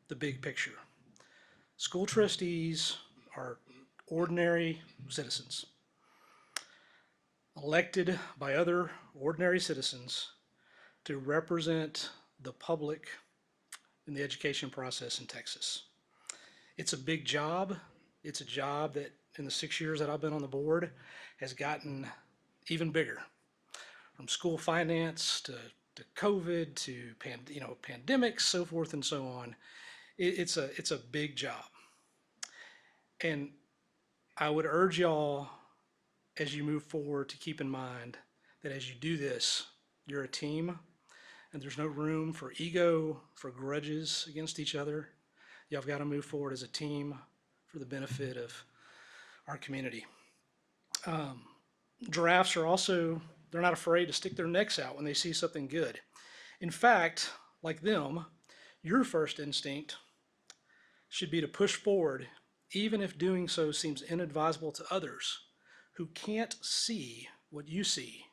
the big picture. School trustees are ordinary citizens, elected by other ordinary citizens to represent the public in the education process in Texas. It's a big job. It's a job that in the 6 years that I've been on the board has gotten even bigger. From school finance to COVID to pandemics, so forth and so on. It's a big job. And I would urge y'all as you move forward to keep in mind that as you do this, you're a team. And there's no room for ego, for grudges against each other. Y'all have got to move forward as a team for the benefit of our community. Giraffes are also, they're not afraid to stick their necks out when they see something good. In fact, like them, your first instinct should be to push forward, even if doing so seems inadvisable to others who can't see what you see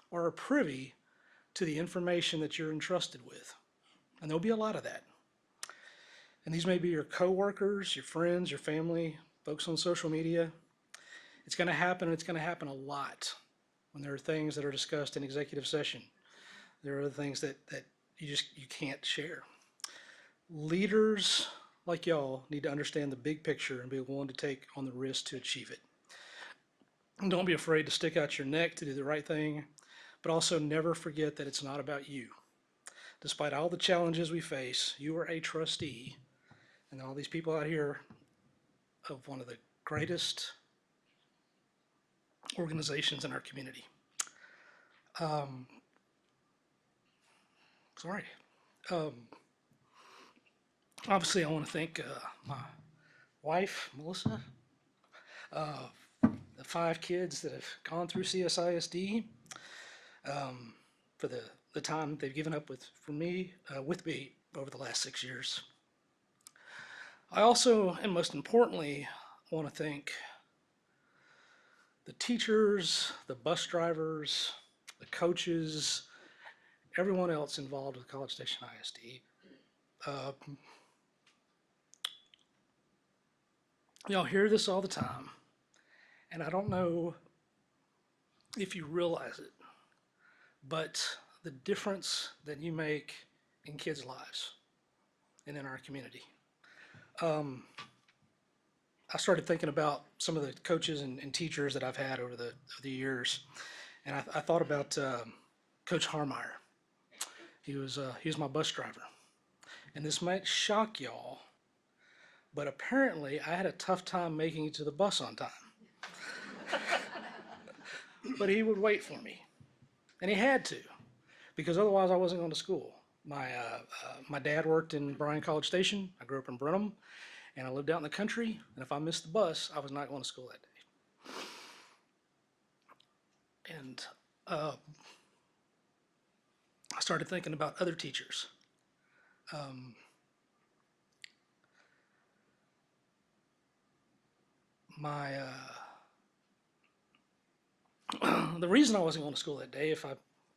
or are privy to the information that you're entrusted with. And there'll be a lot of that. And these may be your coworkers, your friends, your family, folks on social media. It's going to happen, and it's going to happen a lot when there are things that are discussed in executive session. There are things that you can't share. Leaders like y'all need to understand the big picture and be willing to take on the risk to achieve it. And don't be afraid to stick out your neck to do the right thing, but also never forget that it's not about you. Despite all the challenges we face, you are a trustee, and all these people out here of one of the greatest organizations in our community. Obviously, I want to thank my wife, Melissa, the 5 kids that have gone through CSISD, for the time they've given up with me over the last 6 years. I also, and most importantly, want to thank the teachers, the bus drivers, the coaches, everyone else involved with College Station ISD. Y'all hear this all the time, and I don't know if you realize it, but the difference that you make in kids' lives and in our community. I started thinking about some of the coaches and teachers that I've had over the years, and I thought about Coach Harmeyer. He was my bus driver, and this might shock y'all, but apparently I had a tough time making it to the bus on time. But he would wait for me, and he had to, because otherwise I wasn't going to school. My dad worked in Bryan College Station. I grew up in Brenham, and I lived out in the country, and if I missed the bus, I was not going to school that day. And I started thinking about other teachers. The reason I wasn't going to school that day,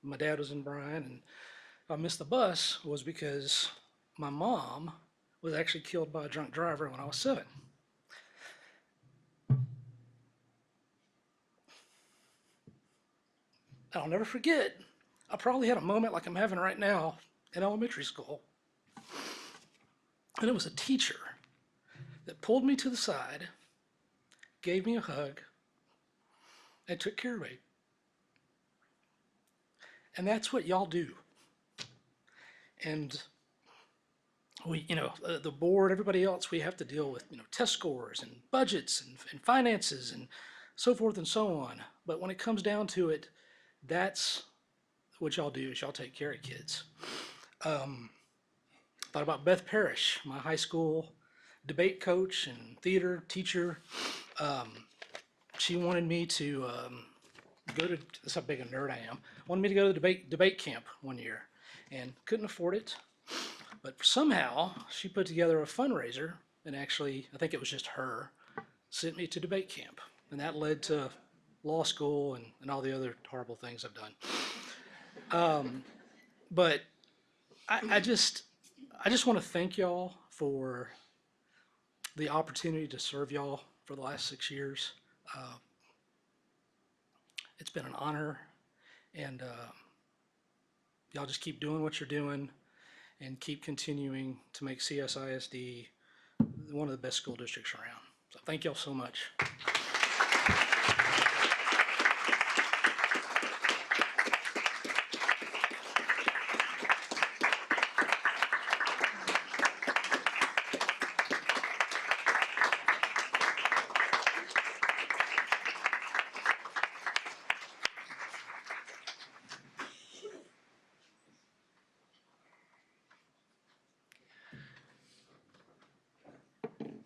my dad was in Bryan, and if I missed the bus, was because my mom was actually killed by a drunk driver when I was 7. I'll never forget, I probably had a moment like I'm having right now in elementary school. And it was a teacher that pulled me to the side, gave me a hug, and took care of me. And that's what y'all do. And we, the board, everybody else, we have to deal with, test scores and budgets and finances and so forth and so on. But when it comes down to it, that's what y'all do, is y'all take care of kids. Thought about Beth Parrish, my high school debate coach and theater teacher. She wanted me to go to, that's how big a nerd I am, wanted me to go to the debate camp one year, and couldn't afford it. But somehow she put together a fundraiser, and actually, I think it was just her, sent me to debate camp. And that led to law school and all the other horrible things I've done. But I just want to thank y'all for the opportunity to serve y'all for the last 6 years. It's been an honor, and y'all just keep doing what you're doing and keep continuing to make CSISD one of the best school districts around. So thank y'all so much.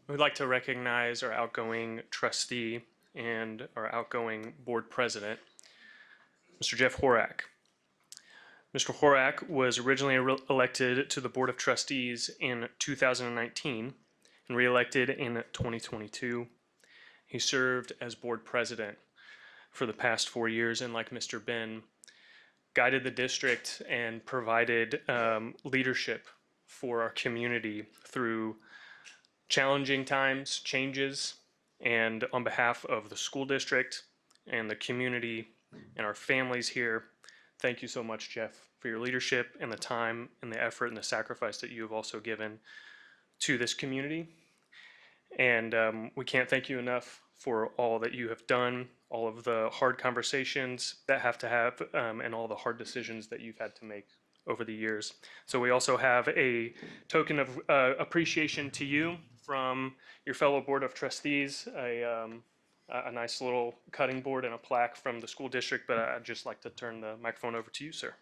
We'd like to recognize our outgoing trustee and our outgoing board president, Mr. Jeff Horak. Mr. Horak was originally elected to the Board of Trustees in 2019 and reelected in 2022. He served as board president for the past 4 years, and like Mr. Ben, guided the district and provided leadership for our community through challenging times, changes, and on behalf of the school district and the community and our families here, thank you so much, Jeff, for your leadership and the time and the effort and the sacrifice that you have also given to this community. And we can't thank you enough for all that you have done, all of the hard conversations that have to have, and all the hard decisions that you've had to make over the years. So we also have a token of appreciation to you from your fellow Board of Trustees, a nice little cutting board and a plaque from the school district, but I'd just like to turn the microphone over to you, sir.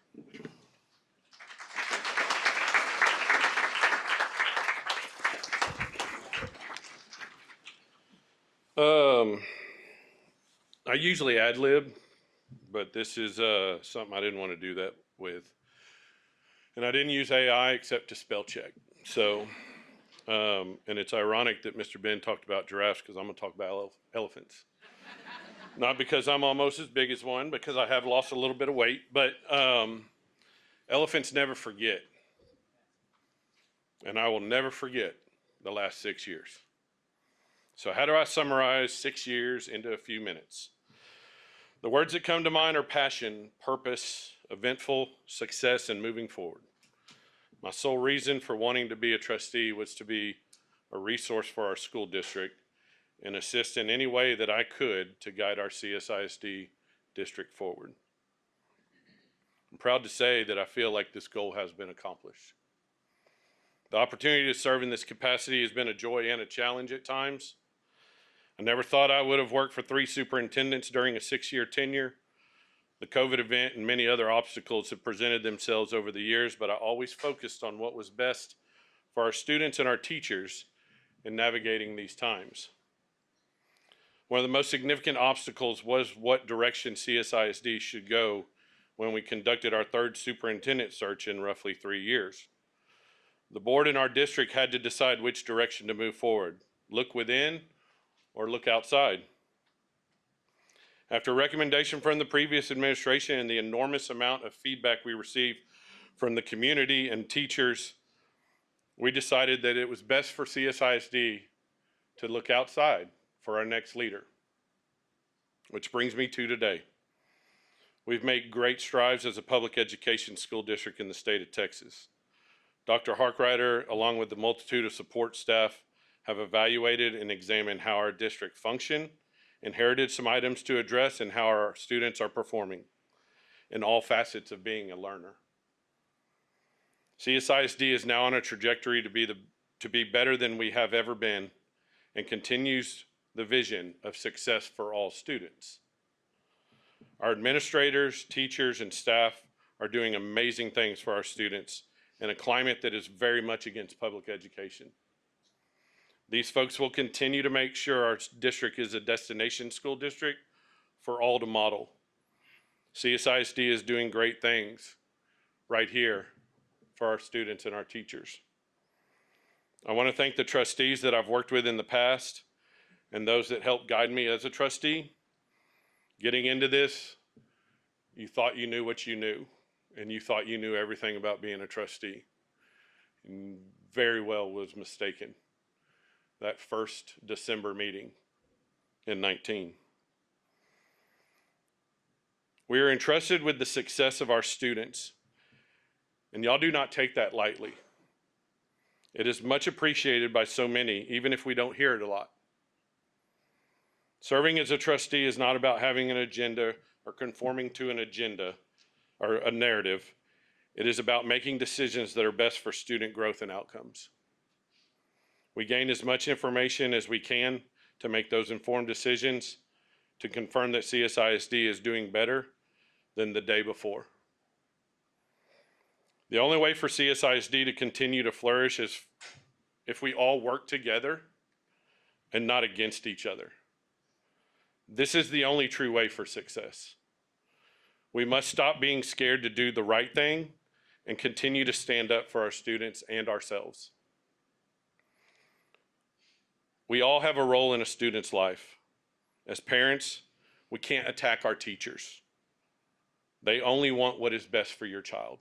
I usually ad lib, but this is something I didn't want to do that with. And I didn't use AI except to spell check. So, and it's ironic that Mr. Ben talked about giraffes because I'm going to talk about elephants. Not because I'm almost as big as one, because I have lost a little bit of weight, but elephants never forget. And I will never forget the last 6 years. So how do I summarize 6 years into a few minutes? The words that come to mind are passion, purpose, eventful, success, and moving forward. My sole reason for wanting to be a trustee was to be a resource for our school district and assist in any way that I could to guide our CSISD district forward. I'm proud to say that I feel like this goal has been accomplished. The opportunity to serve in this capacity has been a joy and a challenge at times. I never thought I would have worked for 3 superintendents during a 6-year tenure. The COVID event and many other obstacles have presented themselves over the years, but I always focused on what was best for our students and our teachers in navigating these times. One of the most significant obstacles was what direction CSISD should go when we conducted our 3rd superintendent search in roughly 3 years. The board in our district had to decide which direction to move forward, look within or look outside. After recommendation from the previous administration and the enormous amount of feedback we received from the community and teachers, we decided that it was best for CSISD to look outside for our next leader. Which brings me to today. We've made great strides as a public education school district in the state of Texas. Dr. Harkrider, along with the multitude of support staff, have evaluated and examined how our district function, inherited some items to address, and how our students are performing in all facets of being a learner. CSISD is now on a trajectory to be better than we have ever been and continues the vision of success for all students. Our administrators, teachers, and staff are doing amazing things for our students in a climate that is very much against public education. These folks will continue to make sure our district is a destination school district for all to model. CSISD is doing great things right here for our students and our teachers. I want to thank the trustees that I've worked with in the past and those that helped guide me as a trustee. Getting into this, you thought you knew what you knew, and you thought you knew everything about being a trustee. And very well was mistaken. That first December meeting in 19. We are entrusted with the success of our students, and y'all do not take that lightly. It is much appreciated by so many, even if we don't hear it a lot. Serving as a trustee is not about having an agenda or conforming to an agenda or a narrative. It is about making decisions that are best for student growth and outcomes. We gain as much information as we can to make those informed decisions to confirm that CSISD is doing better than the day before. The only way for CSISD to continue to flourish is if we all work together and not against each other. This is the only true way for success. We must stop being scared to do the right thing and continue to stand up for our students and ourselves. We all have a role in a student's life. As parents, we can't attack our teachers. They only want what is best for your child.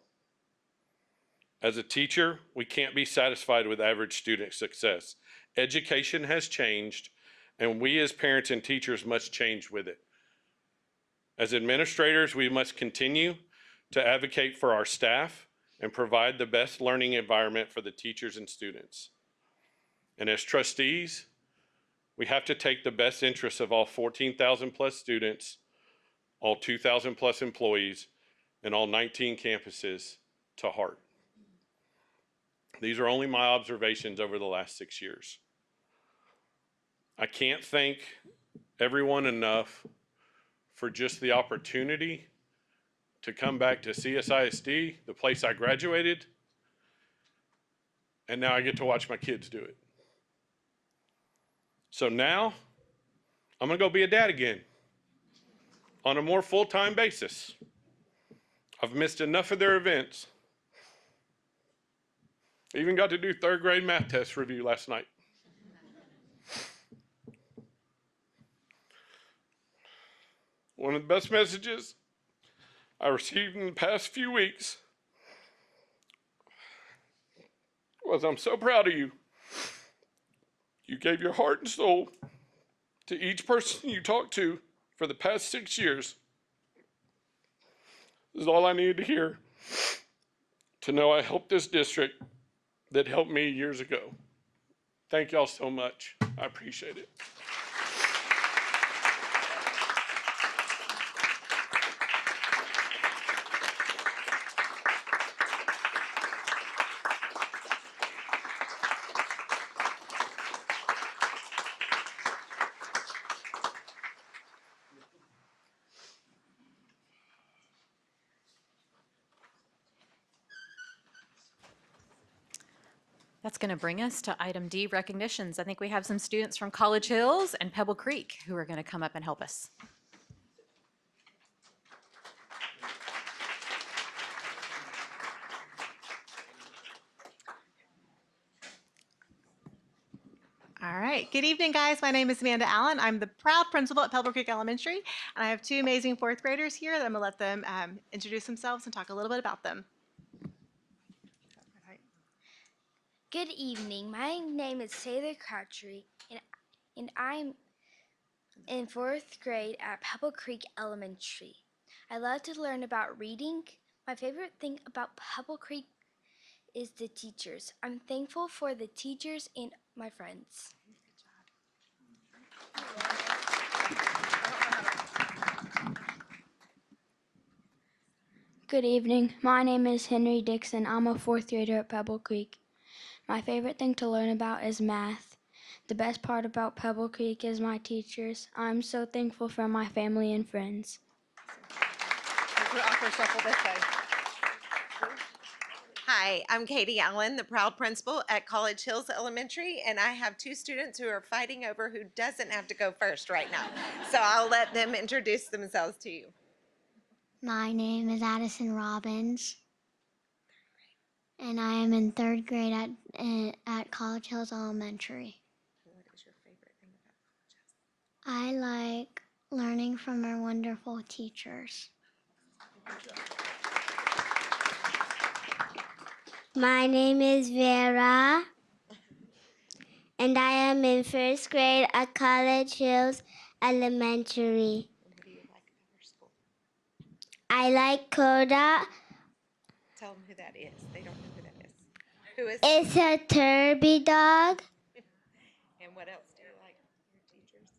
As a teacher, we can't be satisfied with average student success. Education has changed, and we as parents and teachers must change with it. As administrators, we must continue to advocate for our staff and provide the best learning environment for the teachers and students. And as trustees, we have to take the best interests of all 14,000 plus students, all 2,000 plus employees, and all 19 campuses to heart. These are only my observations over the last 6 years. I can't thank everyone enough for just the opportunity to come back to CSISD, the place I graduated, and now I get to watch my kids do it. So now, I'm gonna go be a dad again on a more full-time basis. I've missed enough of their events. I even got to do third grade math test review last night. One of the best messages I received in the past few weeks was, I'm so proud of you. You gave your heart and soul to each person you talked to for the past 6 years. This is all I needed to hear to know I helped this district that helped me years ago. Thank y'all so much. I appreciate it. That's going to bring us to item D, recognitions. I think we have some students from College Hills and Pebble Creek who are going to come up and help us. All right. Good evening, guys. My name is Amanda Allen. I'm the proud principal at Pebble Creek Elementary, and I have two amazing fourth graders here that I'm going to let them introduce themselves and talk a little bit about them. Good evening. My name is Taylor Crabtree, and I'm in fourth grade at Pebble Creek Elementary. I love to learn about reading. My favorite thing about Pebble Creek is the teachers. I'm thankful for the teachers and my friends. Good evening. My name is Henry Dixon. I'm a fourth grader at Pebble Creek. My favorite thing to learn about is math. The best part about Pebble Creek is my teachers. I'm so thankful for my family and friends. Hi, I'm Katie Allen, the proud principal at College Hills Elementary, and I have two students who are fighting over who doesn't have to go first right now. So I'll let them introduce themselves to you. My name is Addison Robbins, and I am in third grade at College Hills Elementary. What is your favorite thing about College Hills? I like learning from our wonderful teachers. My name is Vera, and I am in first grade at College Hills Elementary. What do you like about our school? I like Coda. Tell them who that is. They don't know who that is. Who is? It's a Turby dog. And what else do you like your teachers?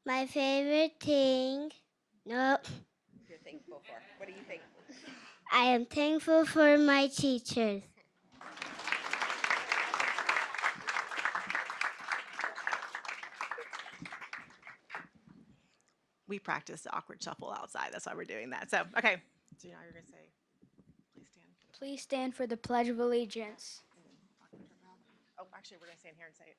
My favorite thing. Nope. You're thankful for. What are you thankful for? I am thankful for my teachers. We practiced the awkward shuffle outside. That's why we're doing that. So, okay. So now you're going to say, please stand. Please stand for the Pledge of Allegiance. Oh, actually, we're going to stand here and say it.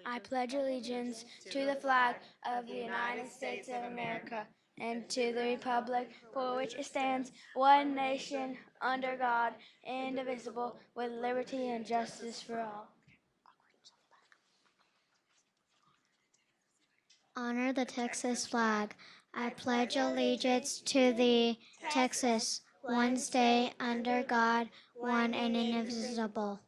I pledge allegiance to the flag of the United States of America and to the republic for which it stands, one nation, under God, indivisible, with liberty and justice for all. Honor the Texas flag. I pledge allegiance to the Texas one state, under God, one and indivisible.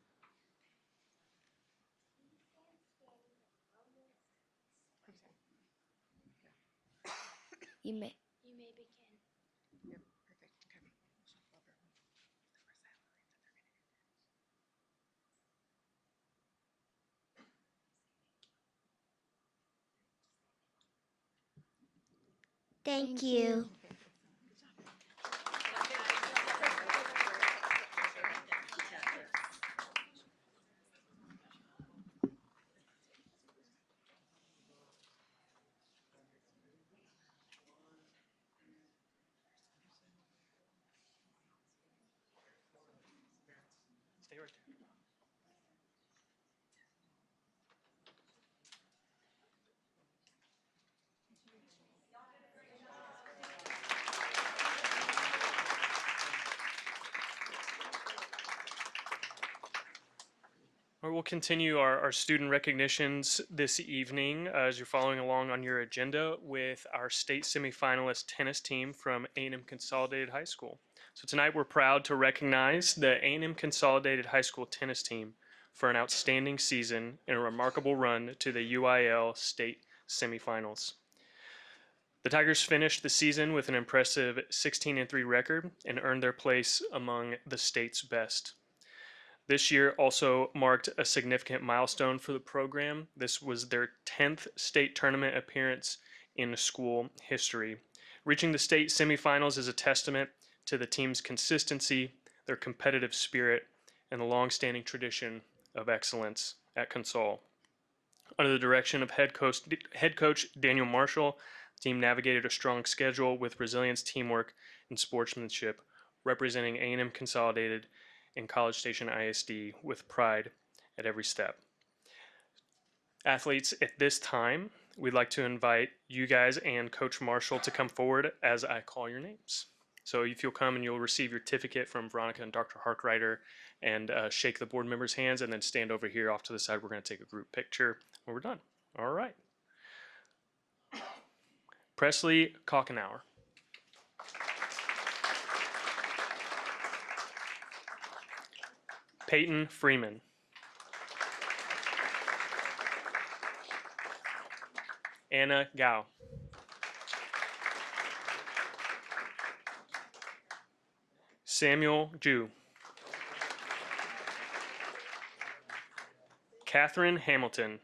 You may. Thank you. Stay right there. All right, we'll continue our student recognitions this evening as you're following along on your agenda with our state semifinalist tennis team from A&M Consolidated High School. So tonight we're proud to recognize the A&M Consolidated High School tennis team for an outstanding season and a remarkable run to the UIL state semifinals. The Tigers finished the season with an impressive 16-3 record and earned their place among the state's best. This year also marked a significant milestone for the program. This was their 10th state tournament appearance in school history. Reaching the state semifinals is a testament to the team's consistency, their competitive spirit, and the long-standing tradition of excellence at Consol. Under the direction of head coach Daniel Marshall, the team navigated a strong schedule with resilience, teamwork, and sportsmanship, representing A&M Consolidated and College Station ISD with pride at every step. Athletes, at this time, we'd like to invite you guys and Coach Marshall to come forward as I call your names. So if you'll come and you'll receive your certificate from Veronica and Dr. Harkrider and shake the board members' hands and then stand over here off to the side. We're going to take a group picture when we're done. All right. Presley Kochenauer. Peyton Freeman. Anna Gao. Samuel Ju. Catherine Hamilton.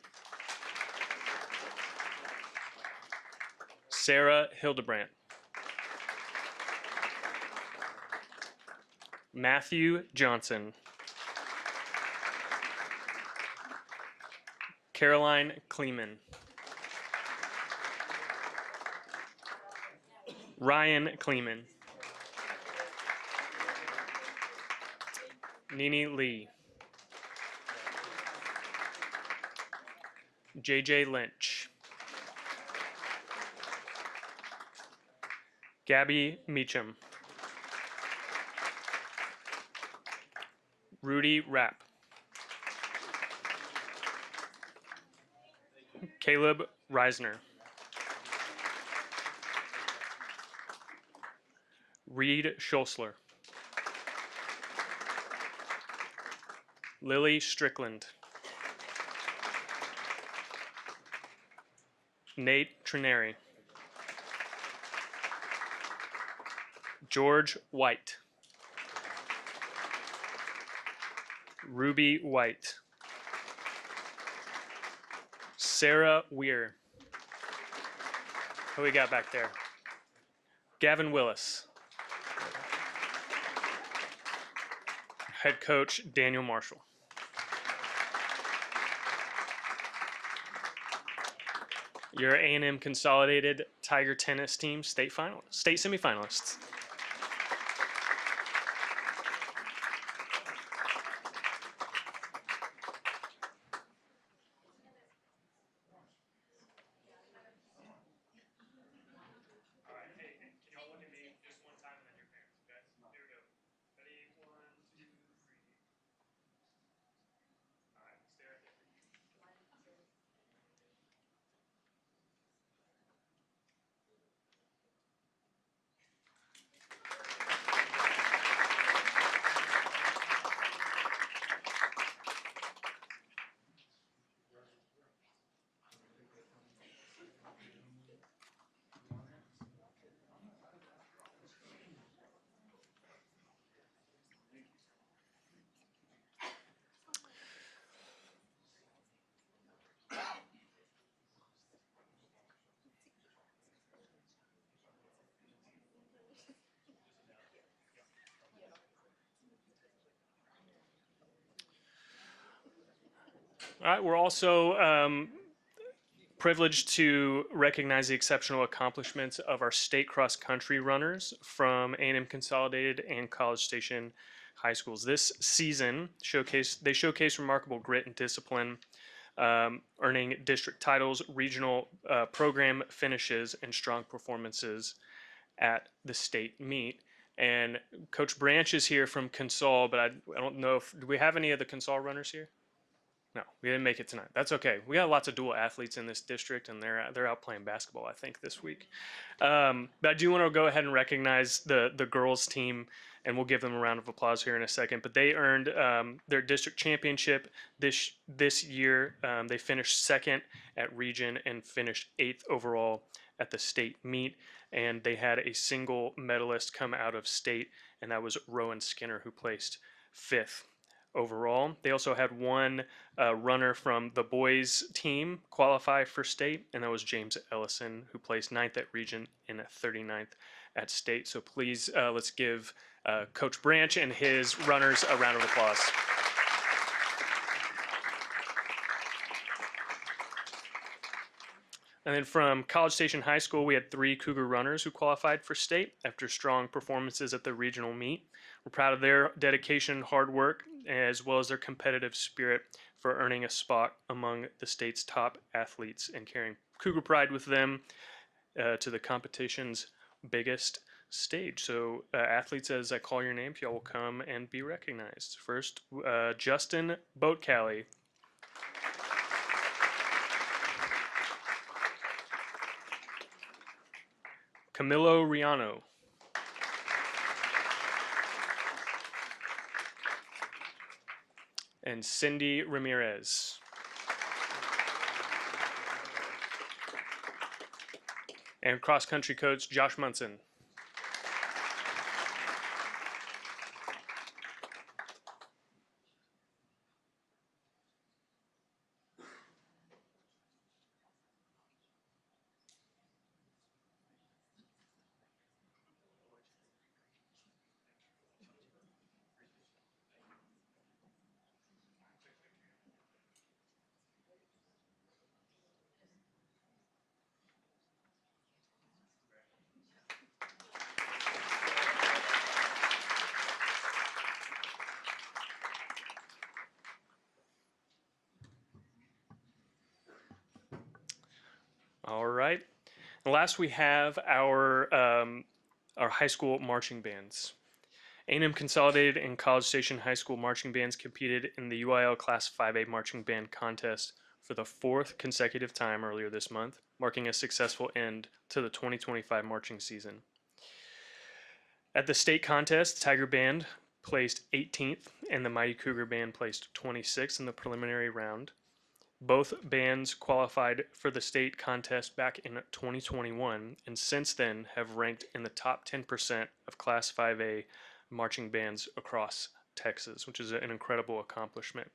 Sarah Hildebrandt. Matthew Johnson. Caroline Kleeman. Ryan Kleeman. Nene Lee. JJ Lynch. Gabby Meacham. Rudy Rapp. Caleb Reisner. Reed Schulzler. Lily Strickland. Nate Trineri. George White. Ruby White. Sarah Weir. Who we got back there? Gavin Willis. Head coach Daniel Marshall. Your A&M Consolidated Tiger Tennis Team state semifinalists. All right, we're also privileged to recognize the exceptional accomplishments of our state cross-country runners from A&M Consolidated and College Station High Schools. This season, they showcased remarkable grit and discipline, earning district titles, regional program finishes, and strong performances at the state meet. And Coach Branch is here from Consol, but I don't know if, do we have any of the Consol runners here? No, we didn't make it tonight. That's okay. We got lots of dual athletes in this district, and they're out playing basketball, I think, this week. But I do want to go ahead and recognize the girls team, and we'll give them a round of applause here in a second. But they earned their district championship this year. They finished second at region and finished 8th overall at the state meet. And they had a single medalist come out of state, and that was Rowan Skinner, who placed 5th overall. They also had one runner from the boys team qualify for state, and that was James Ellison, who placed 9th at region and 39th at state. So please, let's give Coach Branch and his runners a round of applause. And then from College Station High School, we had 3 Cougar runners who qualified for state after strong performances at the regional meet. We're proud of their dedication, hard work, as well as their competitive spirit for earning a spot among the state's top athletes and carrying Cougar pride with them to the competition's biggest stage. So athletes, as I call your name, if y'all will come and be recognized. First, Justin Boatcalley. Camilo Riano. And Cindy Ramirez. And cross-country coach Josh Munson. All right. And last, we have our high school marching bands. A&M Consolidated and College Station High School marching bands competed in the UIL Class 5A marching band contest for the 4th consecutive time earlier this month, marking a successful end to the 2025 marching season. At the state contest, Tiger Band placed 18th and the Mighty Cougar Band placed 26th in the preliminary round. Both bands qualified for the state contest back in 2021 and since then have ranked in the top 10% of Class 5A marching bands across Texas, which is an incredible accomplishment.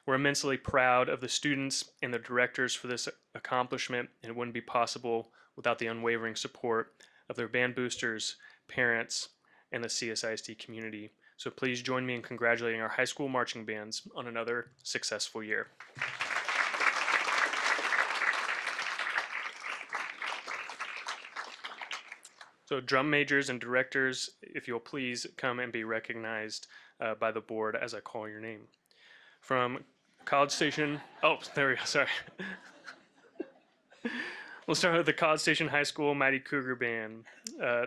We're immensely proud of the students and the directors for this accomplishment, and it wouldn't be possible without the unwavering support of their band boosters, parents, and the CSISD community. So please join me in congratulating our high school marching bands on another successful year. So drum majors and directors, if you'll please come and be recognized by the board as I call your name. From College Station, oh, there we go, sorry. We'll start with the College Station High School Mighty Cougar Band,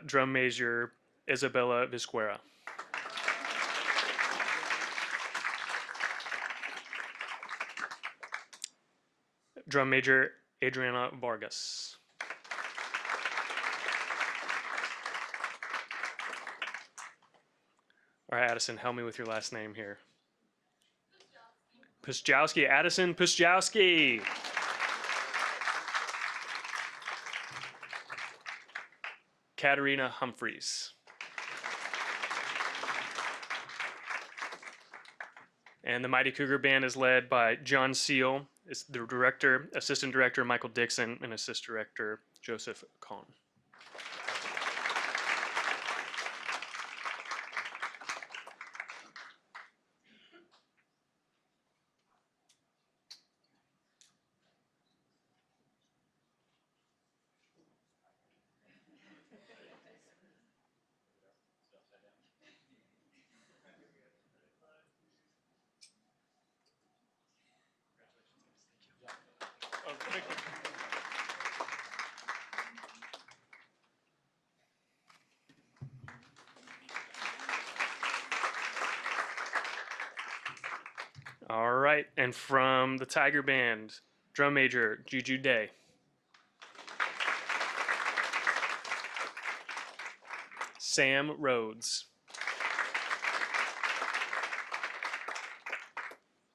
drum major Isabella Visquera. Drum major Adriana Vargas. All right, Addison, help me with your last name here. Puszczowski, Addison Puszczowski. Katerina Humphreys. And the Mighty Cougar Band is led by John Seal, is the director, assistant director Michael Dixon, and assistant director Joseph Kahn. right, and from the Tiger Band, drum major Juju Day. Sam Rhodes.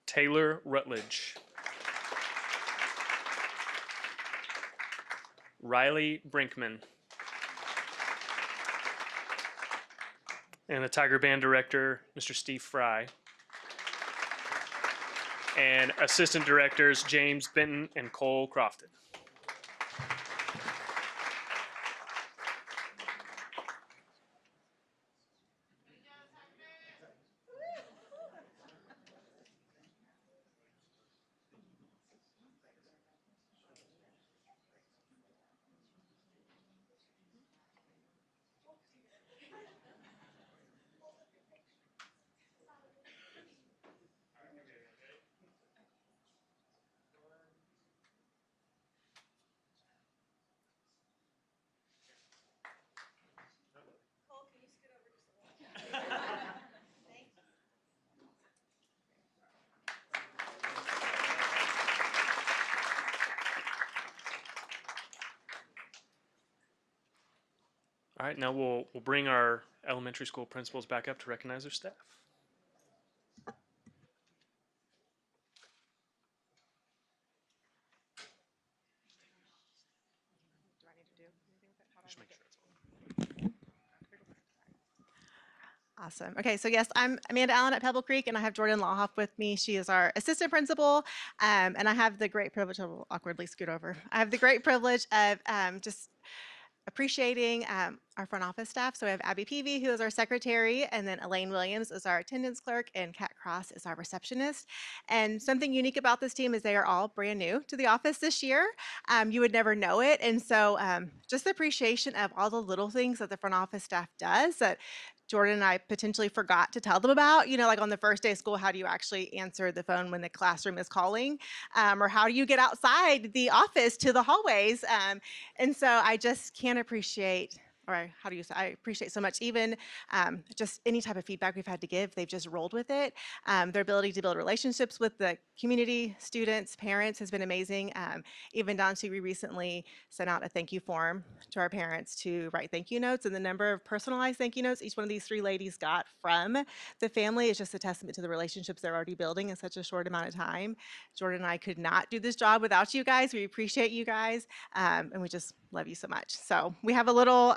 Taylor Rutledge. Riley Brinkman. And the Tiger Band director, Mr. Steve Fry. And assistant directors, James Benton and Cole Crofton. All right, now we'll bring our elementary school principals back up to recognize their staff. Awesome. Okay, so yes, I'm Amanda Allen at Pebble Creek, and I have Jordan Lawhoff with me. She is our assistant principal, and I have the great privilege. I will awkwardly scoot over. I have the great privilege of just appreciating our front office staff. So we have Abby Peavy, who is our secretary, and then Elaine Williams is our attendance clerk, and Kat Cross is our receptionist. And something unique about this team is they are all brand new to the office this year. You would never know it. And so just the appreciation of all the little things that the front office staff does that Jordan and I potentially forgot to tell them about, like on the first day of school, how do you actually answer the phone when the classroom is calling? Or how do you get outside the office to the hallways? And so I just can't appreciate, or how do you say, I appreciate so much, even just any type of feedback we've had to give, they've just rolled with it. Their ability to build relationships with the community, students, parents has been amazing. Even down to we recently sent out a thank you form to our parents to write thank you notes, and the number of personalized thank you notes each one of these three ladies got from the family is just a testament to the relationships they're already building in such a short amount of time. Jordan and I could not do this job without you guys. We appreciate you guys, and we just love you so much. So we have a little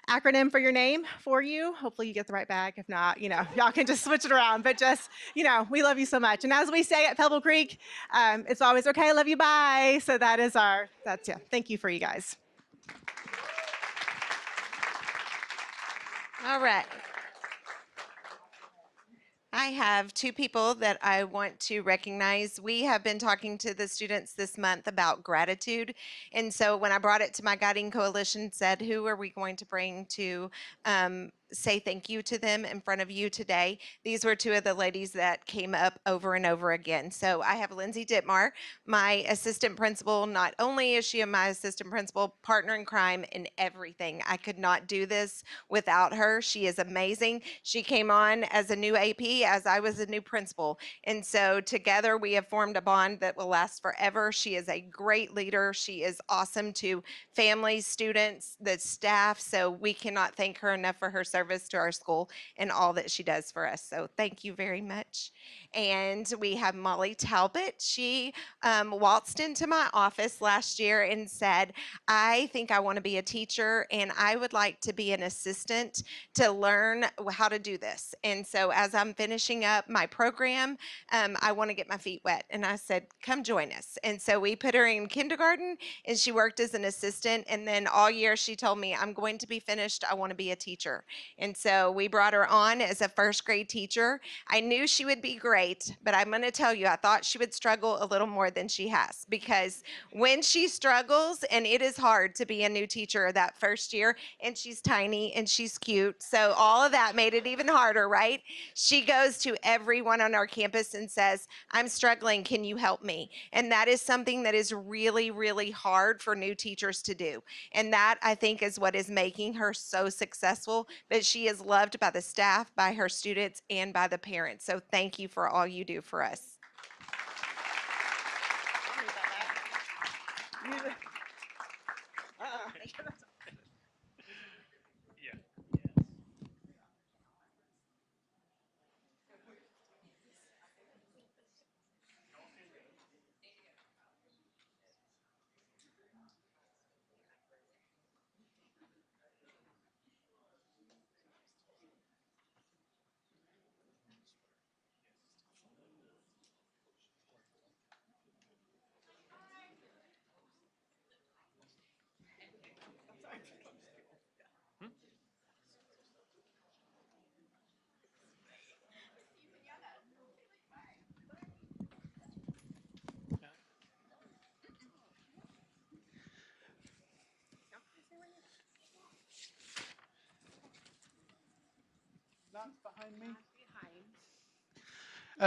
acronym for your name for you. Hopefully you get the right bag. If not, y'all can just switch it around. But just, we love you so much. And as we say at Pebble Creek, it's always okay, love you, bye. So that's yeah. Thank you for you guys. All right. I have two people that I want to recognize. We have been talking to the students this month about gratitude. And so when I brought it to my guiding coalition, said, who are we going to bring to say thank you to them in front of you today? These were two of the ladies that came up over and over again. So I have Lindsay Dittmar, my assistant principal. Not only is she my assistant principal, partner in crime in everything. I could not do this without her. She is amazing. She came on as a new AP, as I was a new principal. And so together we have formed a bond that will last forever. She is a great leader. She is awesome to families, students, the staff. So we cannot thank her enough for her service to our school and all that she does for us. So thank you very much. And we have Molly Talbot. She waltzed into my office last year and said, I think I want to be a teacher and I would like to be an assistant to learn how to do this. And so as I'm finishing up my program, I want to get my feet wet. And I said, come join us. And so we put her in kindergarten and she worked as an assistant. And then all year she told me, I'm going to be finished. I want to be a teacher. And so we brought her on as a first grade teacher. I knew she would be great, but I'm going to tell you, I thought she would struggle a little more than she has, because when she struggles, and it is hard to be a new teacher that first year, and she's tiny and she's cute, so all of that made it even harder, right? She goes to everyone on our campus and says, I'm struggling, can you help me? And that is something that is really, really hard for new teachers to do. And that, I think, is what is making her so successful, but she is loved by the staff, by her students, and by the parents. So thank you for all you do for us. Yeah.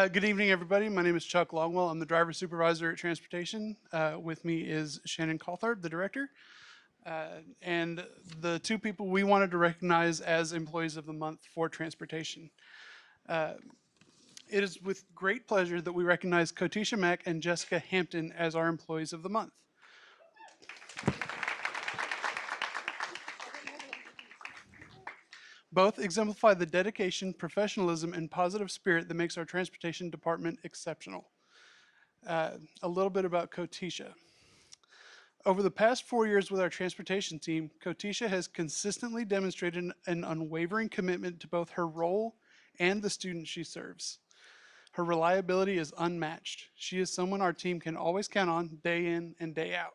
Good evening, everybody. My name is Chuck Longwell. I'm the driver supervisor at Transportation. With me is Shannon Coulthard, the director. And the two people we wanted to recognize as employees of the month for Transportation. It is with great pleasure that we recognize Kotisha Mack and Jessica Hampton as our employees of the month. Both exemplify the dedication, professionalism, and positive spirit that makes our transportation department exceptional. A little bit about Kotisha. Over the past 4 years with our transportation team, Kotisha has consistently demonstrated an unwavering commitment to both her role and the students she serves. Her reliability is unmatched. She is someone our team can always count on day in and day out.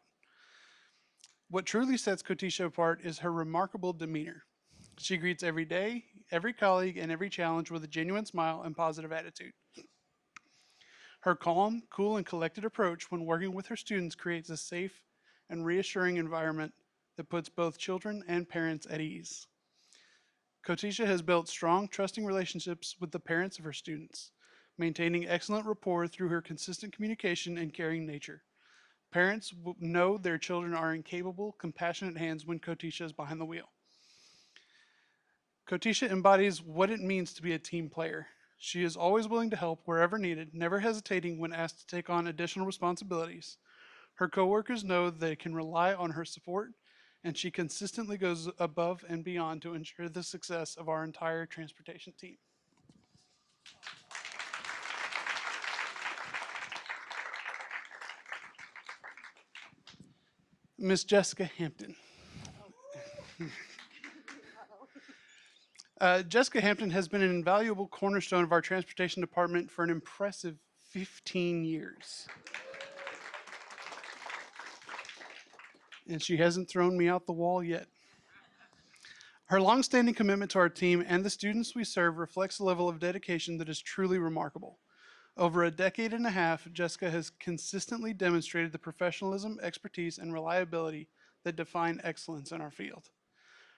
What truly sets Kotisha apart is her remarkable demeanor. She greets every day, every colleague, and every challenge with a genuine smile and positive attitude. Her calm, cool, and collected approach when working with her students creates a safe and reassuring environment that puts both children and parents at ease. Kotisha has built strong, trusting relationships with the parents of her students, maintaining excellent rapport through her consistent communication and caring nature. Parents know their children are in capable, compassionate hands when Kotisha is behind the wheel. Kotisha embodies what it means to be a team player. She is always willing to help wherever needed, never hesitating when asked to take on additional responsibilities. Her coworkers know they can rely on her support, and she consistently goes above and beyond to ensure the success of our entire transportation team. Miss Jessica Hampton. Jessica Hampton has been an invaluable cornerstone of our transportation department for an impressive 15 years. And she hasn't thrown me out the wall yet. Her longstanding commitment to our team and the students we serve reflects a level of dedication that is truly remarkable. Over a decade and a half, Jessica has consistently demonstrated the professionalism, expertise, and reliability that define excellence in our field.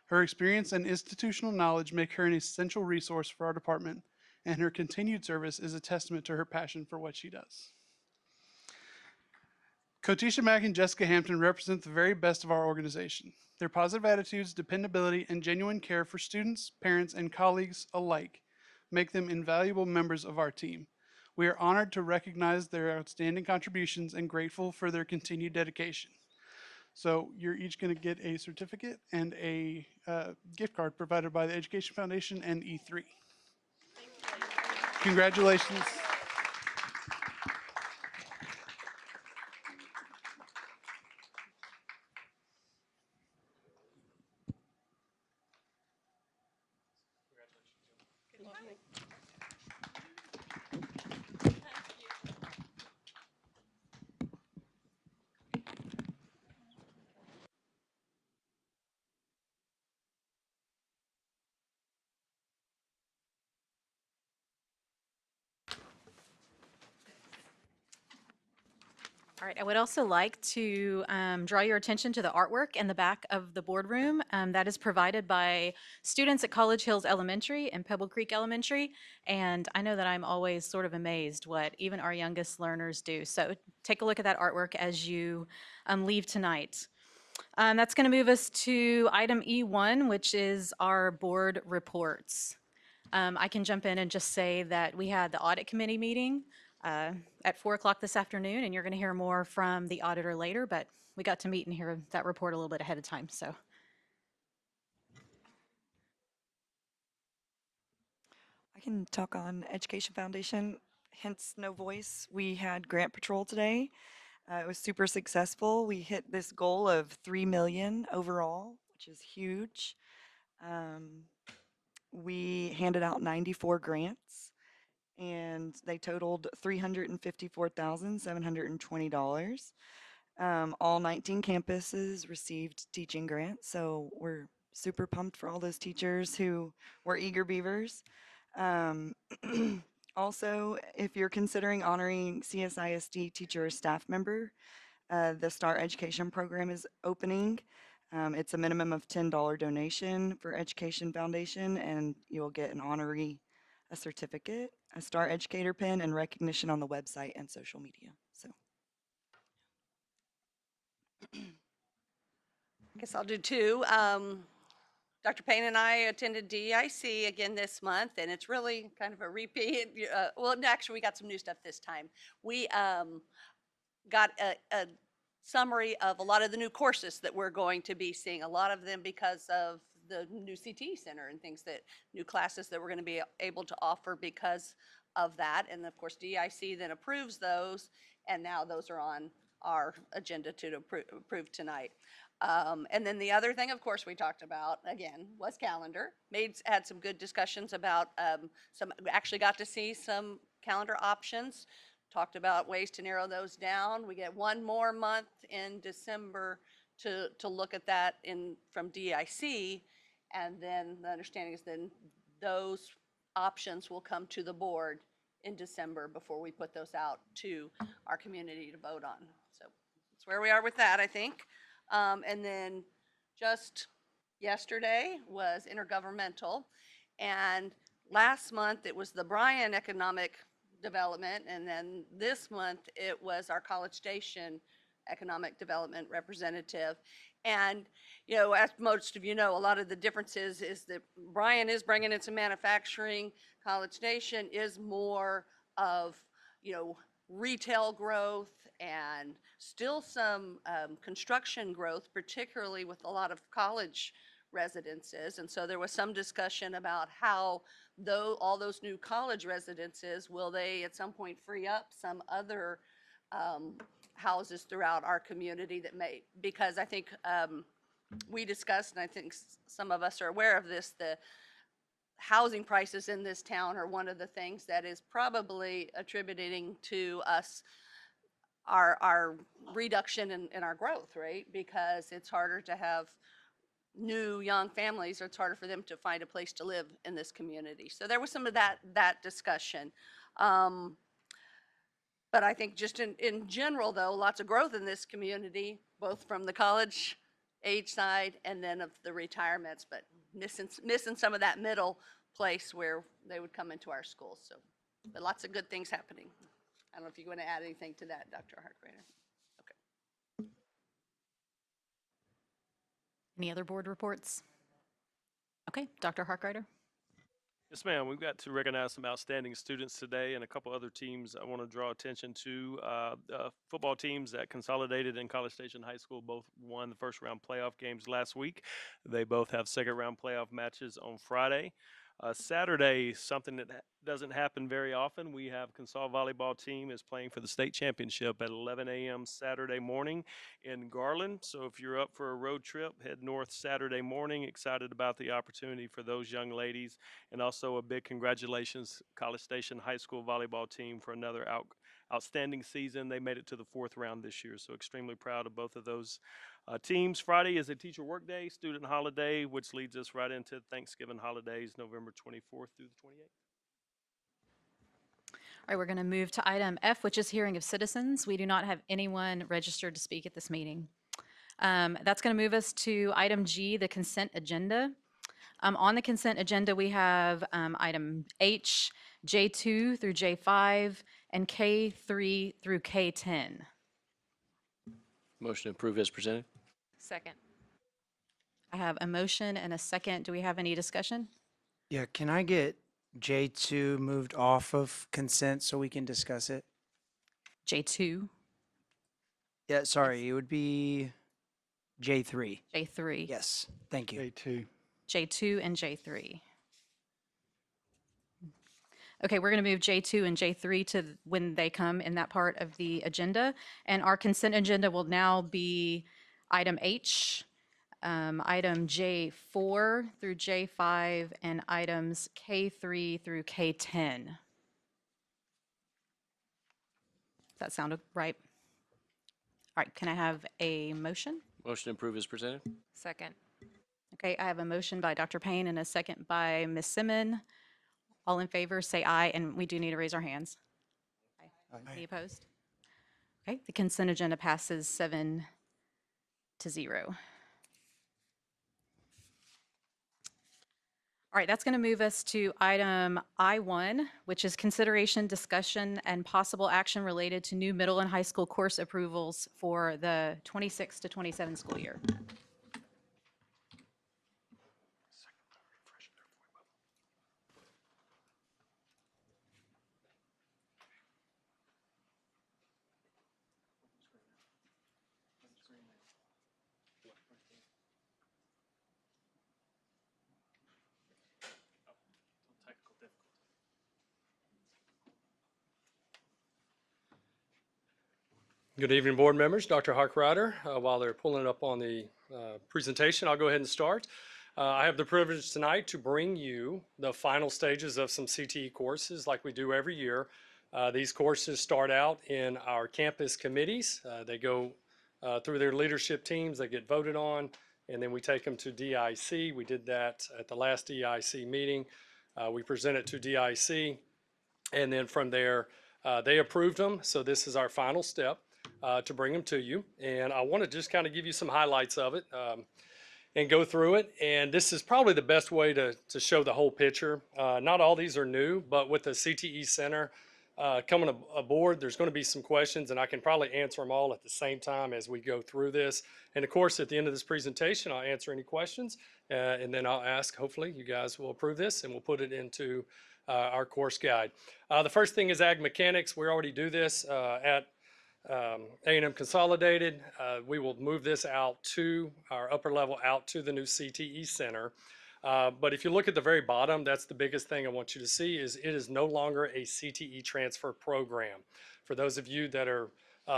Her experience and institutional knowledge make her an essential resource for our department, and her continued service is a testament to her passion for what she does. Kotisha Mack and Jessica Hampton represent the very best of our organization. Their positive attitudes, dependability, and genuine care for students, parents, and colleagues alike make them invaluable members of our team. We are honored to recognize their outstanding contributions and grateful for their continued dedication. So you're each going to get a certificate and a gift card provided by the Education Foundation and E3. Congratulations. All right, I would also like to draw your attention to the artwork in the back of the boardroom. That is provided by students at College Hills Elementary and Pebble Creek Elementary. And I know that I'm always sort of amazed what even our youngest learners do. So take a look at that artwork as you leave tonight. That's going to move us to item E1, which is our board reports. I can jump in and just say that we had the audit committee meeting at 4 o'clock this afternoon, and you're going to hear more from the auditor later, but we got to meet and hear that report a little bit ahead of time. So I can talk on Education Foundation, hence no voice. We had Grant Patrol today. It was super successful. We hit this goal of 3 million overall, which is huge. Um, we handed out 94 grants and they totaled $354,720. All 19 campuses received teaching grants, so we're super pumped for all those teachers who were eager beavers. Um, also, if you're considering honoring CSISD teacher or staff member, the STAR Education Program is opening. It's a minimum of $10 donation for Education Foundation, and you'll get an honoree, a certificate, a STAR Educator pin, and recognition on the website and social media. So. I guess I'll do two. Dr. Payne and I attended DIC again this month, and it's really kind of a repeat. Well, actually, we got some new stuff this time. We got a summary of a lot of the new courses that we're going to be seeing, a lot of them because of the new CT center and things that, new classes that we're going to be able to offer because of that. And of course, DIC then approves those, and now those are on our agenda to approve tonight. And then the other thing, of course, we talked about again was calendar. Had some good discussions about actually got to see some calendar options. Talked about ways to narrow those down. We get one more month in December to look at that from DIC, and then the understanding is then those options will come to the board in December before we put those out to our community to vote on. So that's where we are with that, I think. And then just yesterday was intergovernmental, and last month it was the Bryan Economic Development, and then this month it was our College Station Economic Development Representative. And, you know, as most of you know, a lot of the differences is that Bryan is bringing in some manufacturing. College Station is more of, you know, retail growth and still some construction growth, particularly with a lot of college residences. And so there was some discussion about how though all those new college residences, will they at some point free up some other houses throughout our community that may, because I think we discussed, and I think some of us are aware of this, the housing prices in this town are one of the things that is probably attributing to us our reduction in our growth rate, because it's harder to have new young families, or it's harder for them to find a place to live in this community. So there was some of that discussion. But I think just in general, though, lots of growth in this community, both from the college age side and then of the retirements, but missing some of that middle place where they would come into our schools. So, but lots of good things happening. I don't know if you want to add anything to that, Dr. Hartgrader. any other board reports? Okay, Dr. Harkrider. Yes, ma'am. We've got to recognize some outstanding students today and a couple other teams I want to draw attention to. Football teams that consolidated in College Station High School both won the first round playoff games last week. They both have second round playoff matches on Friday. Saturday, something that doesn't happen very often. We have Consol volleyball team is playing for the state championship at 11 a.m. Saturday morning in Garland. So if you're up for a road trip, head north Saturday morning. Excited about the opportunity for those young ladies. And also a big congratulations, College Station High School volleyball team, for another outstanding season. They made it to the fourth round this year. So extremely proud of both of those teams. Friday is a teacher workday, student holiday, which leads us right into Thanksgiving holidays, November 24th through the 28th. All right, we're going to move to item F, which is hearing of citizens. We do not have anyone registered to speak at this meeting. That's going to move us to item G, the consent agenda. On the consent agenda, we have item H, J2 through J5, and K3 through K10. Motion approved as presented. Second. I have a motion and a second. Do we have any discussion? Yeah, can I get J2 moved off of consent so we can discuss it? J2. Yeah, sorry, it would be J3. J3. Yes, thank you. J2. J2 and J3. Okay, we're going to move J2 and J3 to when they come in that part of the agenda. And our consent agenda will now be item H, item J4 through J5, and items K3 through K10. Does that sound right? All right, can I have a motion? Motion to approve is presented. Second. Okay, I have a motion by Dr. Payne and a second by Ms. Simmons. All in favor, say aye, and we do need to raise our hands. Aye. Any opposed? Okay, the consent agenda passes 7-0. All right, that's going to move us to item I1, which is consideration, discussion, and possible action related to new middle and high school course approvals for the 26 to 27 school year. Good evening, board members. Dr. Harkrider. While they're pulling it up on the presentation, I'll go ahead and start. I have the privilege tonight to bring you the final stages of some CTE courses like we do every year. These courses start out in our campus committees. They go through their leadership teams, they get voted on, and then we take them to DIC. We did that at the last DIC meeting. We present it to DIC, and then from there, they approved them. So this is our final step to bring them to you. And I want to just kind of give you some highlights of it and go through it. And this is probably the best way to show the whole picture. Not all these are new, but with the CTE Center coming aboard, there's going to be some questions, and I can probably answer them all at the same time as we go through this. And of course, at the end of this presentation, I'll answer any questions, and then I'll ask, hopefully, you guys will approve this, and we'll put it into our course guide. The first thing is ag mechanics. We already do this at A&M Consolidated. We will move this out to our upper level, out to the new CTE Center. But if you look at the very bottom, that's the biggest thing I want you to see is it is no longer a CTE transfer program. For those of you that are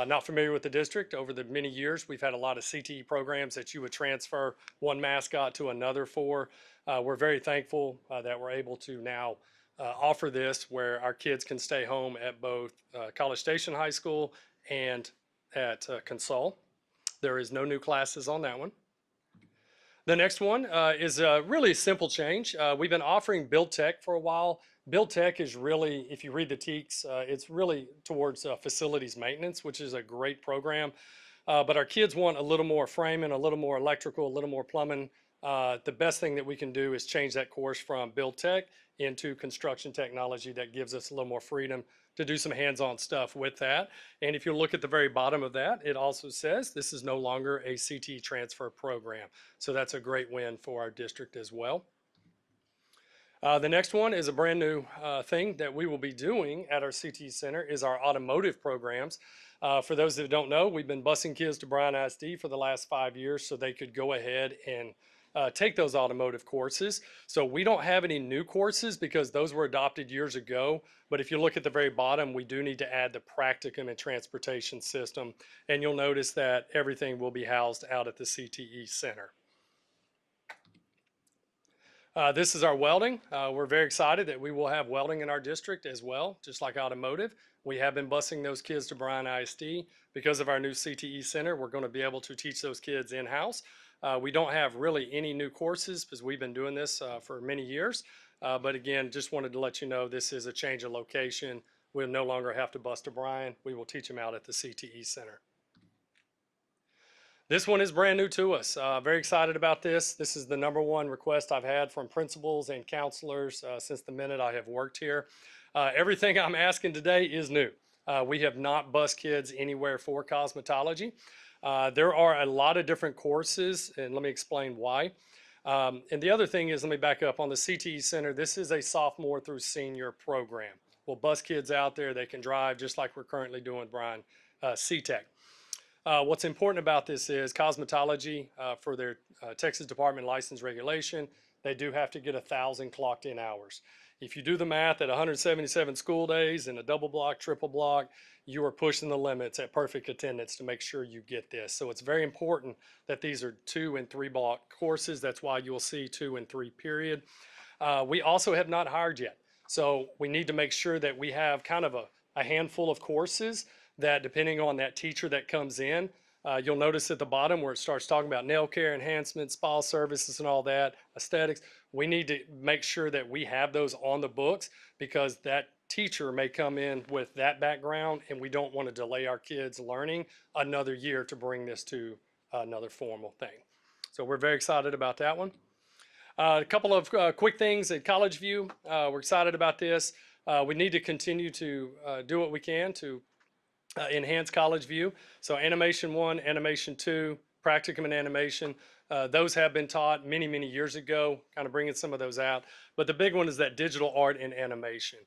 not familiar with the district, over the many years, we've had a lot of CTE programs that you would transfer one mascot to another for. We're very thankful that we're able to now offer this where our kids can stay home at both College Station High School and at Consol. There is no new classes on that one. The next one is a really simple change. We've been offering Build Tech for a while. Build Tech is really, if you read the TEKS, it's really towards facilities maintenance, which is a great program. But our kids want a little more framing, a little more electrical, a little more plumbing. The best thing that we can do is change that course from Build Tech into construction technology. That gives us a little more freedom to do some hands-on stuff with that. And if you look at the very bottom of that, it also says this is no longer a CTE transfer program. So that's a great win for our district as well. The next one is a brand new thing that we will be doing at our CTE Center is our automotive programs. For those that don't know, we've been busing kids to Bryan ISD for the last 5 years so they could go ahead and take those automotive courses. So we don't have any new courses because those were adopted years ago. But if you look at the very bottom, we do need to add the practicum and transportation system. And you'll notice that everything will be housed out at the CTE Center. This is our welding. We're very excited that we will have welding in our district as well, just like automotive. We have been busing those kids to Bryan ISD. Because of our new CTE Center, we're going to be able to teach those kids in-house. We don't have really any new courses because we've been doing this for many years. But again, just wanted to let you know this is a change of location. We'll no longer have to bus to Bryan. We will teach them out at the CTE Center. This one is brand new to us. Very excited about this. This is the #1 request I've had from principals and counselors since the minute I have worked here. Everything I'm asking today is new. We have not bused kids anywhere for cosmetology. There are a lot of different courses, and let me explain why. And the other thing is, let me back up. On the CTE Center, this is a sophomore through senior program. We'll bus kids out there. They can drive just like we're currently doing Bryan CTEC. What's important about this is cosmetology for their Texas Department of License Regulation, they do have to get 1,000 clocked in hours. If you do the math at 177 school days in a double block, triple block, you are pushing the limits at perfect attendance to make sure you get this. So it's very important that these are 2 and 3 block courses. That's why you'll see 2 and 3 period. We also have not hired yet. So we need to make sure that we have kind of a handful of courses that, depending on that teacher that comes in, you'll notice at the bottom where it starts talking about nail care enhancement, spa services and all that, aesthetics. We need to make sure that we have those on the books because that teacher may come in with that background and we don't want to delay our kids learning another year to bring this to another formal thing. So we're very excited about that one. A couple of quick things at College View. We're excited about this. We need to continue to do what we can to enhance College View. So Animation 1, Animation 2, Practicum and Animation, those have been taught many, many years ago, kind of bringing some of those out. But the big one is that digital art and animation.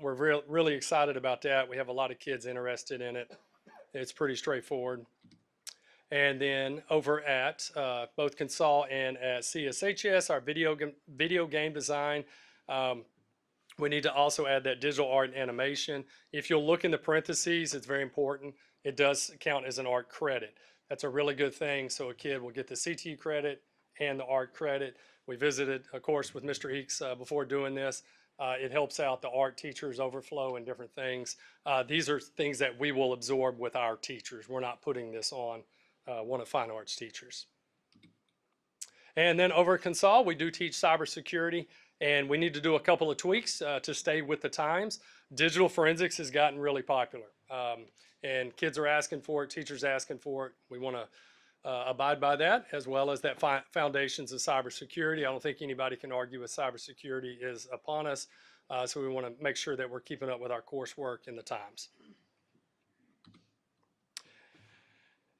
We're really excited about that. We have a lot of kids interested in it. It's pretty straightforward. And then over at both Consol and at CSHS, our video game design, we need to also add that digital art and animation. If you'll look in the parentheses, it's very important. It does count as an art credit. That's a really good thing. So a kid will get the CTE credit and the art credit. We visited, of course, with Mr. Heeks before doing this. It helps out the art teachers overflow and different things. These are things that we will absorb with our teachers. We're not putting this on one of fine arts teachers. And then over at Consol, we do teach cybersecurity, and we need to do a couple of tweaks to stay with the times. Digital forensics has gotten really popular, and kids are asking for it, teachers asking for it. We want to abide by that, as well as that foundations of cybersecurity. I don't think anybody can argue with cybersecurity is upon us, so we want to make sure that we're keeping up with our coursework in the times.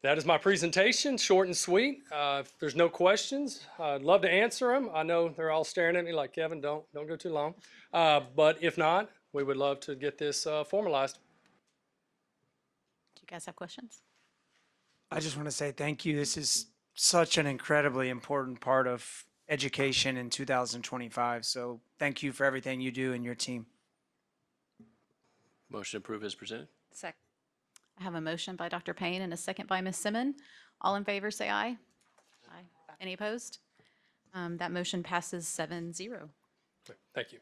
That is my presentation, short and sweet. If there's no questions, I'd love to answer them. I know they're all staring at me like, Kevin, don't go too long. But if not, we would love to get this formalized. Do you guys have questions? I just want to say thank you. This is such an incredibly important part of education in 2025. So thank you for everything you do and your team. Motion approved as presented. Second. I have a motion by Dr. Payne and a second by Ms. Simmon. All in favor, say aye. Aye. Any opposed? That motion passes 7-0. Thank you.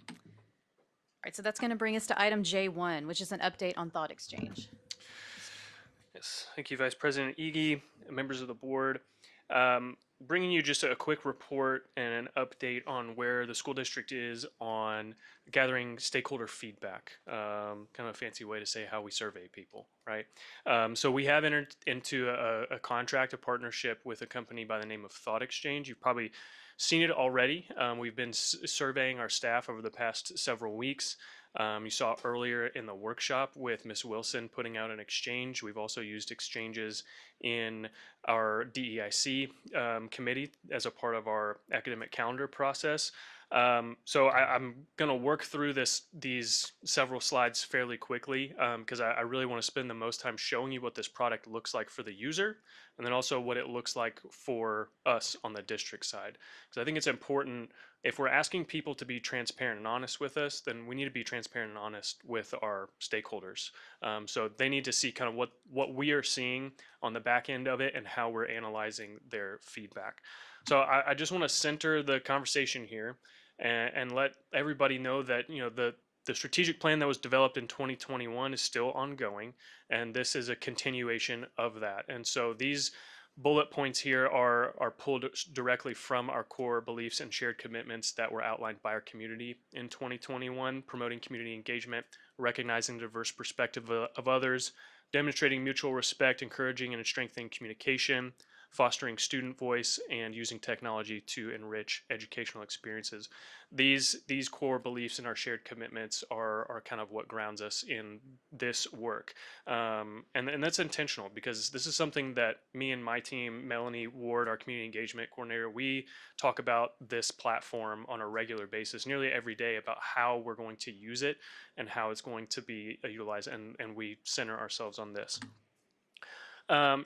All right, so that's going to bring us to item J1, which is an update on Thought Exchange. Yes, thank you, Vice President Iggy, members of the board. Bringing you just a quick report and an update on where the school district is on gathering stakeholder feedback. Kind of a fancy way to say how we survey people, right? So we have entered into a contract, a partnership with a company by the name of Thought Exchange. You've probably seen it already. We've been surveying our staff over the past several weeks. You saw earlier in the workshop with Ms. Wilson putting out an exchange. We've also used exchanges in our DEIC committee as a part of our academic calendar process. So I'm going to work through these several slides fairly quickly because I really want to spend the most time showing you what this product looks like for the user and then also what it looks like for us on the district side. Because I think it's important, if we're asking people to be transparent and honest with us, then we need to be transparent and honest with our stakeholders. So they need to see kind of what we are seeing on the back end of it and how we're analyzing their feedback. So I just want to center the conversation here and let everybody know that, you know, the strategic plan that was developed in 2021 is still ongoing, and this is a continuation of that. And so these bullet points here are pulled directly from our core beliefs and shared commitments that were outlined by our community in 2021, promoting community engagement, recognizing the diverse perspective of others, demonstrating mutual respect, encouraging and strengthening communication, fostering student voice, and using technology to enrich educational experiences. These core beliefs and our shared commitments are kind of what grounds us in this work. And that's intentional because this is something that me and my team, Melanie Ward, our community engagement coordinator, we talk about this platform on a regular basis, nearly every day, about how we're going to use it and how it's going to be utilized, and we center ourselves on this.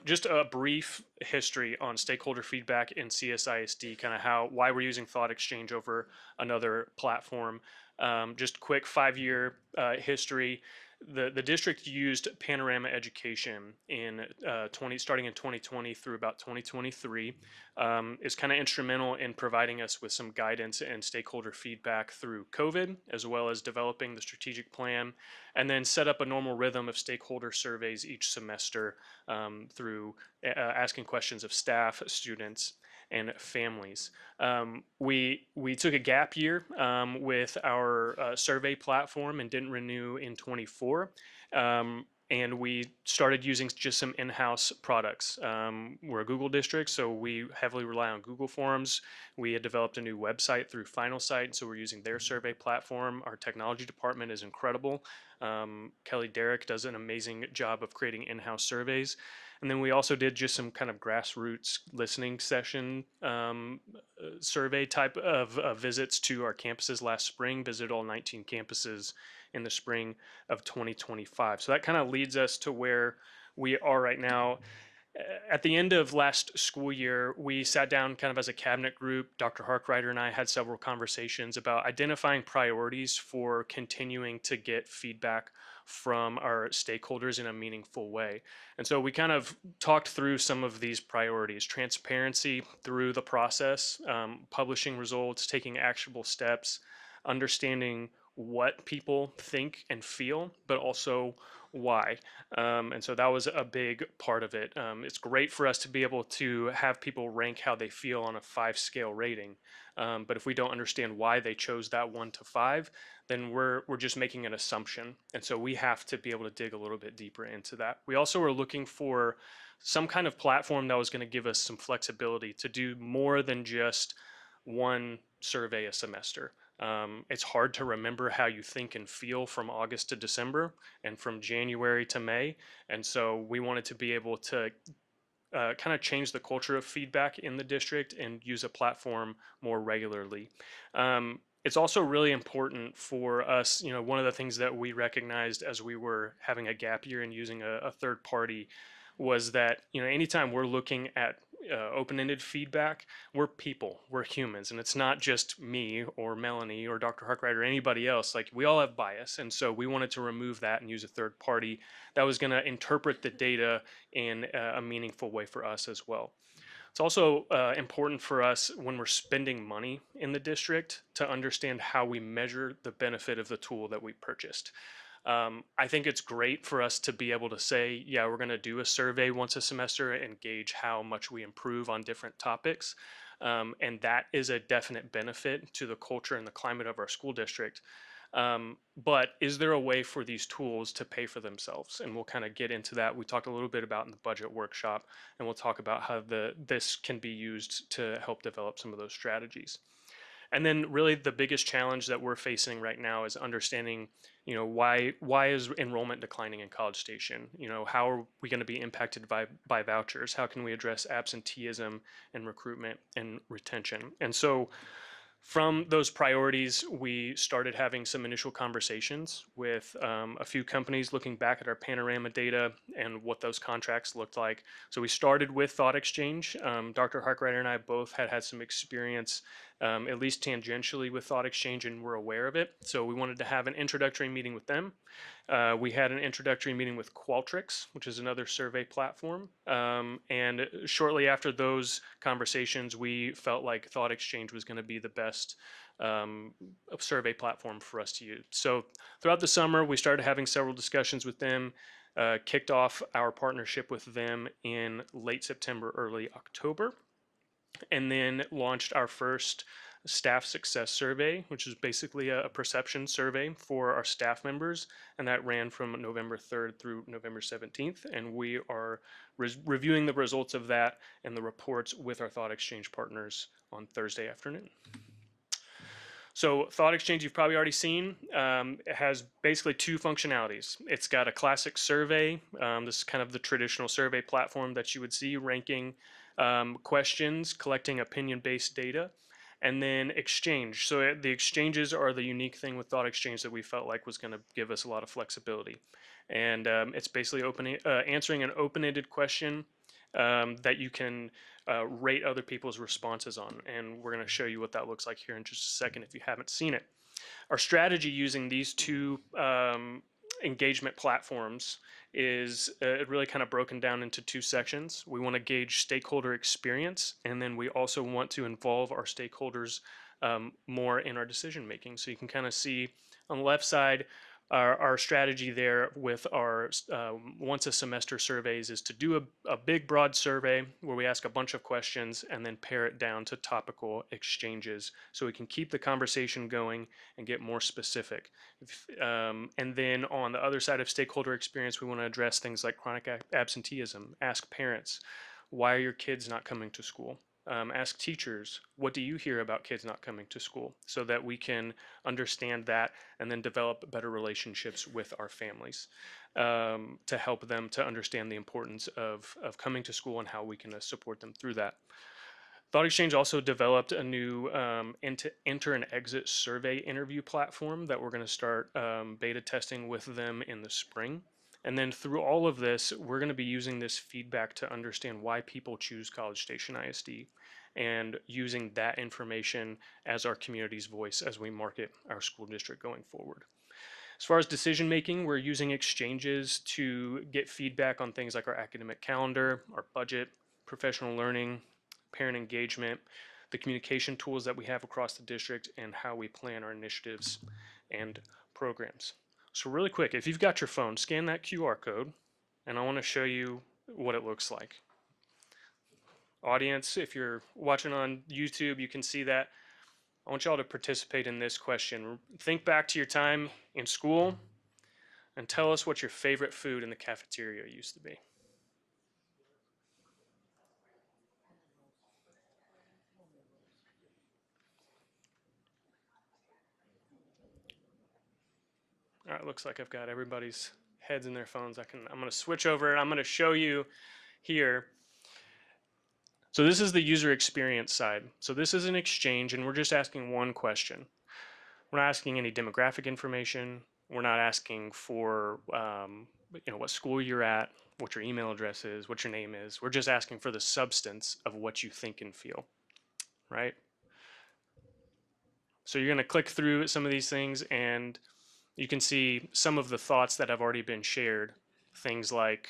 Just a brief history on stakeholder feedback in CSISD, kind of why we're using Thought Exchange over another platform. Just quick 5-year history. The district used Panorama Education in starting in 2020 through about 2023. Is kind of instrumental in providing us with some guidance and stakeholder feedback through COVID, as well as developing the strategic plan, and then set up a normal rhythm of stakeholder surveys each semester through asking questions of staff, students, and families. We took a gap year with our survey platform and didn't renew in 24. And we started using just some in-house products. We're a Google district, so we heavily rely on Google Forms. We had developed a new website through Finalsite, so we're using their survey platform. Our technology department is incredible. Kelly Derrick does an amazing job of creating in-house surveys. And then we also did just some kind of grassroots listening session survey type of visits to our campuses last spring, visited all 19 campuses in the spring of 2025. So that kind of leads us to where we are right now. At the end of last school year, we sat down kind of as a cabinet group. Dr. Harkrider and I had several conversations about identifying priorities for continuing to get feedback from our stakeholders in a meaningful way. And so we kind of talked through some of these priorities: transparency through the process, publishing results, taking actionable steps, understanding what people think and feel, but also why. And so that was a big part of it. It's great for us to be able to have people rank how they feel on a 5-scale rating. But if we don't understand why they chose that 1 to 5, then we're just making an assumption. And so we have to be able to dig a little bit deeper into that. We also were looking for some kind of platform that was going to give us some flexibility to do more than just one survey a semester. It's hard to remember how you think and feel from August to December and from January to May. And so we wanted to be able to kind of change the culture of feedback in the district and use a platform more regularly. It's also really important for us, one of the things that we recognized as we were having a gap year and using a third party was that, anytime we're looking at open-ended feedback, we're people, we're humans, and it's not just me or Melanie or Dr. Harkrider or anybody else. Like, we all have bias, and so we wanted to remove that and use a third party that was going to interpret the data in a meaningful way for us as well. It's also important for us when we're spending money in the district to understand how we measure the benefit of the tool that we purchased. I think it's great for us to be able to say, yeah, we're going to do a survey once a semester and gauge how much we improve on different topics. And that is a definite benefit to the culture and the climate of our school district. But is there a way for these tools to pay for themselves? And we'll kind of get into that. We talked a little bit about in the budget workshop, and we'll talk about how this can be used to help develop some of those strategies. And then really the biggest challenge that we're facing right now is understanding, why is enrollment declining in College Station? How are we going to be impacted by vouchers? How can we address absenteeism and recruitment and retention? And so from those priorities, we started having some initial conversations with a few companies looking back at our Panorama data and what those contracts looked like. So we started with Thought Exchange. Dr. Harkrider and I both had some experience, at least tangentially, with Thought Exchange, and we're aware of it. So we wanted to have an introductory meeting with them. We had an introductory meeting with Qualtrics, which is another survey platform. And shortly after those conversations, we felt like Thought Exchange was going to be the best survey platform for us to use. So throughout the summer, we started having several discussions with them, kicked off our partnership with them in late September, early October, and then launched our first staff success survey, which is basically a perception survey for our staff members, and that ran from November 3rd through November 17th. And we are reviewing the results of that and the reports with our thought exchange partners on Thursday afternoon. So Thought Exchange you've probably already seen. It has basically two functionalities. It's got a classic survey. This is kind of the traditional survey platform that you would see, ranking questions, collecting opinion-based data, and then Exchange. So the exchanges are the unique thing with Thought Exchange that we felt like was going to give us a lot of flexibility. And it's basically answering an open-ended question that you can rate other people's responses on. And we're going to show you what that looks like here in just a second if you haven't seen it. Our strategy using these two engagement platforms is really kind of broken down into two sections. We want to gauge stakeholder experience, and then we also want to involve our stakeholders more in our decision making. So you can kind of see on the left side, our strategy there with our once a semester surveys is to do a big broad survey where we ask a bunch of questions and then pare it down to topical exchanges so we can keep the conversation going and get more specific. And then on the other side of stakeholder experience, we want to address things like chronic absenteeism, ask parents, why are your kids not coming to school? Ask teachers, what do you hear about kids not coming to school, so that we can understand that and then develop better relationships with our families to help them to understand the importance of coming to school and how we can support them through that. Thought Exchange also developed a new enter and exit survey interview platform that we're going to start beta testing with them in the spring. And then through all of this, we're going to be using this feedback to understand why people choose College Station ISD and using that information as our community's voice as we market our school district going forward. As far as decision making, we're using exchanges to get feedback on things like our academic calendar, our budget, professional learning, parent engagement, the communication tools that we have across the district, and how we plan our initiatives and programs. So really quick, if you've got your phone, scan that QR code, and I want to show you what it looks like. Audience, if you're watching on YouTube, you can see that. I want y'all to participate in this question. Think back to your time in school and tell us what your favorite food in the cafeteria used to be. All right, looks like I've got everybody's heads in their phones. I'm going to switch over and I'm going to show you here. So this is the user experience side. So this is an exchange and we're just asking one question. We're not asking any demographic information. We're not asking for what school you're at, what your email address is, what your name is. We're just asking for the substance of what you think and feel, right? So you're going to click through some of these things and you can see some of the thoughts that have already been shared. Things like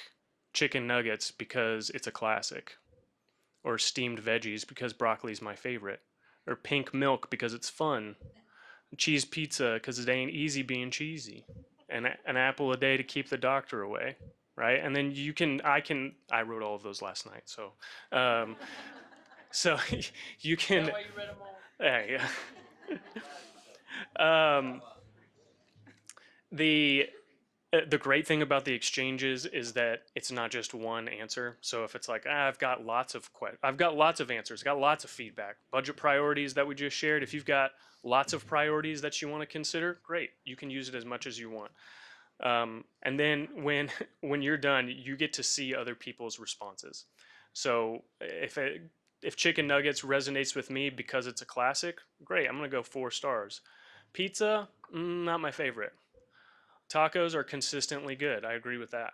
chicken nuggets because it's a classic, or steamed veggies because broccoli is my favorite, or pink milk because it's fun, cheese pizza because it ain't easy being cheesy, and an apple a day to keep the doctor away, right? And then I wrote all of those last night, so so you can. That why you read them all? Yeah. The great thing about the exchanges is that it's not just one answer. So if it's like, I've got lots of answers, got lots of feedback, budget priorities that we just shared. If you've got lots of priorities that you want to consider, great, you can use it as much as you want. And then when you're done, you get to see other people's responses. So if chicken nuggets resonates with me because it's a classic, great, I'm gonna go 4 stars. Pizza, not my favorite. Tacos are consistently good. I agree with that.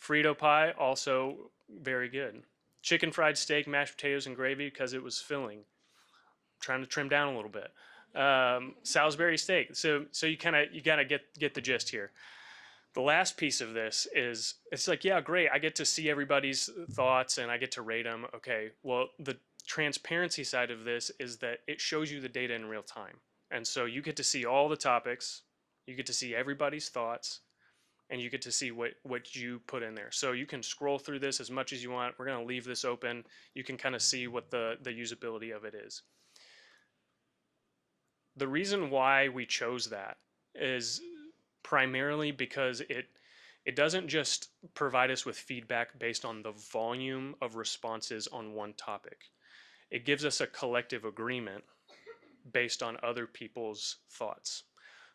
Frito pie, also very good. Chicken fried steak, mashed potatoes, and gravy because it was filling. Trying to trim down a little bit. Salisbury steak. So you gotta get the gist here. The last piece of this is it's like, yeah, great. I get to see everybody's thoughts and I get to rate them. Okay. Well, the transparency side of this is that it shows you the data in real time, and so you get to see all the topics. You get to see everybody's thoughts, and you get to see what you put in there. So you can scroll through this as much as you want. We're going to leave this open. You can kind of see what the usability of it is. The reason why we chose that is primarily because it doesn't just provide us with feedback based on the volume of responses on one topic. It gives us a collective agreement based on other people's thoughts.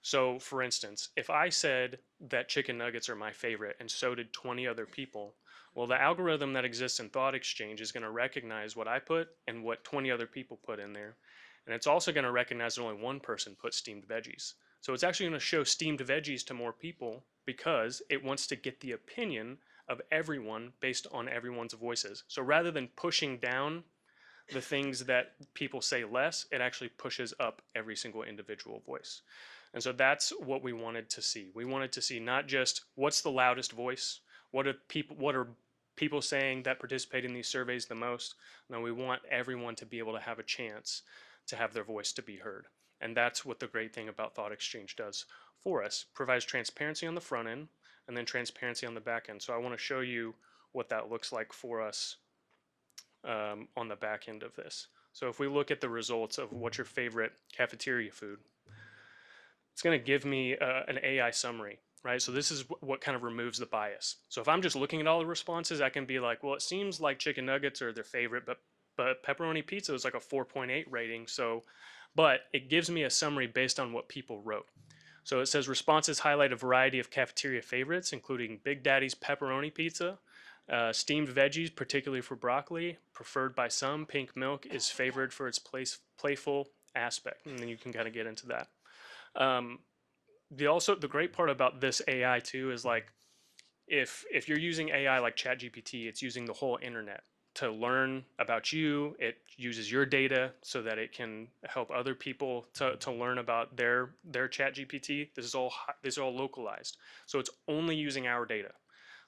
So, for instance, if I said that chicken nuggets are my favorite and so did 20 other people, well, the algorithm that exists in Thought Exchange is going to recognize what I put and what 20 other people put in there. And it's also going to recognize that only one person put steamed veggies. So it's actually going to show steamed veggies to more people because it wants to get the opinion of everyone based on everyone's voices. So rather than pushing down the things that people say less, it actually pushes up every single individual voice. And so that's what we wanted to see. We wanted to see not just what's the loudest voice, what are people saying that participate in these surveys the most. No, we want everyone to be able to have a chance to have their voice to be heard. And that's what the great thing about Thought Exchange does for us. Provides transparency on the front end and then transparency on the back end. So I want to show you what that looks like for us on the back end of this. So if we look at the results of what's your favorite cafeteria food, it's going to give me an AI summary, right? So this is what kind of removes the bias. So if I'm just looking at all the responses, I can be like, well, it seems like chicken nuggets are their favorite, but pepperoni pizza is like a 4.8 rating. So, but it gives me a summary based on what people wrote. So it says responses highlight a variety of cafeteria favorites, including Big Daddy's pepperoni pizza, steamed veggies, particularly for broccoli, preferred by some. Pink milk is favored for its playful aspect, and then you can kind of get into that. The great part about this AI too is like if you're using AI like ChatGPT, it's using the whole internet to learn about you. It uses your data so that it can help other people to learn about their ChatGPT. This is all localized, so it's only using our data.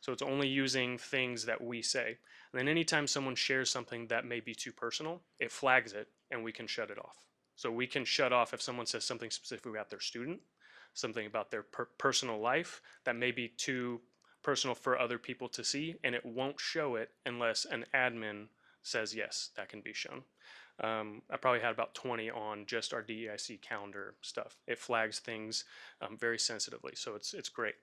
So it's only using things that we say. And then anytime someone shares something that may be too personal, it flags it and we can shut it off. So we can shut off if someone says something specific about their student, something about their personal life that may be too personal for other people to see, and it won't show it unless an admin says yes, that can be shown. I probably had about 20 on just our DEIC calendar stuff. It flags things very sensitively, so it's great.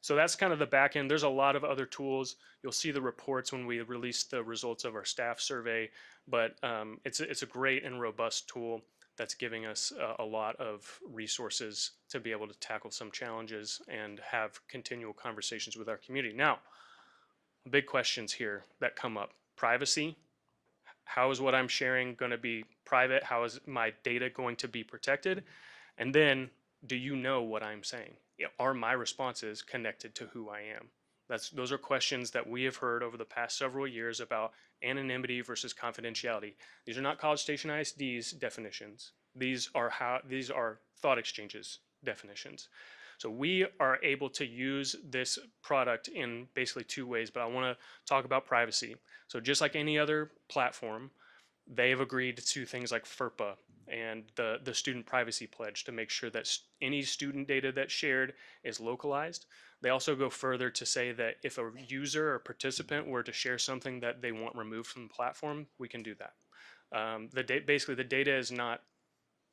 So that's kind of the back end. There's a lot of other tools. You'll see the reports when we release the results of our staff survey, but it's a great and robust tool that's giving us a lot of resources to be able to tackle some challenges and have continual conversations with our community. Now, big questions here that come up. Privacy. How is what I'm sharing going to be private? How is my data going to be protected? And then, do you know what I'm saying? Are my responses connected to who I am? Those are questions that we have heard over the past several years about anonymity versus confidentiality. These are not College Station ISD's definitions. These are Thought Exchange's definitions. So we are able to use this product in basically two ways, but I want to talk about privacy. So just like any other platform, they have agreed to things like FERPA and the Student Privacy Pledge to make sure that any student data that's shared is localized. They also go further to say that if a user or participant were to share something that they want removed from the platform, we can do that. Basically, the data is not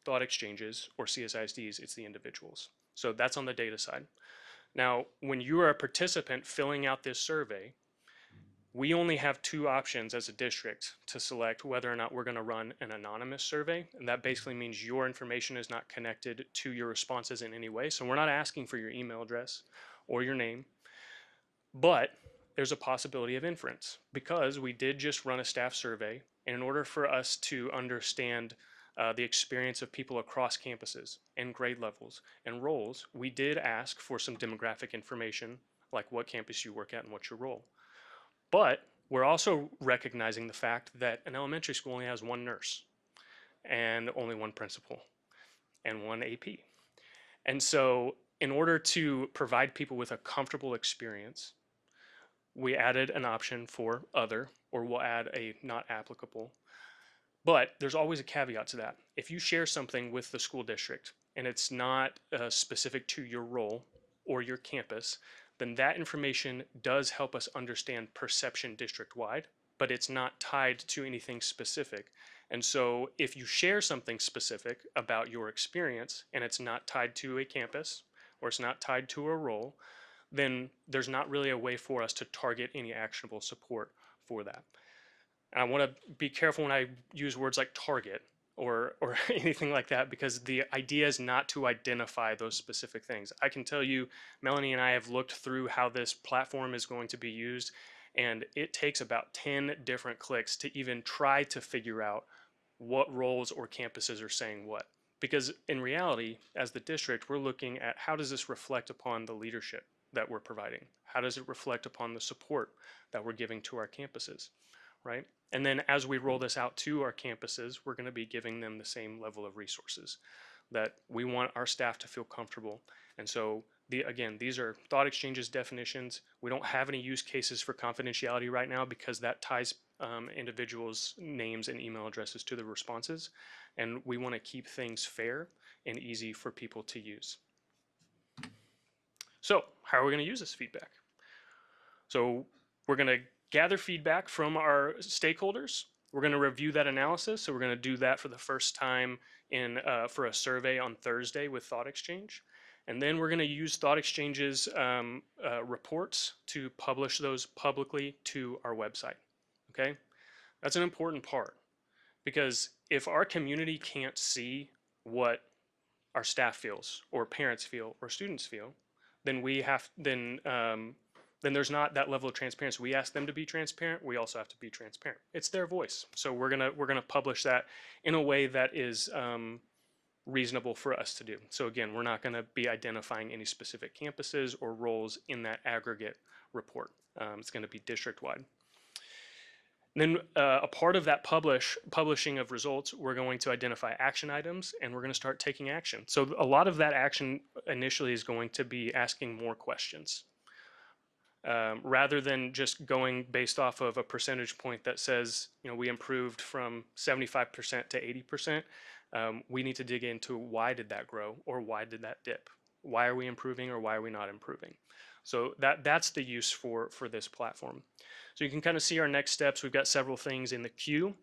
Thought Exchanges or CSISDs, it's the individuals. So that's on the data side. Now, when you are a participant filling out this survey, we only have two options as a district to select whether or not we're going to run an anonymous survey. And that basically means your information is not connected to your responses in any way. So we're not asking for your email address or your name, but there's a possibility of inference because we did just run a staff survey. And in order for us to understand the experience of people across campuses and grade levels and roles, we did ask for some demographic information, like what campus you work at and what's your role. But we're also recognizing the fact that an elementary school only has one nurse and only one principal and one AP. And so in order to provide people with a comfortable experience, we added an option for other, or we'll add a not applicable. But there's always a caveat to that. If you share something with the school district and it's not specific to your role or your campus, then that information does help us understand perception district-wide, but it's not tied to anything specific. And so if you share something specific about your experience and it's not tied to a campus or it's not tied to a role, then there's not really a way for us to target any actionable support for that. And I want to be careful when I use words like target or anything like that, because the idea is not to identify those specific things. I can tell you, Melanie and I have looked through how this platform is going to be used, and it takes about 10 different clicks to even try to figure out what roles or campuses are saying what. Because in reality, as the district, we're looking at how does this reflect upon the leadership that we're providing? How does it reflect upon the support that we're giving to our campuses, right? And then as we roll this out to our campuses, we're going to be giving them the same level of resources that we want our staff to feel comfortable. And so again, these are thought exchanges definitions. We don't have any use cases for confidentiality right now because that ties individuals' names and email addresses to the responses. And we want to keep things fair and easy for people to use. So how are we going to use this feedback? So we're going to gather feedback from our stakeholders. We're going to review that analysis. So we're going to do that for the first time for a survey on Thursday with Thought Exchange. And then we're going to use Thought Exchange's reports to publish those publicly to our website. Okay? That's an important part, because if our community can't see what our staff feels or parents feel or students feel, then then there's not that level of transparency. We ask them to be transparent. We also have to be transparent. It's their voice. So we're gonna publish that in a way that is reasonable for us to do. So again, we're not gonna be identifying any specific campuses or roles in that aggregate report. It's gonna be district-wide. Then a part of that publishing of results, we're going to identify action items, and we're going to start taking action. So a lot of that action initially is going to be asking more questions. Rather than just going based off of a percentage point that says, we improved from 75% to 80%, we need to dig into why did that grow or why did that dip? Why are we improving or why are we not improving? So that's the use for this platform. So you can kind of see our next steps. We've got several things in the queue,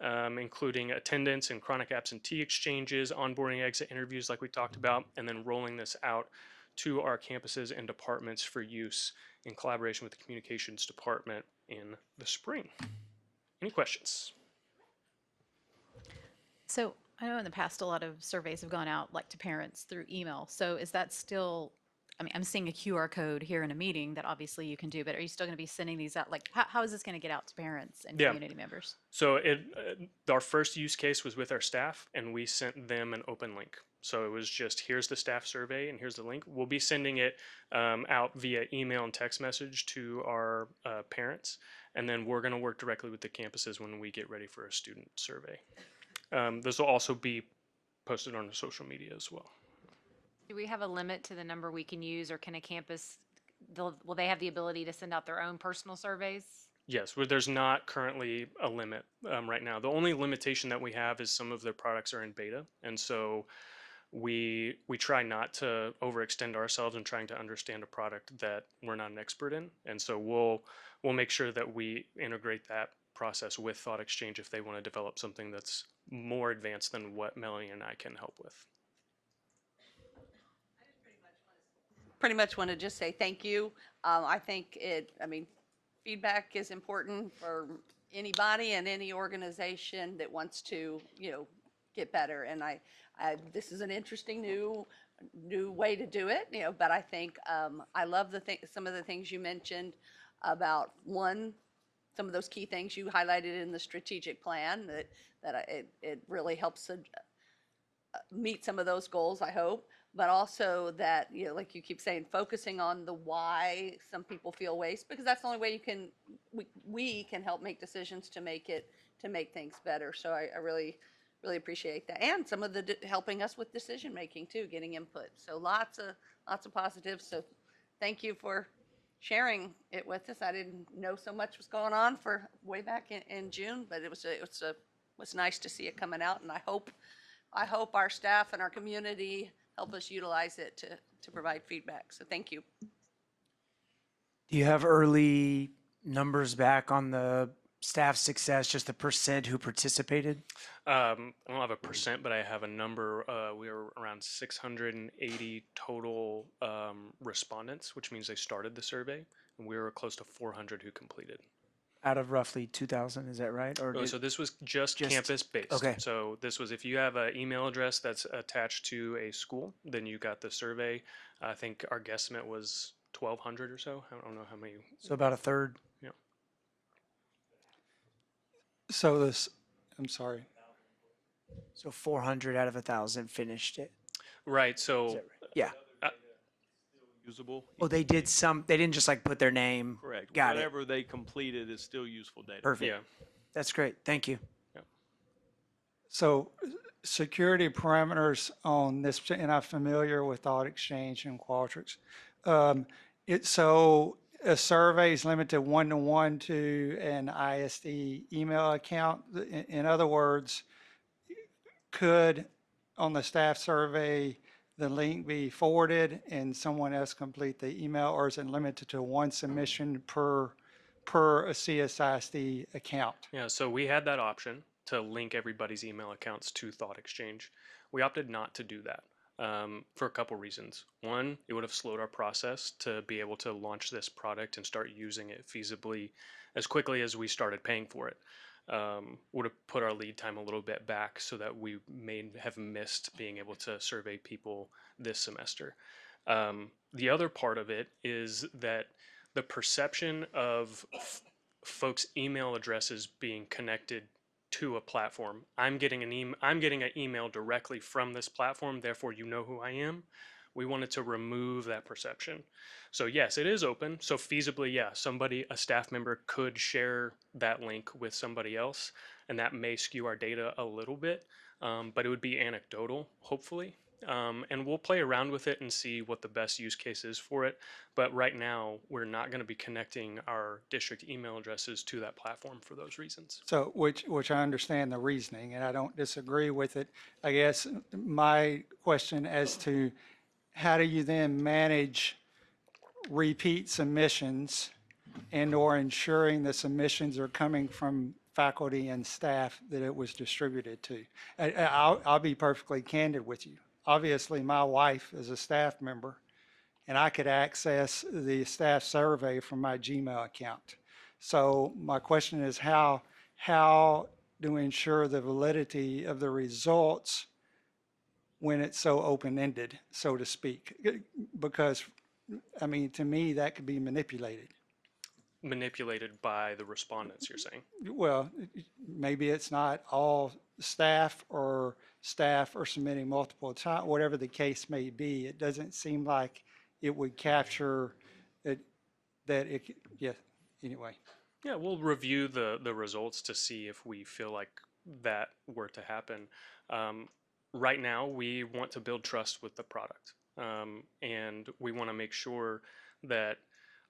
including attendance and chronic absentee exchanges, onboarding exit interviews like we talked about, and then rolling this out to our campuses and departments for use in collaboration with the communications department in the spring. Any questions? So I know in the past a lot of surveys have gone out like to parents through email. So is that still, I mean, I'm seeing a QR code here in a meeting that obviously you can do, but are you still going to be sending these out? Like how is this going to get out to parents and community members? So our first use case was with our staff, and we sent them an open link. So it was just, here's the staff survey and here's the link. We'll be sending it out via email and text message to our parents, and then we're going to work directly with the campuses when we get ready for a student survey. This will also be posted on social media as well. Do we have a limit to the number we can use, or can a campus, will they have the ability to send out their own personal surveys? Yes, there's not currently a limit right now. The only limitation that we have is some of their products are in beta, and so we try not to overextend ourselves in trying to understand a product that we're not an expert in, and so we'll make sure that we integrate that process with Thought Exchange if they want to develop something that's more advanced than what Melanie and I can help with. Pretty much want to just say thank you. I think feedback is important for anybody and any organization that wants to, get better. And this is an interesting new way to do it, but I think I love some of the things you mentioned about some of those key things you highlighted in the strategic plan that it really helps meet some of those goals, I hope. But also that, like you keep saying, focusing on the why some people feel waste, because that's the only way we can help make decisions to make things better. So I really appreciate that, and some of the helping us with decision making too, getting input. So lots of positives. So thank you for sharing it with us. I didn't know so much was going on for way back in June, but it was nice to see it coming out, and I hope our staff and our community help us utilize it to provide feedback. So thank you. Do you have early numbers back on the staff success, just the percent who participated? I don't have a percent, but I have a number. We were around 680 total respondents, which means they started the survey, and we were close to 400 who completed. Out of roughly 2,000, is that right? Or So this was just campus-based. okay. So this was if you have an email address that's attached to a school, then you got the survey. I think our guesstimate was 1,200 or so. I don't know how many. So about a third. Yeah. So this, I'm sorry. So 400 out of 1,000 finished it. Right. So Yeah. Usable. Oh, they did some. They didn't just like put their name. Correct. Got it. Whatever they completed is still useful data. Perfect. Yeah. That's great. Thank you. So security parameters on this, and I'm familiar with Thought Exchange and Qualtrics. So a survey is limited one-to-one to an ISD email account. In other words, could on the staff survey, the link be forwarded and someone else complete the email, or is it limited to one submission per a CSISD account? Yeah, so we had that option to link everybody's email accounts to Thought Exchange. We opted not to do that for a couple reasons. One, it would have slowed our process to be able to launch this product and start using it feasibly as quickly as we started paying for it. Would have put our lead time a little bit back so that we may have missed being able to survey people this semester. The other part of it is that the perception of folks' email addresses being connected to a platform. I'm getting an email directly from this platform, therefore you know who I am. We wanted to remove that perception. So yes, it is open. So feasibly, yeah, a staff member could share that link with somebody else, and that may skew our data a little bit, but it would be anecdotal, hopefully. And we'll play around with it and see what the best use case is for it. But right now, we're not going to be connecting our district email addresses to that platform for those reasons. So, which I understand the reasoning, and I don't disagree with it. I guess my question as to how do you then manage repeat submissions and/or ensuring the submissions are coming from faculty and staff that it was distributed to? I'll be perfectly candid with you. Obviously, my wife is a staff member, and I could access the staff survey from my Gmail account. So my question is how do we ensure the validity of the results when it's so open-ended, so to speak? Because, I mean, to me, that could be manipulated. Manipulated by the respondents, you're saying? Well, maybe it's not all staff or staff are submitting multiple times, whatever the case may be. It doesn't seem like it would capture it, yeah, anyway. Yeah, we'll review the results to see if we feel like that were to happen. Right now, we want to build trust with the product, and we want to make sure that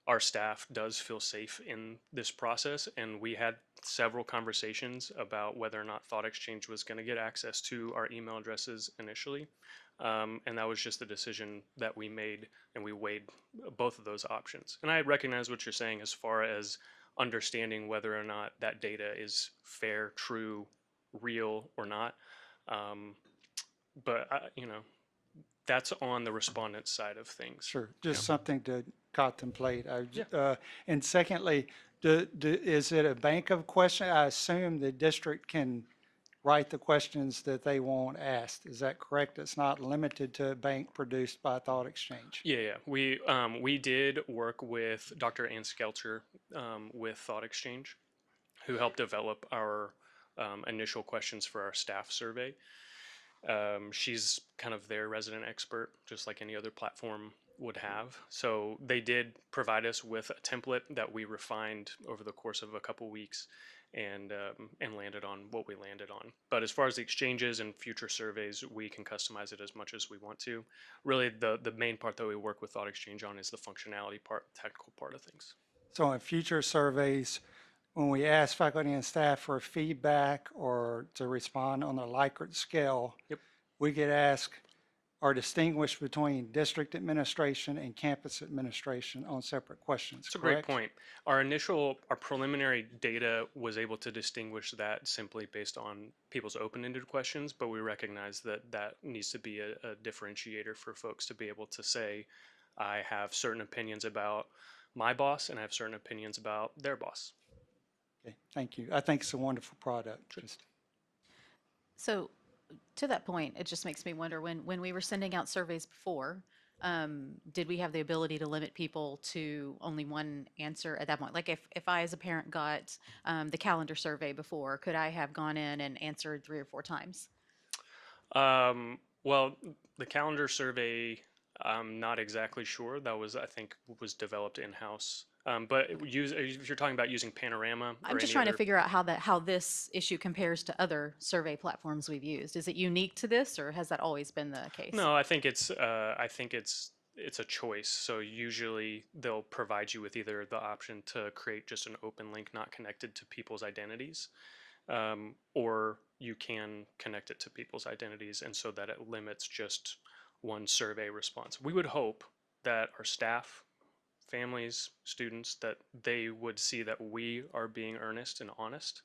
our staff does feel safe in this process. And we had several conversations about whether or not Thought Exchange was going to get access to our email addresses initially. And that was just the decision that we made, and we weighed both of those options. And I recognize what you're saying as far as understanding whether or not that data is fair, true, real, or not. But that's on the respondent side of things. Sure, just something to contemplate. And secondly, is it a bank of questions? I assume the district can write the questions that they want asked. Is that correct? It's not limited to a bank produced by Thought Exchange. Yeah. We did work with Dr. Ann Skelter with Thought Exchange, who helped develop our initial questions for our staff survey. She's kind of their resident expert, just like any other platform would have. So they did provide us with a template that we refined over the course of a couple weeks and landed on what we landed on. But as far as the exchanges and future surveys, we can customize it as much as we want to. Really, the main part that we work with Thought Exchange on is the functionality part, technical part of things. So in future surveys, when we ask faculty and staff for feedback or to respond on a Likert scale, Yep. we get asked, are distinguished between district administration and campus administration on separate questions, It's a great correct? point. Our preliminary data was able to distinguish that simply based on people's open-ended questions, but we recognize that that needs to be a differentiator for folks to be able to say, I have certain opinions about my boss and I have certain opinions about their boss. Okay, thank you. I think it's a wonderful product. Just So to that point, it just makes me wonder when we were sending out surveys before, did we have the ability to limit people to only one answer at that point? Like if I as a parent got the calendar survey before, could I have gone in and answered 3 or 4 times? Well, the calendar survey, I'm not exactly sure. That was, I think, was developed in-house. But if you're talking about using Panorama or I'm just any trying to other- figure out how this issue compares to other survey platforms we've used. Is it unique to this, or has that always been the case? No, I think it's a choice. So usually they'll provide you with either the option to create just an open link not connected to people's identities, or you can connect it to people's identities, and so that it limits just one survey response. We would hope that our staff, families, students, that they would see that we are being earnest and honest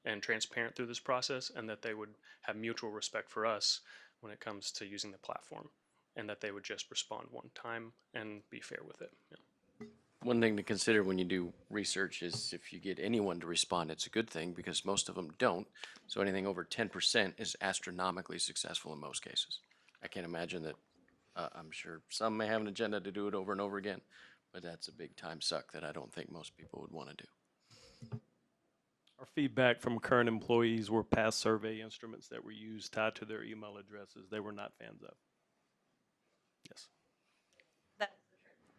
and transparent through this process, and that they would have mutual respect for us when it comes to using the platform, and that they would just respond one time and be fair with it. Yeah. One thing to consider when you do research is if you get anyone to respond, it's a good thing because most of them don't. So anything over 10% is astronomically successful in most cases. I can't imagine that, I'm sure some may have an agenda to do it over and over again, but that's a big time suck that I don't think most people would want to do. Our feedback from current employees were past survey instruments that were used tied to their email addresses they were not fans of. Yes.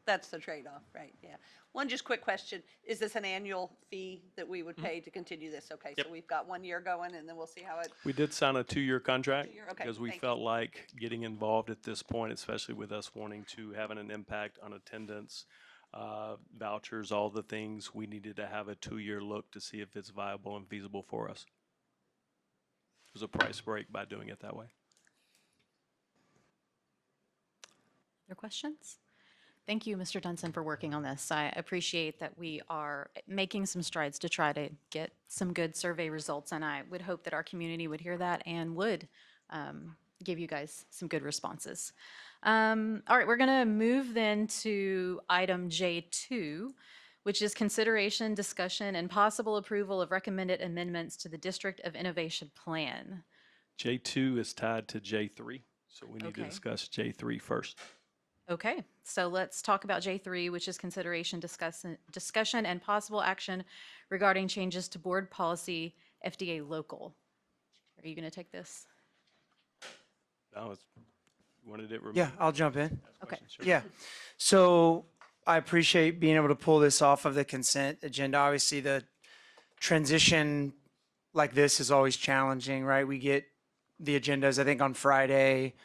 That's the trade-off, right? Yeah. One just quick question. Is this an annual fee that we would pay to continue this? Okay, Yep. so we've got 1 year going and then we'll see how it, We did sign a 2-year contract 2-year, okay, because we thank felt like getting involved at this point, especially with us wanting to having an impact on attendance, vouchers, all the things, we needed to have a 2-year look to see if it's viable and feasible for us. It was a price break by doing it that way. Other questions? Thank you, Mr. Dunson, for working on this. I appreciate that we are making some strides to try to get some good survey results, and I would hope that our community would hear that and would give you guys some good responses. All right, we're going to move then to item J2, which is consideration, discussion, and possible approval of recommended amendments to the District of Innovation Plan. J2 is tied to J3, so we need to Okay. discuss J3 first. Okay, so let's talk about J3, which is consideration, discussion, and possible action regarding changes to board policy FDA local. Are you going to take this? No, you wanted it removed. Yeah, I'll jump in. Ask Okay. questions, sure. Yeah. So I appreciate being able to pull this off of the consent agenda. Obviously, the transition like this is always challenging, right? We get the agendas, I think, on Friday,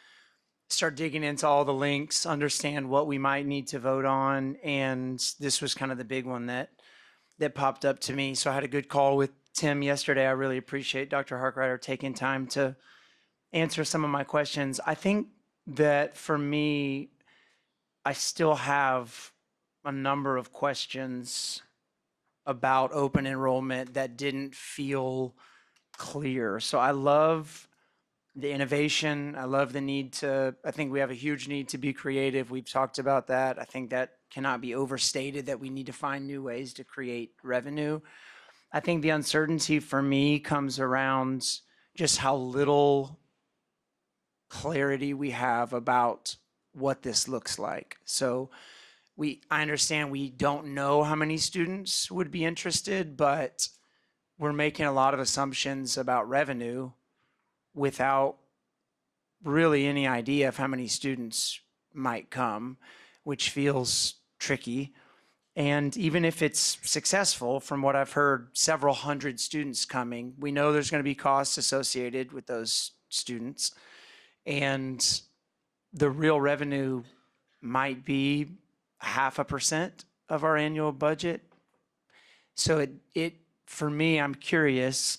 start digging into all the links, understand what we might need to vote on. And this was kind of the big one that popped up to me. So I had a good call with Tim yesterday. I really appreciate Dr. Harkrider taking time to answer some of my questions. I think that for me, I still have a number of questions about open enrollment that didn't feel clear. So I love the innovation. I love the need to, I think we have a huge need to be creative. We've talked about that. I think that cannot be overstated that we need to find new ways to create revenue. I think the uncertainty for me comes around just how little clarity we have about what this looks like. So I understand we don't know how many students would be interested, but we're making a lot of assumptions about revenue without really any idea of how many students might come, which feels tricky. And even if it's successful, from what I've heard, several hundred students coming, we know there's going to be costs associated with those students. And the real revenue might be 0.5% of our annual budget. So for me, I'm curious,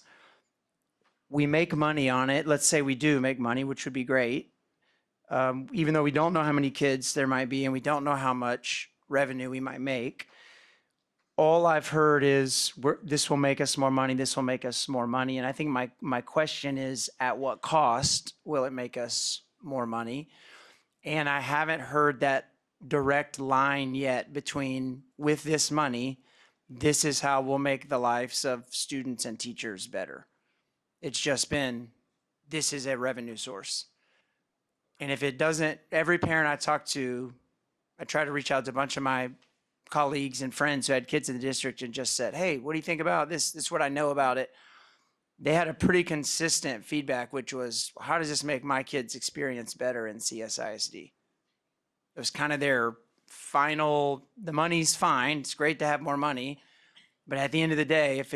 we make money on it. Let's say we do make money, which would be great. even though we don't know how many kids there might be and we don't know how much revenue we might make. All I've heard is this will make us more money, this will make us more money. And I think my question is, at what cost will it make us more money? And I haven't heard that direct line yet between, with this money, this is how we'll make the lives of students and teachers better. It's just been, this is a revenue source. And if it doesn't, every parent I talk to, I try to reach out to a bunch of my colleagues and friends who had kids in the district and just said, hey, what do you think about this? This is what I know about it. They had a pretty consistent feedback, which was, how does this make my kids' experience better in CSISD? It was kind of their final, the money's fine, it's great to have more money, but at the end of the day, if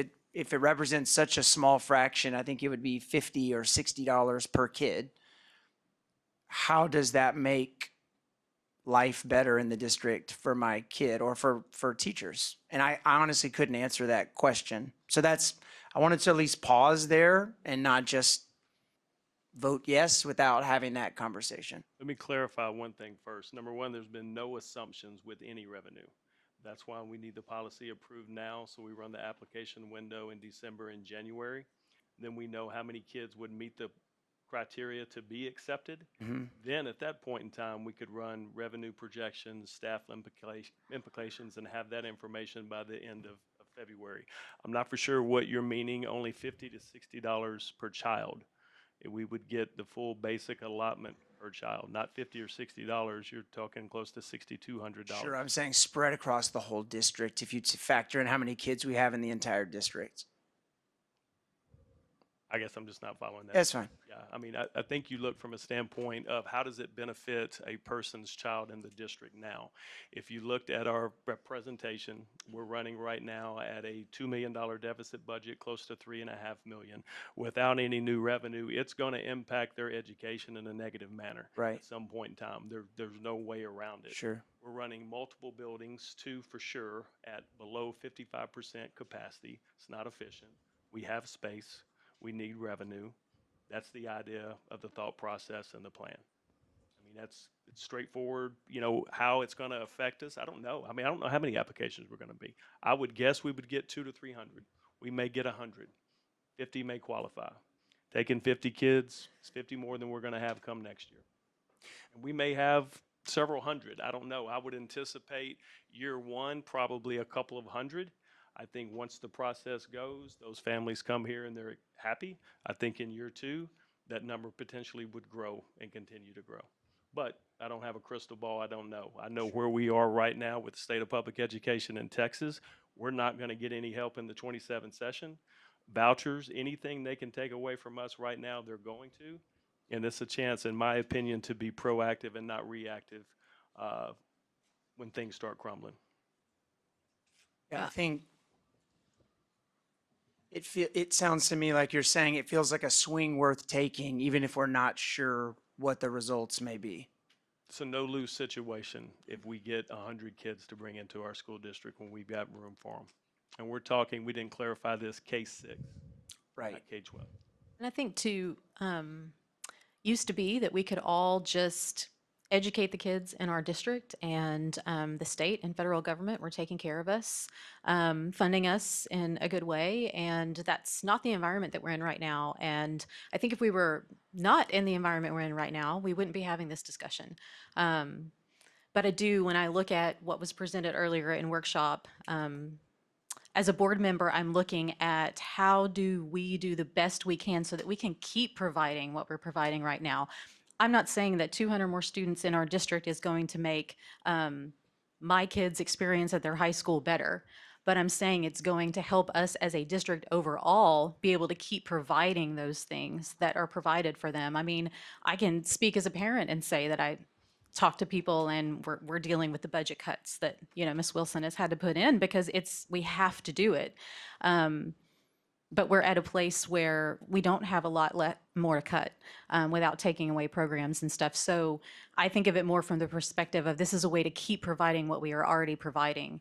it represents such a small fraction, I think it would be $50 or $60 per kid. How does that make life better in the district for my kid or for teachers? And I honestly couldn't answer that question. So I wanted to at least pause there and not just vote yes without having that conversation. Let me clarify one thing first. Number one, there's been no assumptions with any revenue. That's why we need the policy approved now, so we run the application window in December and January. Then we know how many kids would meet the criteria to be accepted. Then at that point in time, we could run revenue projections, staff implications, and have that information by the end of February. I'm not for sure what you're meaning, only $50 to $60 per child. We would get the full basic allotment per child, not $50 or $60. You're talking close to $6,200. Sure, I'm saying spread across the whole district if you factor in how many kids we have in the entire district. I guess I'm just not following that. That's fine. Yeah, I mean, I think you look from a standpoint of how does it benefit a person's child in the district now? If you looked at our presentation, we're running right now at a $2 million deficit budget, close to $3.5 million. Without any new revenue, it's going to impact their education in a negative manner. Right. At some point in time, there's no way around it. Sure. We're running multiple buildings, 2 for sure, at below 55% capacity. It's not efficient. We have space. We need revenue. That's the idea of the thought process and the plan. I mean, it's straightforward. You know, how it's going to affect us, I don't know. I mean, I don't know how many applications we're going to be. I would guess we would get 200 to 300. We may get 100. 50 may qualify. Taking 50 kids is 50 more than we're going to have come next year. And we may have several hundred. I don't know. I would anticipate year one, probably a couple of hundred. I think once the process goes, those families come here and they're happy. I think in year two, that number potentially would grow and continue to grow. But I don't have a crystal ball. I don't know. I know where we are right now with the state of public education in Texas. We're not going to get any help in the 27 session. Vouchers, anything they can take away from us right now, they're going to. And it's a chance, in my opinion, to be proactive and not reactive when things start crumbling. Yeah, I think it sounds to me like you're saying it feels like a swing worth taking, even if we're not sure what the results may be. It's a no-lose situation if we get 100 kids to bring into our school district when we've got room for them. And we're talking, we didn't clarify this, K-6, right? Not K-12. And I think too, used to be that we could all just educate the kids in our district, and the state and federal government were taking care of us, funding us in a good way. And that's not the environment that we're in right now. And I think if we were not in the environment we're in right now, we wouldn't be having this discussion. But I do, when I look at what was presented earlier in workshop, as a board member, I'm looking at how do we do the best we can so that we can keep providing what we're providing right now. I'm not saying that 200 more students in our district is going to make my kids' experience at their high school better, but I'm saying it's going to help us as a district overall be able to keep providing those things that are provided for them. I mean, I can speak as a parent and say that I talk to people and we're dealing with the budget cuts that, you know, Ms. Wilson has had to put in because we have to do it. But we're at a place where we don't have a lot more to cut without taking away programs and stuff. So I think of it more from the perspective of this is a way to keep providing what we are already providing.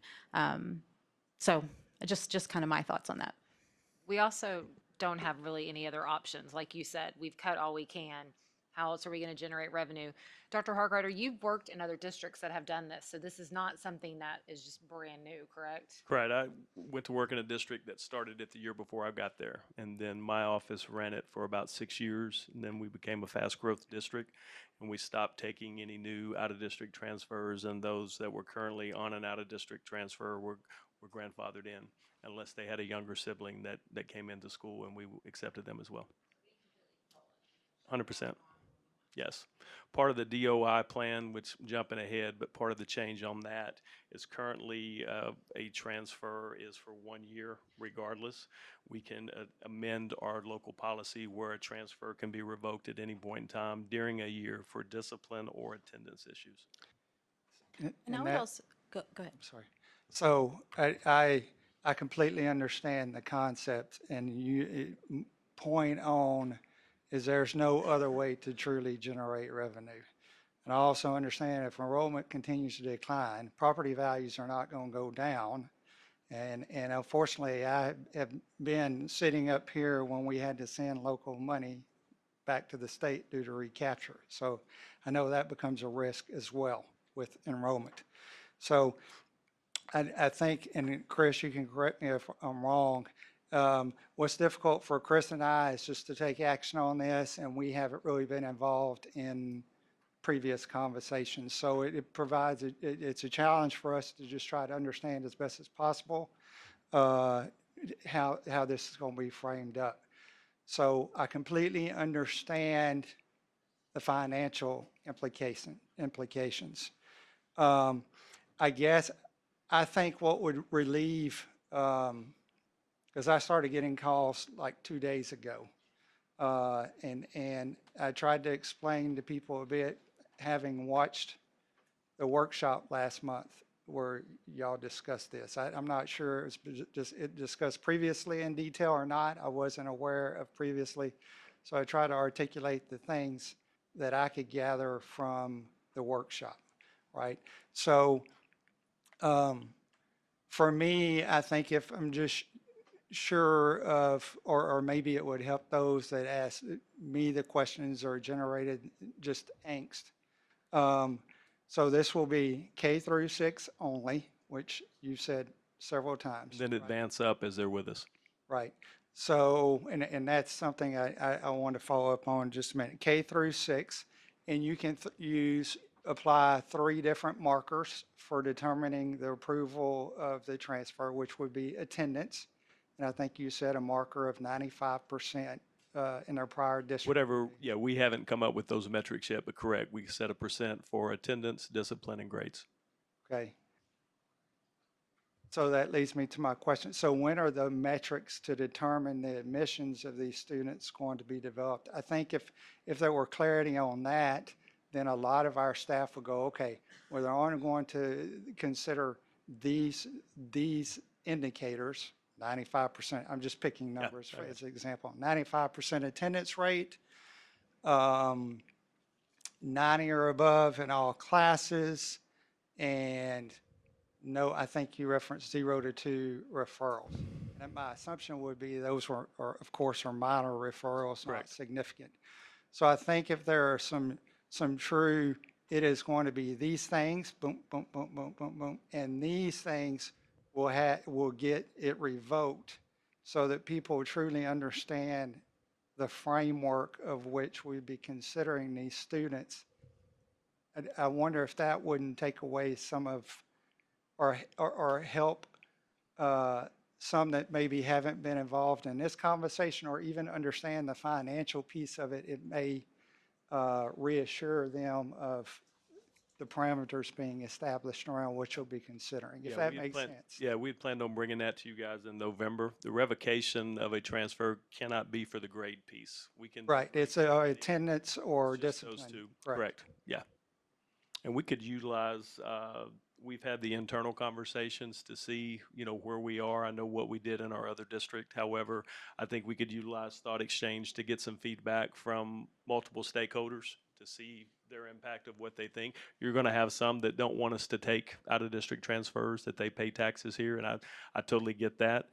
So just kind of my thoughts on that. We also don't have really any other options. Like you said, we've cut all we can. How else are we going to generate revenue? Dr. Harkrider, you've worked in other districts that have done this, so this is not something that is just brand new, correct? Correct. I went to work in a district that started it the year before I got there. And then my office ran it for about 6 years. And then we became a fast growth district. And we stopped taking any new out of district transfers. And those that were currently on an out of district transfer were grandfathered in, unless they had a younger sibling that came into school, and we accepted them as well. 100%. Yes. Part of the DOI plan, which jumping ahead, but part of the change on that is currently a transfer is for 1 year regardless. We can amend our local policy where a transfer can be revoked at any point in time during a year for discipline or attendance issues. And I would also, go ahead. Sorry. So I completely understand the concept, and you point on is there's no other way to truly generate revenue. And I also understand if enrollment continues to decline, property values are not going to go down. And unfortunately, I have been sitting up here when we had to send local money back to the state due to recapture. So I know that becomes a risk as well with enrollment. So I think, and Chris, you can correct me if I'm wrong, what's difficult for Chris and I is just to take action on this, and we haven't really been involved in previous conversations. So it provides, it's a challenge for us to just try to understand as best as possible how this is going to be framed up. So I completely understand the financial implications. I guess I think what would relieve, because I started getting calls like 2 days ago, and I tried to explain to people a bit, having watched the workshop last month where y'all discussed this. I'm not sure it was discussed previously in detail or not. I wasn't aware of previously, so I tried to articulate the things that I could gather from the workshop, right? So for me, I think if I'm just sure of, or maybe it would help those that ask me the questions or generated just angst. So this will be K through 6 only, which you said several times. Then advance up as they're with us. Right. So, and that's something I want to follow up on in just a minute. K through 6, and you can apply 3 different markers for determining the approval of the transfer, which would be attendance. And I think you said a marker of 95% in our prior district. Whatever, yeah, we haven't come up with those metrics yet, but correct. We set a % for attendance, discipline, and grades. Okay. So that leads me to my question. So when are the metrics to determine the admissions of these students going to be developed? I think if there were clarity on that, then a lot of our staff would go, okay, well, they're only going to consider these indicators, 95%. I'm just picking numbers as an example. 95% attendance rate, 90 or above in all classes, and no, I think you referenced 0 to 2 referrals. And my assumption would be those are of course, are minor referrals, not significant. So I think if there are some true, it is going to be these things, boom, boom, boom, boom, boom, boom, and these things will get it revoked so that people truly understand the framework of which we'd be considering these students. I wonder if that wouldn't take away some of, or help some that maybe haven't been involved in this conversation or even understand the financial piece of it. It may reassure them of the parameters being established around what you'll be considering, if that makes sense. Yeah, we had planned on bringing that to you guys in November. The revocation of a transfer cannot be for the grade piece. We can. Right, it's attendance or discipline. Those two, correct, yeah. And we could utilize, we've had the internal conversations to see, where we are. I know what we did in our other district. However, I think we could utilize Thought Exchange to get some feedback from multiple stakeholders to see their impact of what they think. You're going to have some that don't want us to take out of district transfers, that they pay taxes here, and I totally get that.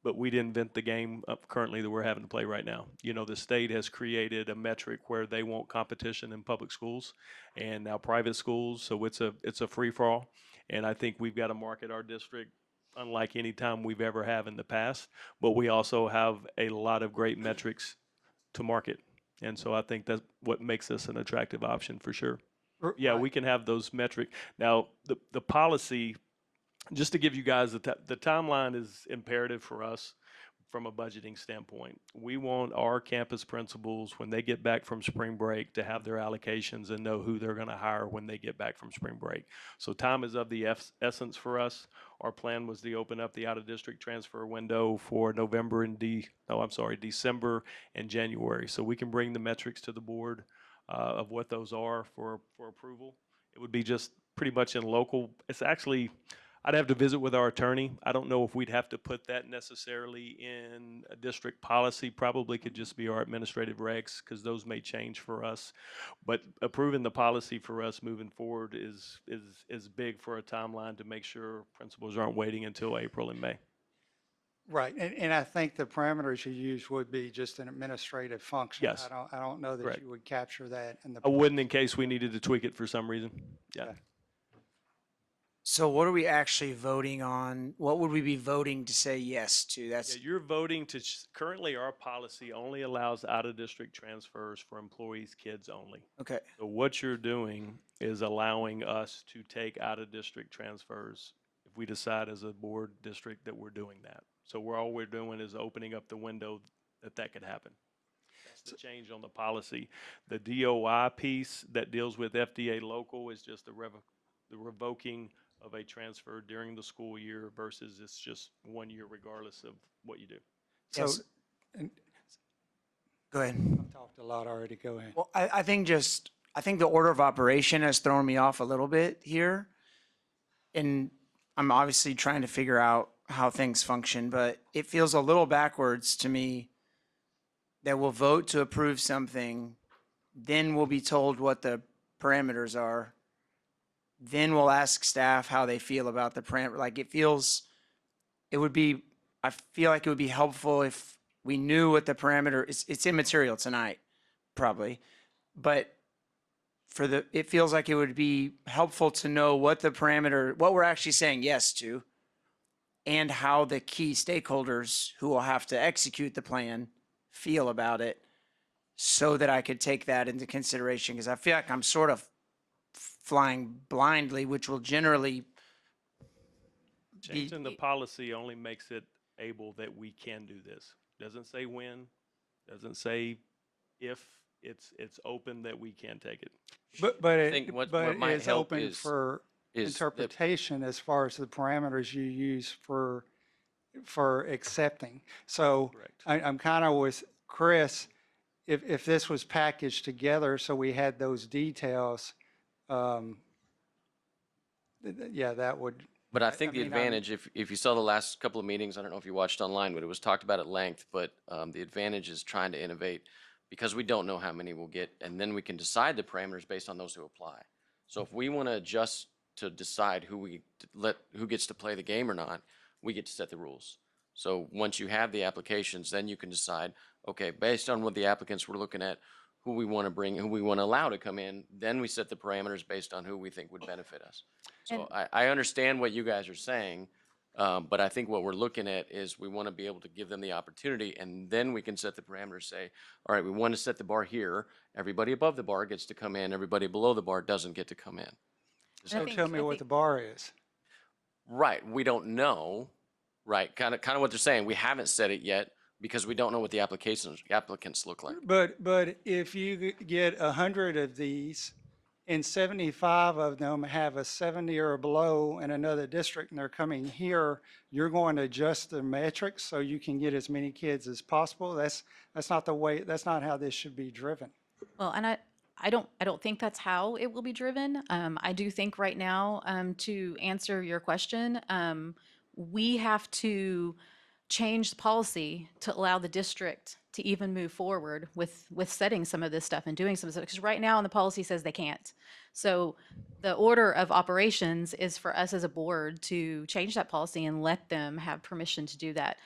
but we didn't invent the game up currently that we're having to play right now. You know, the state has created a metric where they want competition in public schools and now private schools, so it's a free for all. And I think we've got to market our district unlike any time we've ever have in the past. But we also have a lot of great metrics to market, and so I think that's what makes us an attractive option for sure. Yeah, we can have those metric. Now, the policy, just to give you guys the timeline is imperative for us from a budgeting standpoint. We want our campus principals, when they get back from spring break, to have their allocations and know who they're going to hire when they get back from spring break. So time is of the essence for us. Our plan was to open up the out-of-district transfer window for December and January. So we can bring the metrics to the board of what those are for approval. It would be just pretty much in local. It's actually, I'd have to visit with our attorney. I don't know if we'd have to put that necessarily in a district policy. Probably could just be our administrative regs, because those may change for us. But approving the policy for us moving forward is big for a timeline to make sure principals aren't waiting until April and May. Right, and I think the parameters you use would be just an administrative function. Yes. I don't know that Correct. you would capture that in the. I wouldn't in case we needed to tweak it for some reason. Yeah. Okay. So what are we actually voting on? What would we be voting to say yes to? That's Yeah, you're voting to, currently our policy only allows out-of-district transfers for employees' kids only. okay. So what you're doing is allowing us to take out-of-district transfers if we decide as a board district that we're doing that. So all we're doing is opening up the window that could happen. That's the change on the policy. The DOI piece that deals with FDA local is just the revoking of a transfer during the school year versus it's just 1 year regardless of what you do. So, Yes. and Go ahead. I've talked a lot already, go ahead. Well, I think the order of operation has thrown me off a little bit here. And I'm obviously trying to figure out how things function, but it feels a little backwards to me that we'll vote to approve something, then we'll be told what the parameters are. Then we'll ask staff how they feel about the parameter. Like I feel like it would be helpful if we knew what the parameter is. It's immaterial tonight, probably, but it feels like it would be helpful to know what we're actually saying yes to, and how the key stakeholders who will have to execute the plan feel about it, so that I could take that into consideration. Because I feel like I'm sort of flying blindly, which will generally Changing the policy only makes it able that we can do this. Doesn't say when, doesn't say if. It's open that we can take it. But I think what might it's help open for is that- interpretation as far as the parameters you use for accepting. So Correct. I'm kind of with Chris, if this was packaged together, so we had those details, yeah, that would. But I think the mean, advantage, if you saw the last couple of meetings, I don't know if you watched online, but it was talked about at length, but the advantage is trying to innovate because we don't know how many we'll get, and then we can decide the parameters based on those who apply. So if we want to adjust to decide who gets to play the game or not, we get to set the rules. So once you have the applications, then you can decide, okay, based on what the applicants we're looking at, who we want to bring, who we want to allow to come in, then we set the parameters based on who we think would benefit us. So I understand what you guys are saying, but I think what we're looking at is we want to be able to give them the opportunity, and then we can set the parameters, say, all right, we want to set the bar here. Everybody above the bar gets to come in. Everybody below the bar doesn't get to come in. So tell me what the bar is. Right, we don't know, right? Kind of what they're saying. We haven't said it yet because we don't know what the applicants look like. But if you get 100 of these and 75 of them have a 70 or below in another district and they're coming here, you're going to adjust the metrics so you can get as many kids as possible. That's not the way, that's not how this should be driven. Well, and I don't think that's how it will be driven. I do think right now, to answer your question, we have to change the policy to allow the district to even move forward with setting some of this stuff and doing some of this, because right now the policy says they can't. So the order of operations is for us as a board to change that policy and let them have permission to do that.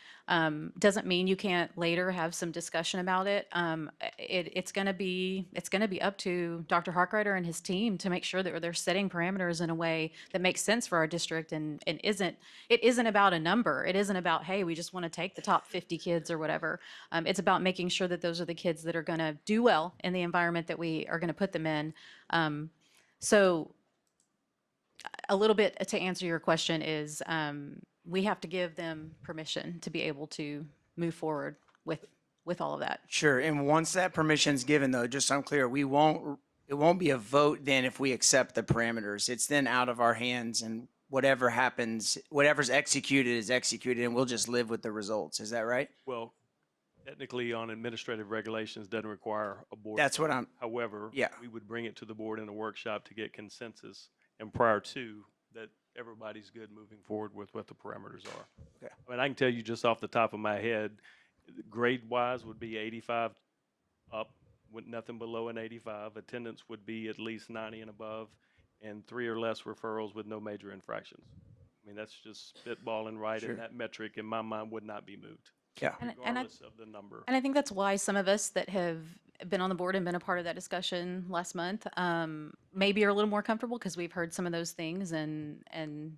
Doesn't mean you can't later have some discussion about it. It's going to be up to Dr. Harkrider and his team to make sure that they're setting parameters in a way that makes sense for our district and it isn't about a number. It isn't about, hey, we just want to take the top 50 kids or whatever. It's about making sure that those are the kids that are going to do well in the environment that we are going to put them in. So a little bit to answer your question is we have to give them permission to be able to move forward with all of that. Sure. And once that permission's given, though, just so I'm clear, it won't be a vote then if we accept the parameters. It's then out of our hands, and whatever happens, whatever's executed is executed, and we'll just live with the results. Is that right? Well, technically on administrative regulations doesn't require a board. That's what vote. However, yeah. we would bring it to the board in a workshop to get consensus, and prior to that, everybody's good moving forward with what the parameters are. Okay. I mean, I can tell you just off the top of my head, grade-wise would be 85 up, with nothing below an 85. Attendance would be at least 90 and above, and 3 or less referrals with no major infractions. I mean, that's just spitballing right, Sure. and that metric in my mind would not be moved. Yeah. Regardless of the number. And I think that's why some of us that have been on the board and been a part of that discussion last month maybe are a little more comfortable because we've heard some of those things and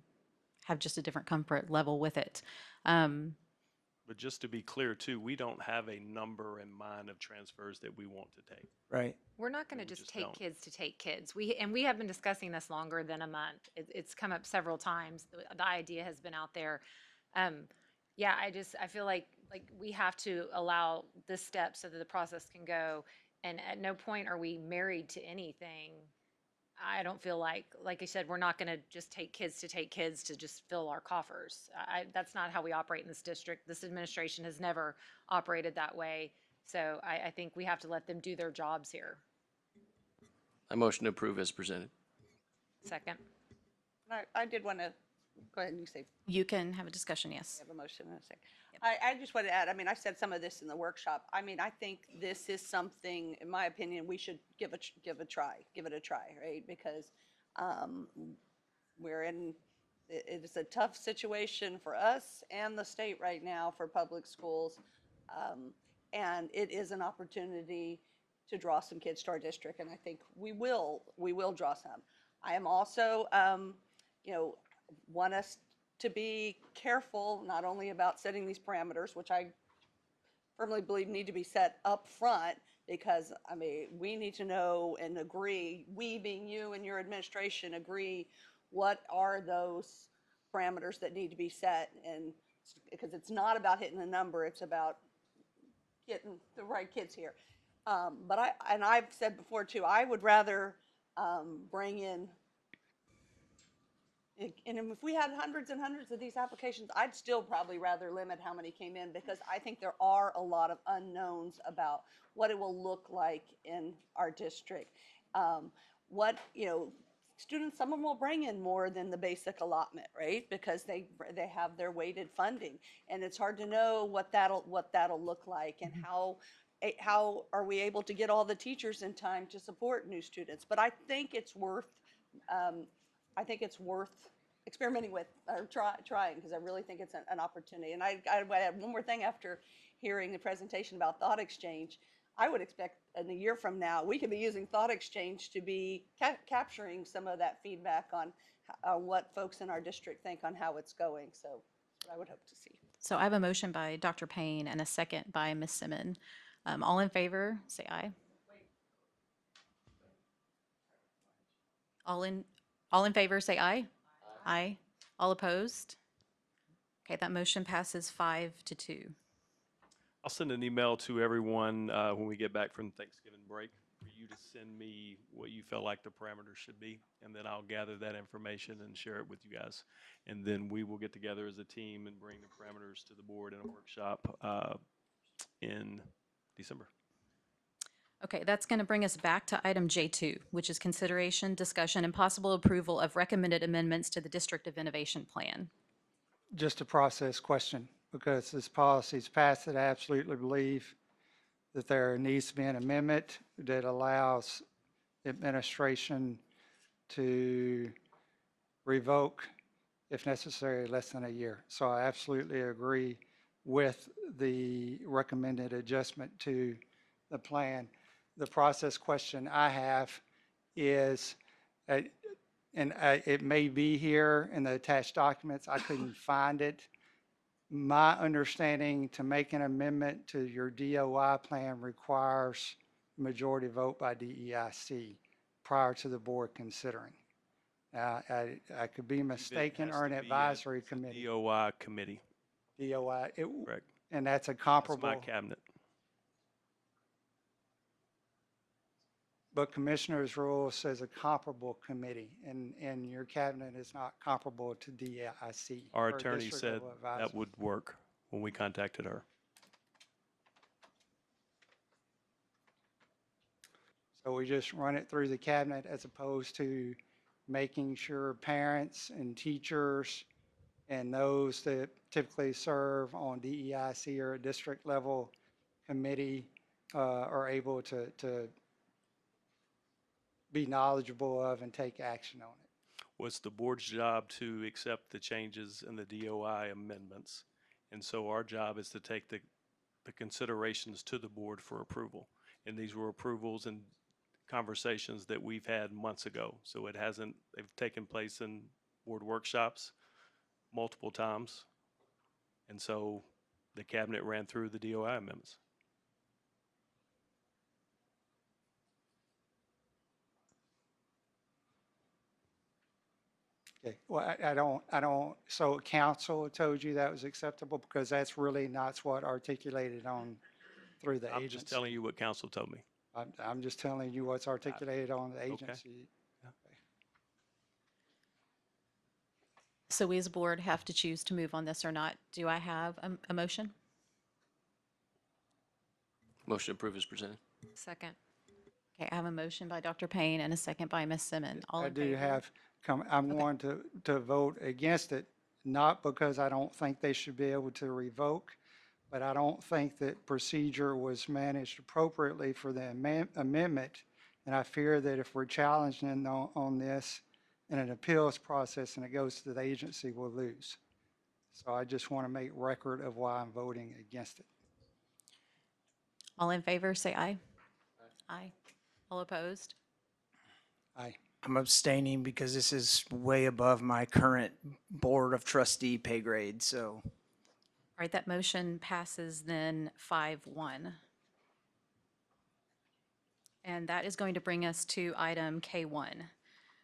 have just a different comfort level with it. But just to be clear too, we don't have a number in mind of transfers that we want to take. Right. We're not going to We just just take don't. kids to take kids. We have been discussing this longer than a month. It's come up several times. The idea has been out there. Yeah, I feel like we have to allow this step so that the process can go. And at no point are we married to anything. I don't feel like you said, we're not going to just take kids to just fill our coffers. That's not how we operate in this district. This administration has never operated that way. So I think we have to let them do their jobs here. I motion to approve as presented. Second. I did want to, go ahead and you say. You can have a discussion, yes. I have a motion in a second. I just want to add, I mean, I said some of this in the workshop. I mean, I think this is something, in my opinion, we should give it a try, right? Because it is a tough situation for us and the state right now for public schools. And it is an opportunity to draw some kids to our district, and I think we will draw some. I am also, want us to be careful, not only about setting these parameters, which I firmly believe need to be set up front, because, I mean, we need to know and agree, we being you and your administration agree, what are those parameters that need to be set, and because it's not about hitting a number, it's about getting the right kids here. But I've said before too, I would rather bring in, and if we had hundreds and hundreds of these applications, I'd still probably rather limit how many came in, because I think there are a lot of unknowns about what it will look like in our district. Students, some of them will bring in more than the basic allotment, right? Because they have their weighted funding, and it's hard to know what that'll look like, and how are we able to get all the teachers in time to support new students. But I think it's worth experimenting with, or trying, because I really think it's an opportunity. And I add one more thing after hearing the presentation about Thought Exchange. I would expect in a year from now, we could be using Thought Exchange to be capturing some of that feedback on what folks in our district think on how it's going. So that's what I would hope to see. So I have a motion by Dr. Payne and a second by Ms. Simmon. All in favor, say aye. All in favor, say aye. Aye. All opposed? Okay, that motion passes 5-2. I'll send an email to everyone when we get back from Thanksgiving break for you to send me what you feel like the parameters should be, and then I'll gather that information and share it with you guys. And then we will get together as a team and bring the parameters to the board in a workshop in December. Okay, that's going to bring us back to item J2, which is consideration, discussion, and possible approval of recommended amendments to the District of Innovation Plan. Just a process question, because this policy's passed, that I absolutely believe that there needs to be an amendment that allows administration to revoke, if necessary, less than a year. So I absolutely agree with the recommended adjustment to the plan. The process question I have is, it may be here in the attached documents, I couldn't find it. My understanding to make an amendment to your DOI plan requires majority vote by DEIC prior to the board considering. I could be mistaken, or an advisory committee. DOI committee. DOI, Correct. and that's a That's comparable. my cabinet. But Commissioner's rule says a comparable committee, and your cabinet is not comparable to DIC. Our or attorney district said level advisor. that would work when we contacted her. So we just run it through the cabinet as opposed to making sure parents and teachers and those that typically serve on DEIC or a district level committee are able to be knowledgeable of and take action on it. Was the board's job to accept the changes in the DOI amendments. And so our job is to take the considerations to the board for approval. And these were approvals and conversations that we've had months ago. So it hasn't, they've taken place in board workshops multiple times. And so the cabinet ran through the DOI amendments. Okay, well, I don't, so council told you that was acceptable because that's really not what articulated on through the I'm agency. just telling you what council told me. I'm just telling you what's articulated on the agency. So we as a board have to choose to move on this or not. Do I have a motion? Motion approved is presented. Second. Okay, I have a motion by Dr. Payne and a second by Ms. Simmons. All I in do favor? have, I'm going to vote against it, not because I don't think they should be able to revoke, but I don't think that procedure was managed appropriately for the amendment. And I fear that if we're challenging on this in an appeals process and it goes to the agency, we'll lose. So I just want to make record of why I'm voting against it. All in favor, say aye. Aye. All opposed? Aye. I'm abstaining because this is way above my current board of trustee pay grade, so. All right, that motion passes then 5-1. And that is going to bring us to item K1,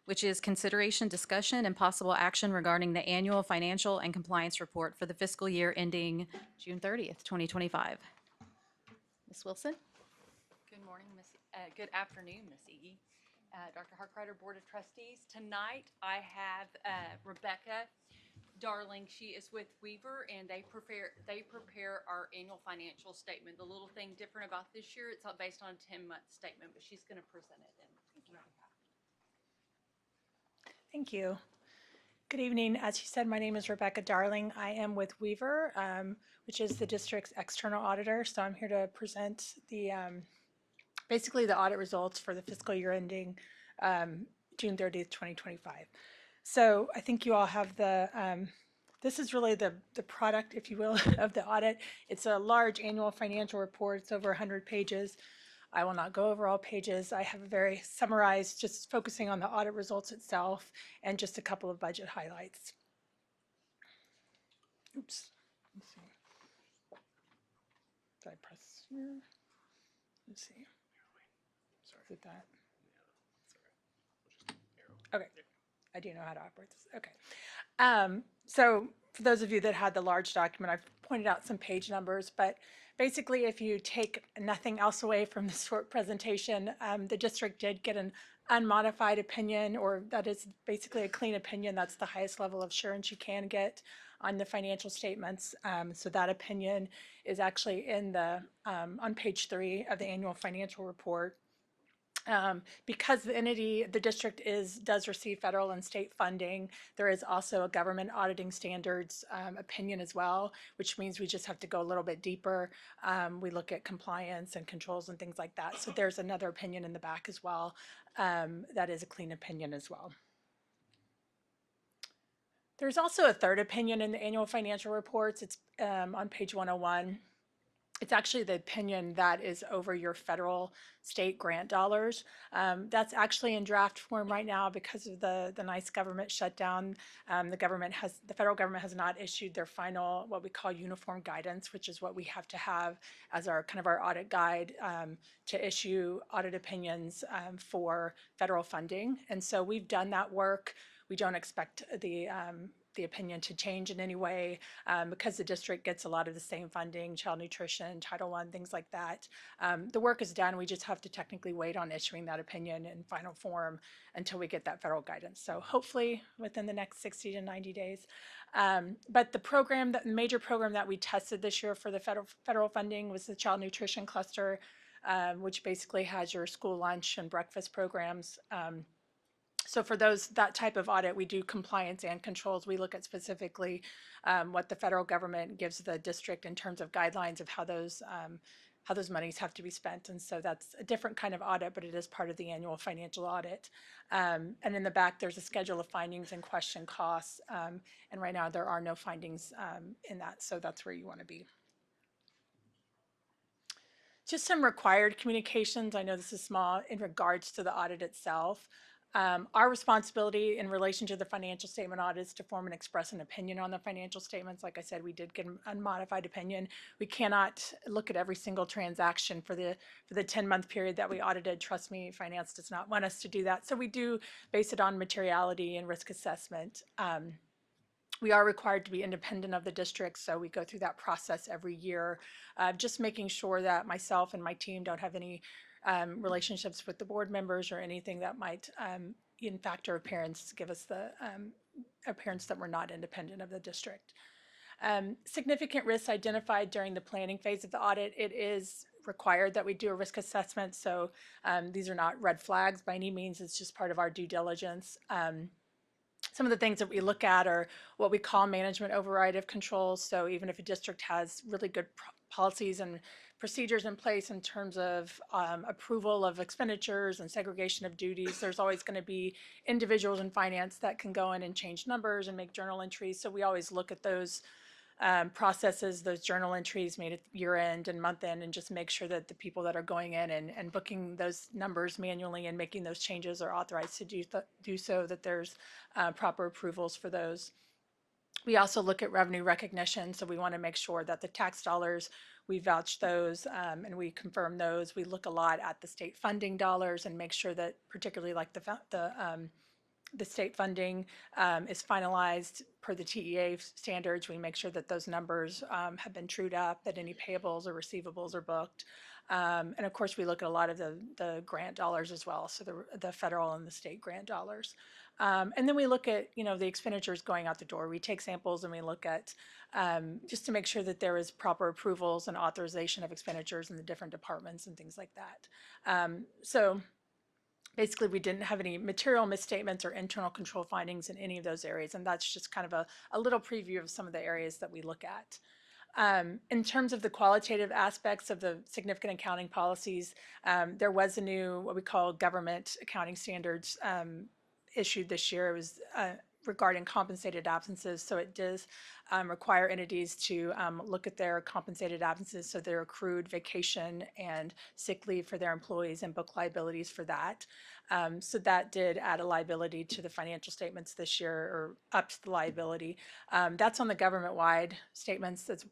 which is consideration, discussion, and possible action regarding the annual financial and compliance report for the fiscal year ending June 30th, 2025. Ms. Wilson? Good morning, good afternoon, Ms. Iggy. Dr. Harkrider, Board of Trustees. Tonight, I have Rebecca Darling. She is with Weaver, and they prepare our annual financial statement. The little thing different about this year, it's not based on a 10-month statement, but she's going to present it. Thank you. Good evening. As you said, my name is Rebecca Darling. I am with Weaver, which is the district's external auditor. So I'm here to present the basically the audit results for the fiscal year ending June 30th, 2025. So I think you all have the, this is really the product, if you will, of the audit. It's a large annual financial report. It's over 100 pages. I will not go over all pages. I have a very summarized, just focusing on the audit results itself and just a couple of budget highlights. Oops. Let's see. Did I press here? Let's see. Is it that? Okay. I do know how to operate this. Okay. So for those of you that had the large document, I've pointed out some page numbers, but basically if you take nothing else away from this short presentation, the district did get an unmodified opinion, or that is basically a clean opinion. That's the highest level of assurance you can get on the financial statements. So that opinion is actually in the on page 3 of the annual financial report. Because the entity, the district does receive federal and state funding, there is also a government auditing standards opinion as well, which means we just have to go a little bit deeper. We look at compliance and controls and things like that. So there's another opinion in the back as well. That is a clean opinion as well. There's also a third opinion in the annual financial reports. It's on page 101. It's actually the opinion that is over your federal state grant dollars. That's actually in draft form right now because of the nice government shutdown. The federal government has not issued their final, what we call uniform guidance, which is what we have to have as our kind of our audit guide to issue audit opinions for federal funding. And so we've done that work. We don't expect the opinion to change in any way because the district gets a lot of the same funding, child nutrition, Title I, things like that. The work is done. We just have to technically wait on issuing that opinion in final form until we get that federal guidance. So hopefully within the next 60 to 90 days. But the major program that we tested this year for the federal funding was the child nutrition cluster, which basically has your school lunch and breakfast programs. So for that type of audit, we do compliance and controls. We look at specifically what the federal government gives the district in terms of guidelines of how those monies have to be spent. And so that's a different kind of audit, but it is part of the annual financial audit. And in the back, there's a schedule of findings and question costs. And right now there are no findings in that. So that's where you want to be. Just some required communications. I know this is small in regards to the audit itself. Our responsibility in relation to the financial statement audit is to form and express an opinion on the financial statements. Like I said, we did get an unmodified opinion. We cannot look at every single transaction for the 10-month period that we audited. Trust me, finance does not want us to do that. So we do base it on materiality and risk assessment. We are required to be independent of the district, so we go through that process every year, just making sure that myself and my team don't have any relationships with the board members or anything that might, in fact, or appearance, give us the appearance that we're not independent of the district. Significant risks identified during the planning phase of the audit. It is required that we do a risk assessment, so these are not red flags by any means. It's just part of our due diligence. Some of the things that we look at are what we call management override of controls. So even if a district has really good policies and procedures in place in terms of approval of expenditures and segregation of duties, there's always going to be individuals in finance that can go in and change numbers and make journal entries. So we always look at those processes, those journal entries made at year end and month end, and just make sure that the people that are going in and booking those numbers manually and making those changes are authorized to do so, that there's proper approvals for those. We also look at revenue recognition, so we want to make sure that the tax dollars, we vouch those and we confirm those. We look a lot at the state funding dollars and make sure that, particularly like the state funding is finalized per the TEA standards. We make sure that those numbers have been trued up, that any payables or receivables are booked. And of course, we look at a lot of the grant dollars as well, so the federal and the state grant dollars. And then we look at, the expenditures going out the door. We take samples and we look at just to make sure that there is proper approvals and authorization of expenditures in the different departments and things like that. So basically, we didn't have any material misstatements or internal control findings in any of those areas, and that's just kind of a little preview of some of the areas that we look at. In terms of the qualitative aspects of the significant accounting policies, there was a new, what we call government accounting standards issued this year. It was regarding compensated absences, so it does require entities to look at their compensated absences, so their accrued vacation and sick leave for their employees and book liabilities for that. So that did add a liability to the financial statements this year, or ups the liability. That's on the government-wide statements. That's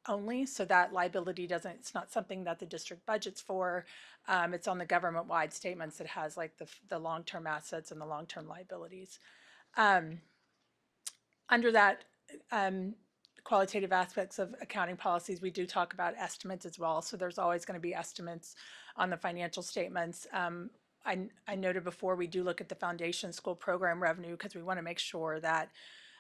only, so that liability it's not something that the district budgets for. It's on the government-wide statements that has like the long-term assets and the long-term liabilities. Under that qualitative aspects of accounting policies, we do talk about estimates as well. So there's always going to be estimates on the financial statements. I noted before, we do look at the foundation school program revenue because we want to make sure that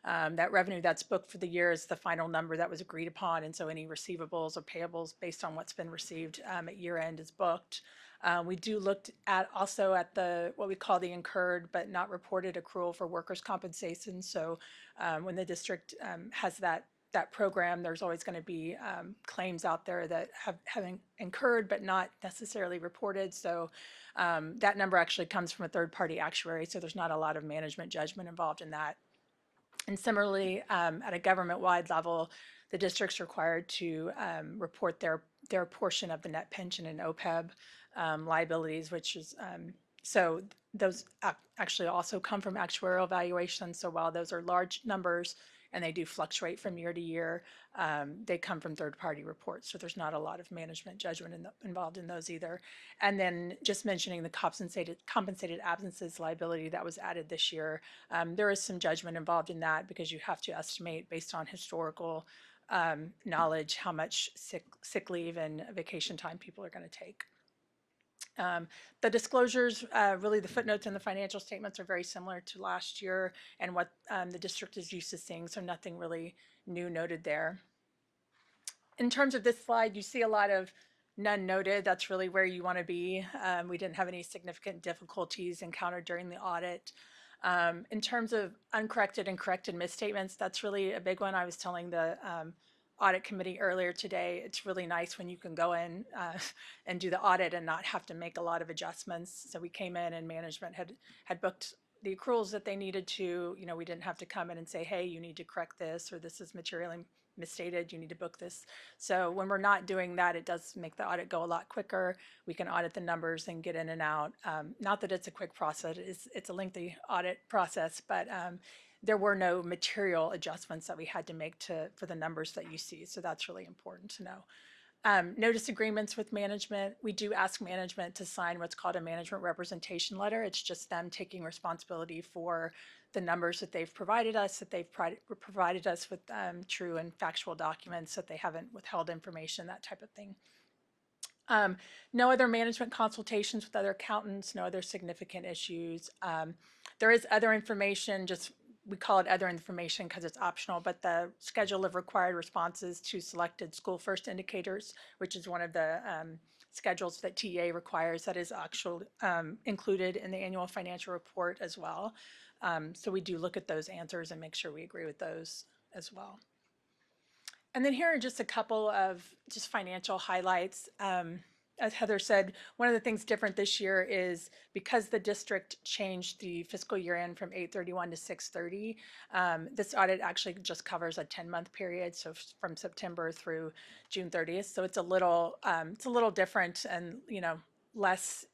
That revenue that's booked for the year is the final number that was agreed upon, and so any receivables or payables based on what's been received at year end is booked. We do look at also at the what we call the incurred but not reported accrual for workers' compensation. So when the district has that program, there's always going to be claims out there that have incurred but not necessarily reported. So that number actually comes from a third-party actuary, so there's not a lot of management judgment involved in that. And similarly, at a government-wide level, the district's required to report their portion of the net pension and OPEB liabilities, which is so those actually also come from actuarial evaluations. So while those are large numbers and they do fluctuate from year to year, they come from third-party reports. So there's not a lot of management judgment involved in those either. And then just mentioning the compensated absences liability that was added this year, there is some judgment involved in that because you have to estimate based on historical knowledge how much sick leave and vacation time people are going to take. The disclosures, really the footnotes in the financial statements are very similar to last year and what the district is used to seeing, so nothing really new noted there. In terms of this slide, you see a lot of none noted. That's really where you want to be. We didn't have any significant difficulties encountered during the audit. In terms of uncorrected and corrected misstatements, that's really a big one. I was telling the audit committee earlier today, it's really nice when you can go in and do the audit and not have to make a lot of adjustments. So we came in and management had booked the accruals that they needed to. You know, we didn't have to come in and say, hey, you need to correct this, or this is materially misstated, you need to book this. So when we're not doing that, it does make the audit go a lot quicker. We can audit the numbers and get in and out. Not that it's a quick process, it's a lengthy audit process, but there were no material adjustments that we had to make for the numbers that you see. So that's really important to know. No disagreements with management. We do ask management to sign what's called a management representation letter. It's just them taking responsibility for the numbers that they've provided us, that they've provided us with true and factual documents, that they haven't withheld information, that type of thing. No other management consultations with other accountants, no other significant issues. There is other information, just we call it other information because it's optional, but the schedule of required responses to selected school first indicators, which is one of the schedules that TA requires, that is actually included in the annual financial report as well. So we do look at those answers and make sure we agree with those as well. And then here are just a couple of just financial highlights. As Heather said, one of the things different this year is because the district changed the fiscal year end from 8/31 to 6/30, this audit actually just covers a 10-month period, so from September through June 30th. So it's a little different and, less,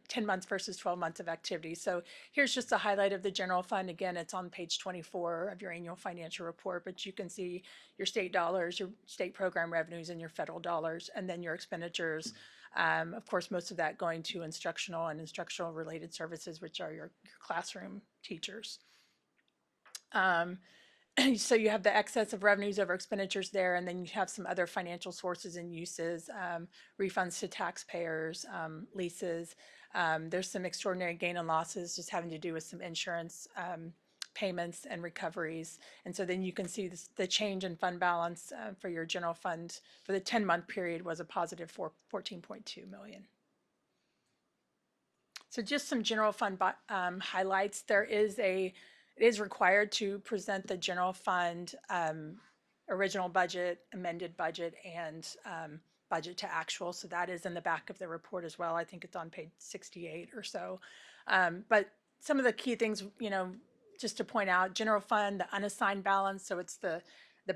10 months versus 12 months of activity. So here's just a highlight of the general fund. Again, it's on page 24 of your annual financial report, but you can see your state dollars, your state program revenues, and your federal dollars, and then your expenditures. Of course, most of that going to instructional and instructional related services, which are your classroom teachers. So you have the excess of revenues over expenditures there, and then you have some other financial sources and uses, refunds to taxpayers, leases. There's some extraordinary gain and losses just having to do with some insurance payments and recoveries. And so then you can see the change in fund balance for your general fund for the 10-month period was a positive 14.2 million. So just some general fund highlights. It is required to present the general fund original budget, amended budget, and budget to actual. So that is in the back of the report as well. I think it's on page 68 or so. But some of the key things, just to point out, general fund, the unassigned balance. So it's the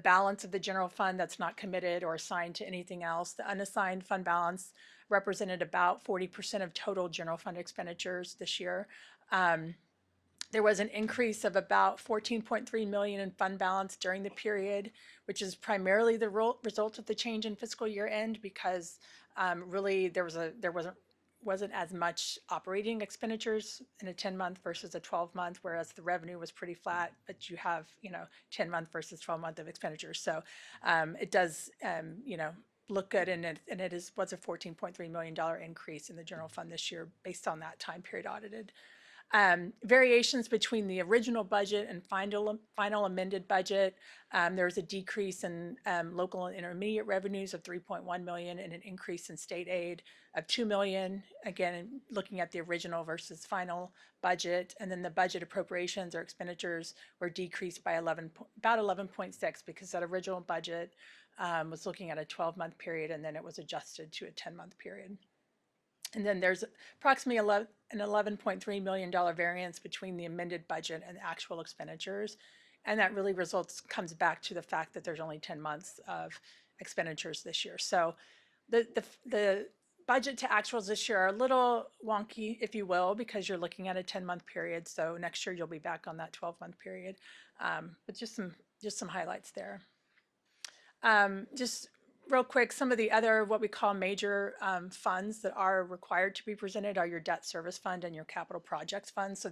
balance of the general fund that's not committed or assigned to anything else. The unassigned fund balance represented about 40% of total general fund expenditures this year. There was an increase of about 14.3 million in fund balance during the period, which is primarily the result of the change in fiscal year end because really there wasn't as much operating expenditures in a 10-month versus a 12-month, whereas the revenue was pretty flat, but you have 10-month versus 12-month of expenditures. So it does look good, and it was a $14.3 million increase in the general fund this year based on that time period audited. Variations between the original budget and final amended budget. There's a decrease in local and intermediate revenues of 3.1 million and an increase in state aid of 2 million. Again, looking at the original versus final budget, and then the budget appropriations or expenditures were decreased by about 11.6 because that original budget was looking at a 12-month period, and then it was adjusted to a 10-month period. And then there's approximately an $11.3 million variance between the amended budget and the actual expenditures. And that really comes back to the fact that there's only 10 months of expenditures this year. So the budget to actuals this year are a little wonky, if you will, because you're looking at a 10-month period. So next year you'll be back on that 12-month period. But just some highlights there. Just real quick, some of the other what we call major funds that are required to be presented are your debt service fund and your capital projects fund. So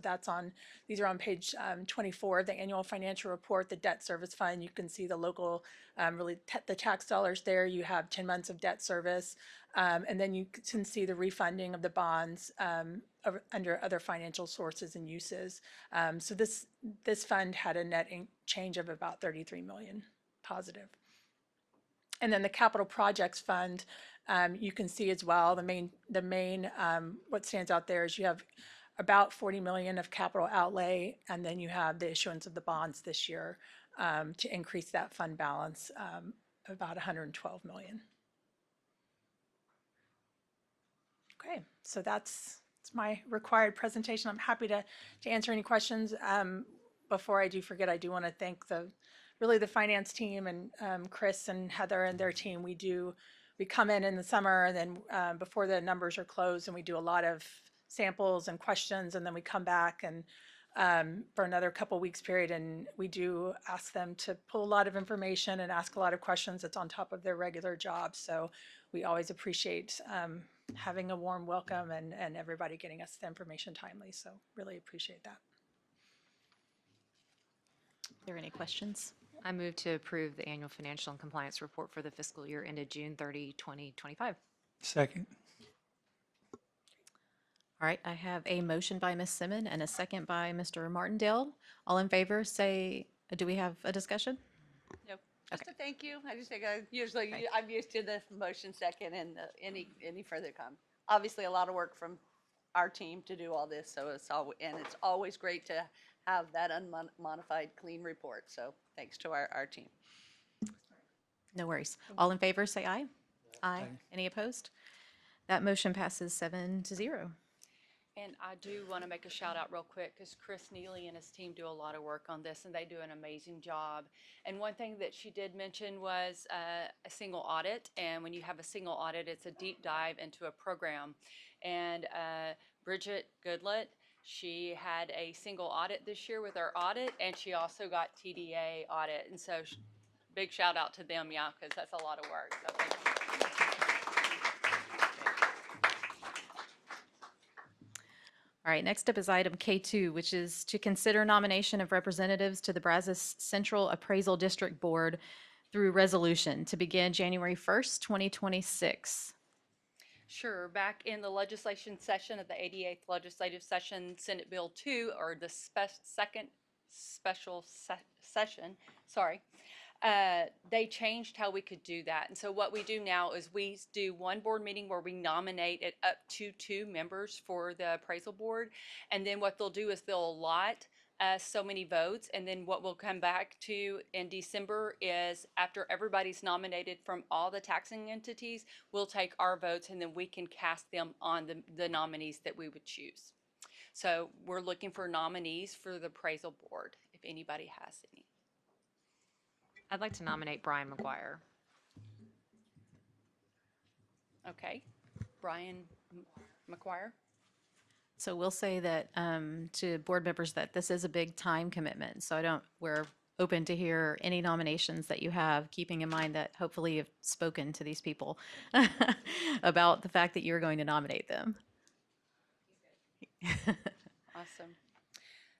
these are on page 24 of the annual financial report. The debt service fund, you can see the local, the tax dollars there. You have 10 months of debt service, and then you can see the refunding of the bonds under other financial sources and uses. So this fund had a net change of about 33 million positive. And then the capital projects fund, you can see as well, the main what stands out there is you have about 40 million of capital outlay, and then you have the issuance of the bonds this year to increase that fund balance about 112 million. Okay, so that's my required presentation. I'm happy to answer any questions. Before I do forget, I do want to thank really the finance team and Chris and Heather and their team. We come in the summer, and then before the numbers are closed, and we do a lot of samples and questions, and then we come back and for another couple weeks period, and we do ask them to pull a lot of information and ask a lot of questions that's on top of their regular job. So we always appreciate having a warm welcome and everybody getting us the information timely. So really appreciate that. Are there any questions? I move to approve the annual financial and compliance report for the fiscal year ended June 30, 2025. Second. All right, I have a motion by Ms. Simmons and a second by Mr. Martindale. All in favor say, do we have a discussion? No, just a thank you. I just think I'm used to the motion second and any further comment. Obviously, a lot of work from our team to do all this, so it's always great to have that unmodified, clean report. So thanks to our team. No worries. All in favor say aye. Aye. Any opposed? That motion passes 7-0. And I do want to make a shout out real quick because Chris Neely and his team do a lot of work on this, and they do an amazing job. And one thing that she did mention was a single audit. And when you have a single audit, it's a deep dive into a program. And Bridget Goodlett, she had a single audit this year with our audit, and she also got TDA audit. And so big shout out to them, yeah, because that's a lot of work. So thank you. All right, next up is item K2, which is to consider nomination of representatives to the Brazos Central Appraisal District Board through resolution to begin January 1st, 2026. Sure. Back in the legislation session of the 88th legislative session, Senate Bill 2, or the second special session, they changed how we could do that. And so what we do now is we do one board meeting where we nominate it up to 2 members for the appraisal board. And then what they'll do is they'll allot so many votes. And then what we'll come back to in December is after everybody's nominated from all the taxing entities, we'll take our votes and then we can cast them on the nominees that we would choose. So we're looking for nominees for the appraisal board, if anybody has any. I'd like to nominate Brian McGuire. Okay, Brian McGuire. So we'll say that to board members that this is a big time commitment. So we're open to hear any nominations that you have, keeping in mind that hopefully you've spoken to these people about the fact that you're going to nominate them. Awesome.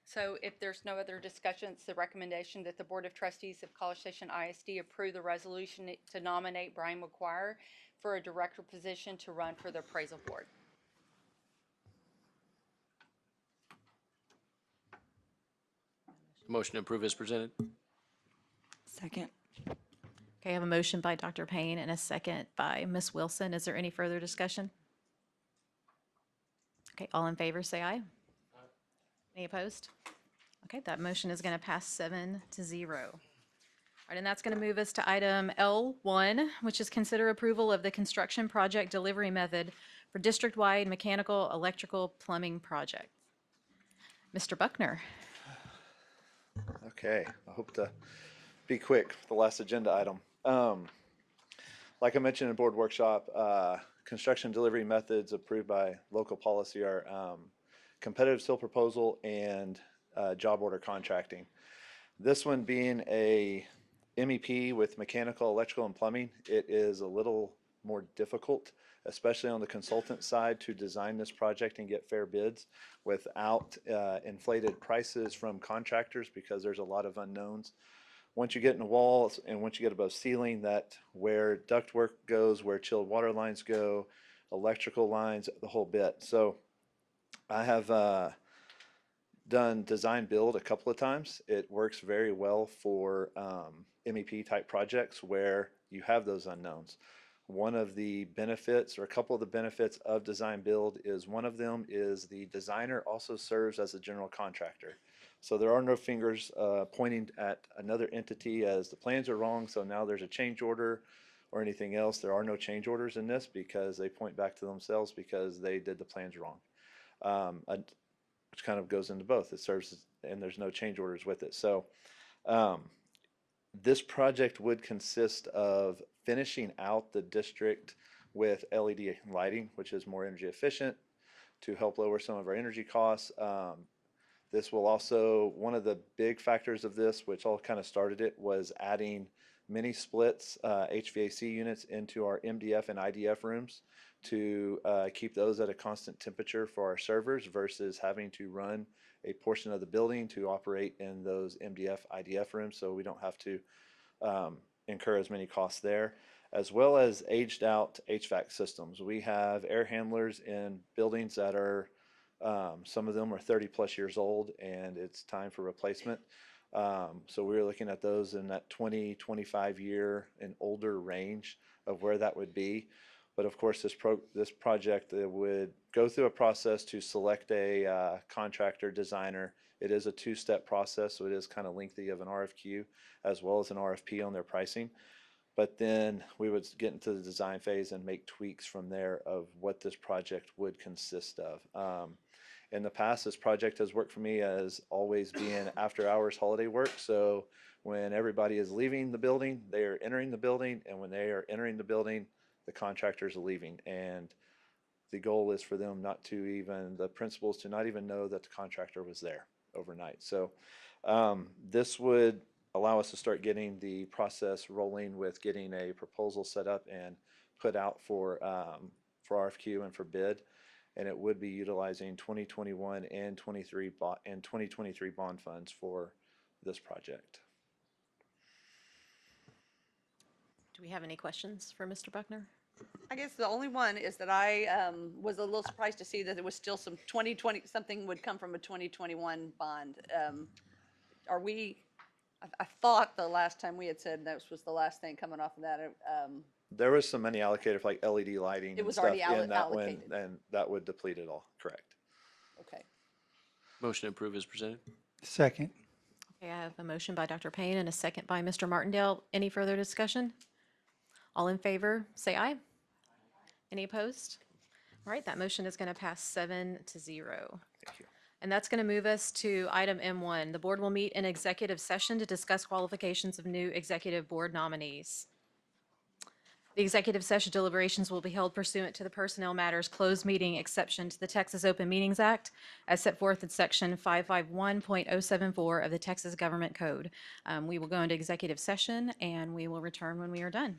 So if there's no other discussion, it's the recommendation that the Board of Trustees of College Station ISD approve the resolution to nominate Brian McGuire for a director position to run for the appraisal board. Motion to approve is presented. Second. Okay, I have a motion by Dr. Payne and a second by Ms. Wilson. Is there any further discussion? Okay, all in favor, say aye. Any opposed? Okay, that motion is going to pass 7-0. All right, and that's going to move us to item L1, which is consider approval of the construction project delivery method for district-wide mechanical, electrical, plumbing project. Mr. Buckner. Okay, I hope to be quick for the last agenda item. Like I mentioned in board workshop, construction delivery methods approved by local policy are competitive seal proposal and job order contracting. This one being a MEP with mechanical, electrical, and plumbing, it is a little more difficult, especially on the consultant side, to design this project and get fair bids without inflated prices from contractors, because there's a lot of unknowns. Once you get in the walls and once you get above ceiling, that where ductwork goes, where chilled water lines go, electrical lines, the whole bit. So I have done design build a couple of times. It works very well for MEP type projects where you have those unknowns. One of the benefits, or a couple of the benefits of design build, is one of them is the designer also serves as a general contractor. So there are no fingers pointing at another entity as the plans are wrong, so now there's a change order or anything else. There are no change orders in this because they point back to themselves because they did the plans wrong. Which kind of goes into both. It serves, and there's no change orders with it. So this project would consist of finishing out the district with LED lighting, which is more energy efficient to help lower some of our energy costs. This will also, one of the big factors of this, which all kind of started it, was adding mini splits HVAC units into our MDF and IDF rooms to keep those at a constant temperature for our servers versus having to run a portion of the building to operate in those MDF IDF rooms, so we don't have to incur as many costs there, as well as aged out HVAC systems. We have air handlers in buildings that are some of them are 30 plus years old and it's time for replacement. So we're looking at those in that 20, 25 year and older range of where that would be. But of course, this project would go through a process to select a contractor designer. It is a two-step process, so it is kind of lengthy of an RFQ as well as an RFP on their pricing. But then we would get into the design phase and make tweaks from there of what this project would consist of. In the past, this project has worked for me as always being after hours holiday work. So when everybody is leaving the building, they are entering the building, and when they are entering the building, the contractors are leaving. And the goal is for them not to even, the principals to not even know that the contractor was there overnight. So this would allow us to start getting the process rolling with getting a proposal set up and put out for RFQ and for bid. And it would be utilizing 2021 and 2023 bond funds for this project. Do we have any questions for Mr. Buckner? I guess the only one is that I was a little surprised to see that there was still some 2020, something would come from a 2021 bond. Are we, I thought the last time we had said that was the last thing coming off of that. There was some money allocated for like LED lighting It and was stuff already in that one, allocated. and that would deplete it all, correct. Okay. Motion to approve is presented. Second. Okay, I have a motion by Dr. Payne and a second by Mr. Martindale. Any further discussion? All in favor, say aye. Any opposed? All right, that motion is going to pass 7-0. Thank you. And that's going to move us to item M1. The board will meet in executive session to discuss qualifications of new executive board nominees. The executive session deliberations will be held pursuant to the Personnel Matters Closed Meeting Exception to the Texas Open Meetings Act as set forth in Section 551.074 of the Texas Government Code. We will go into executive session and we will return when we are done.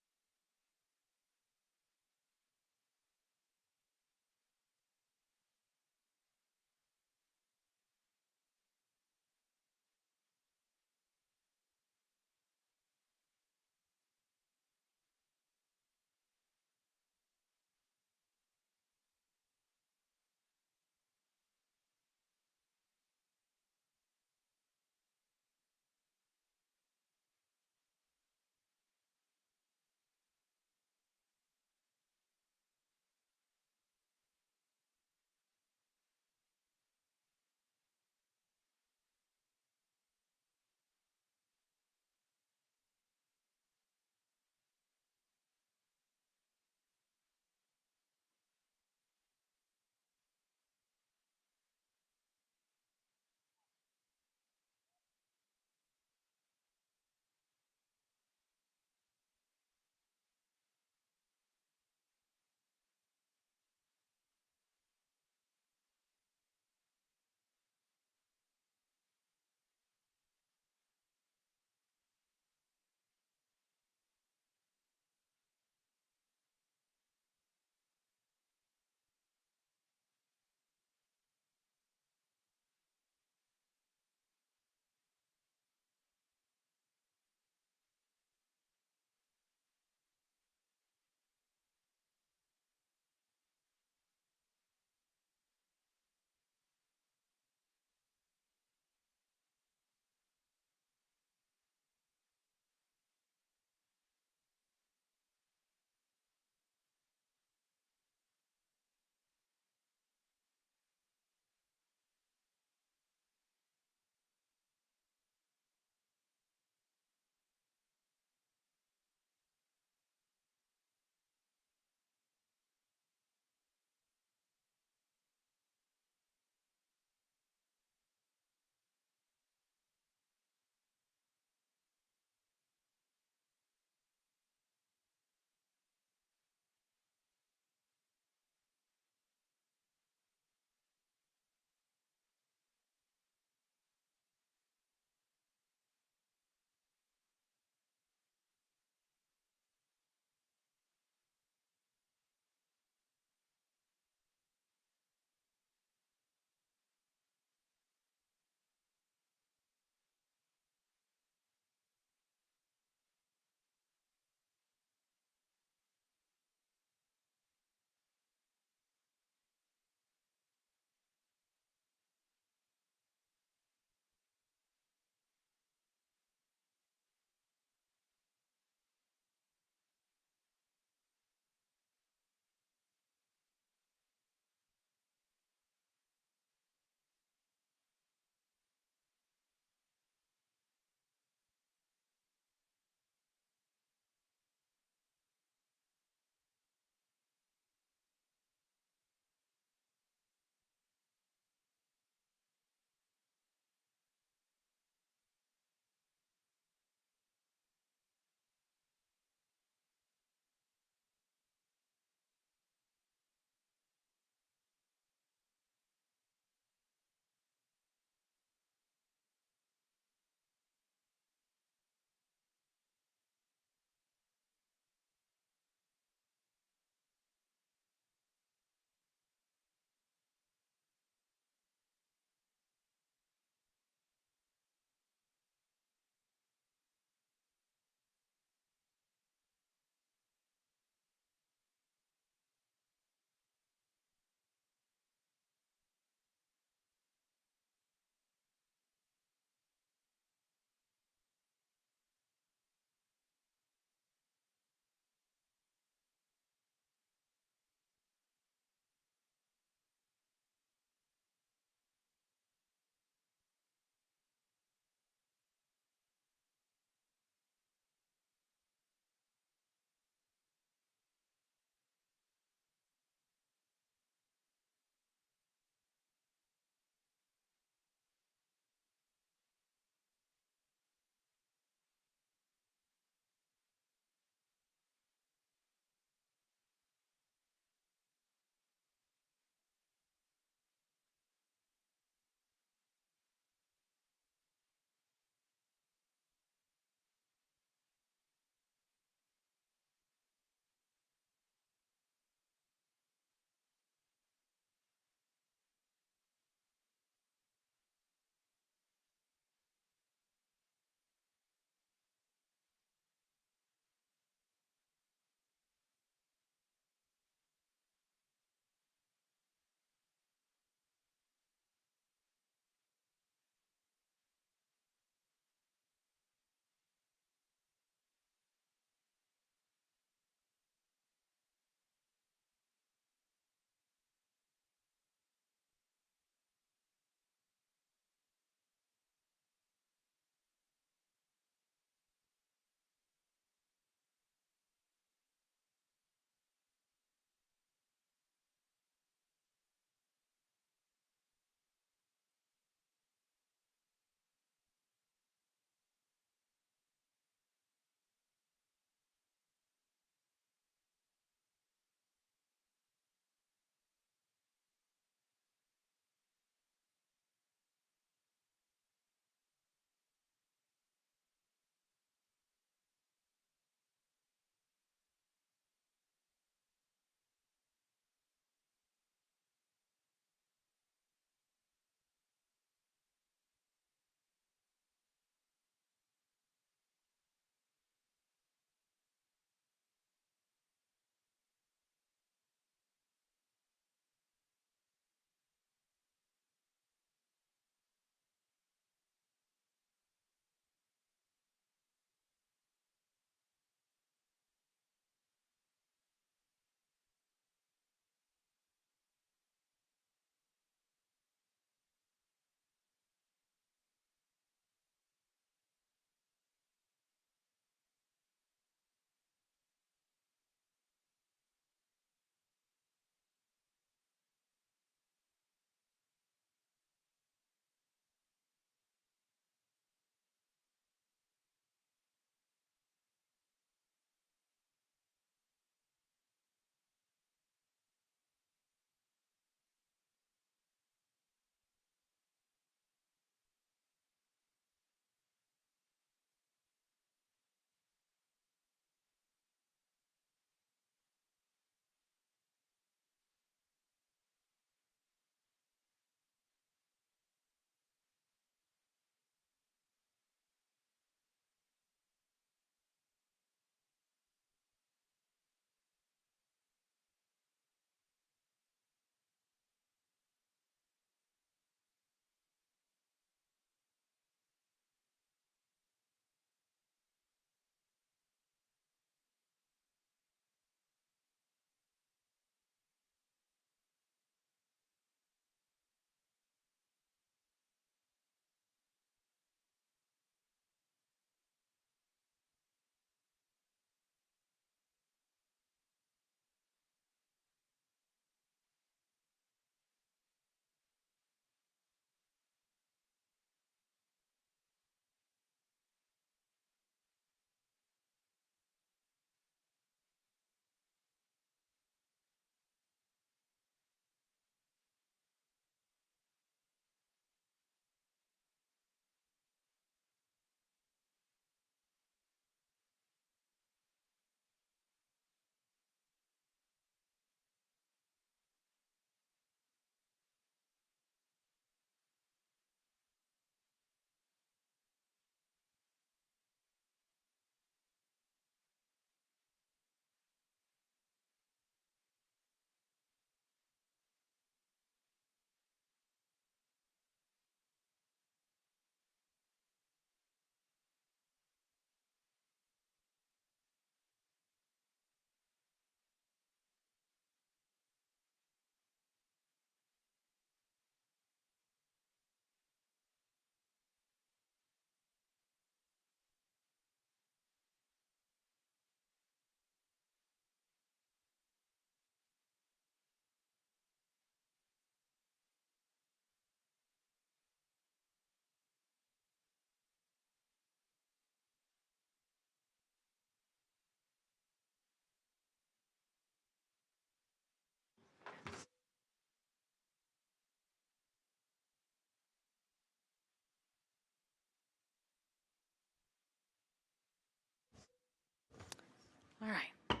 All right.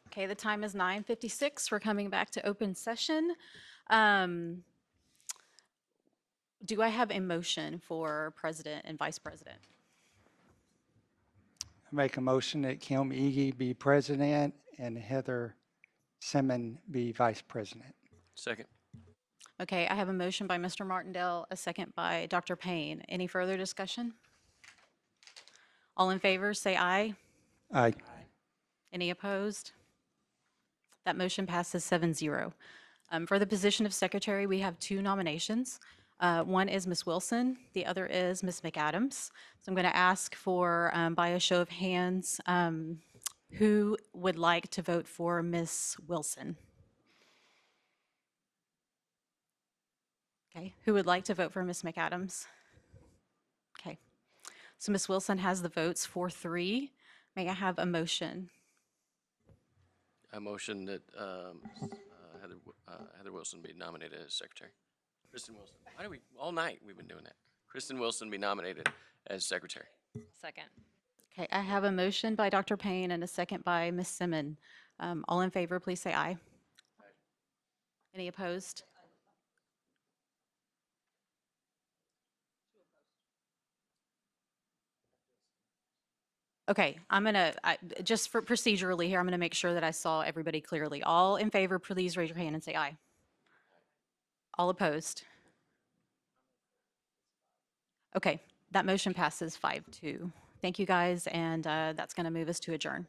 Okay, the time is 9:56. We're coming back to open session. Do I have a motion for president and vice president? I make a motion that Kim Ege be president and Heather Simmon be vice president. Second. Okay, I have a motion by Mr. Martindale, a second by Dr. Payne. Any further discussion? All in favor, say aye. Aye. Any opposed? That motion passes 7-0. For the position of secretary, we have two nominations. One is Ms. Wilson, the other is Ms. McAdams. So I'm going to ask for, by a show of hands, who would like to vote for Ms. Wilson? Okay, who would like to vote for Ms. McAdams? Okay, so Ms. Wilson has the votes 4-3. May I have a motion? A motion that Heather Wilson be nominated as secretary. Kristen Wilson. Why do we, all night we've been doing that. Kristen Wilson be nominated as secretary. Second. Okay, I have a motion by Dr. Payne and a second by Ms. Simmon. All in favor, please say aye. Any opposed? Okay, just for procedurally here, I'm gonna make sure that I saw everybody clearly. All in favor, please raise your hand and say aye. All opposed? Okay, that motion passes 5-2. Thank you, guys, and that's gonna move us to adjourn.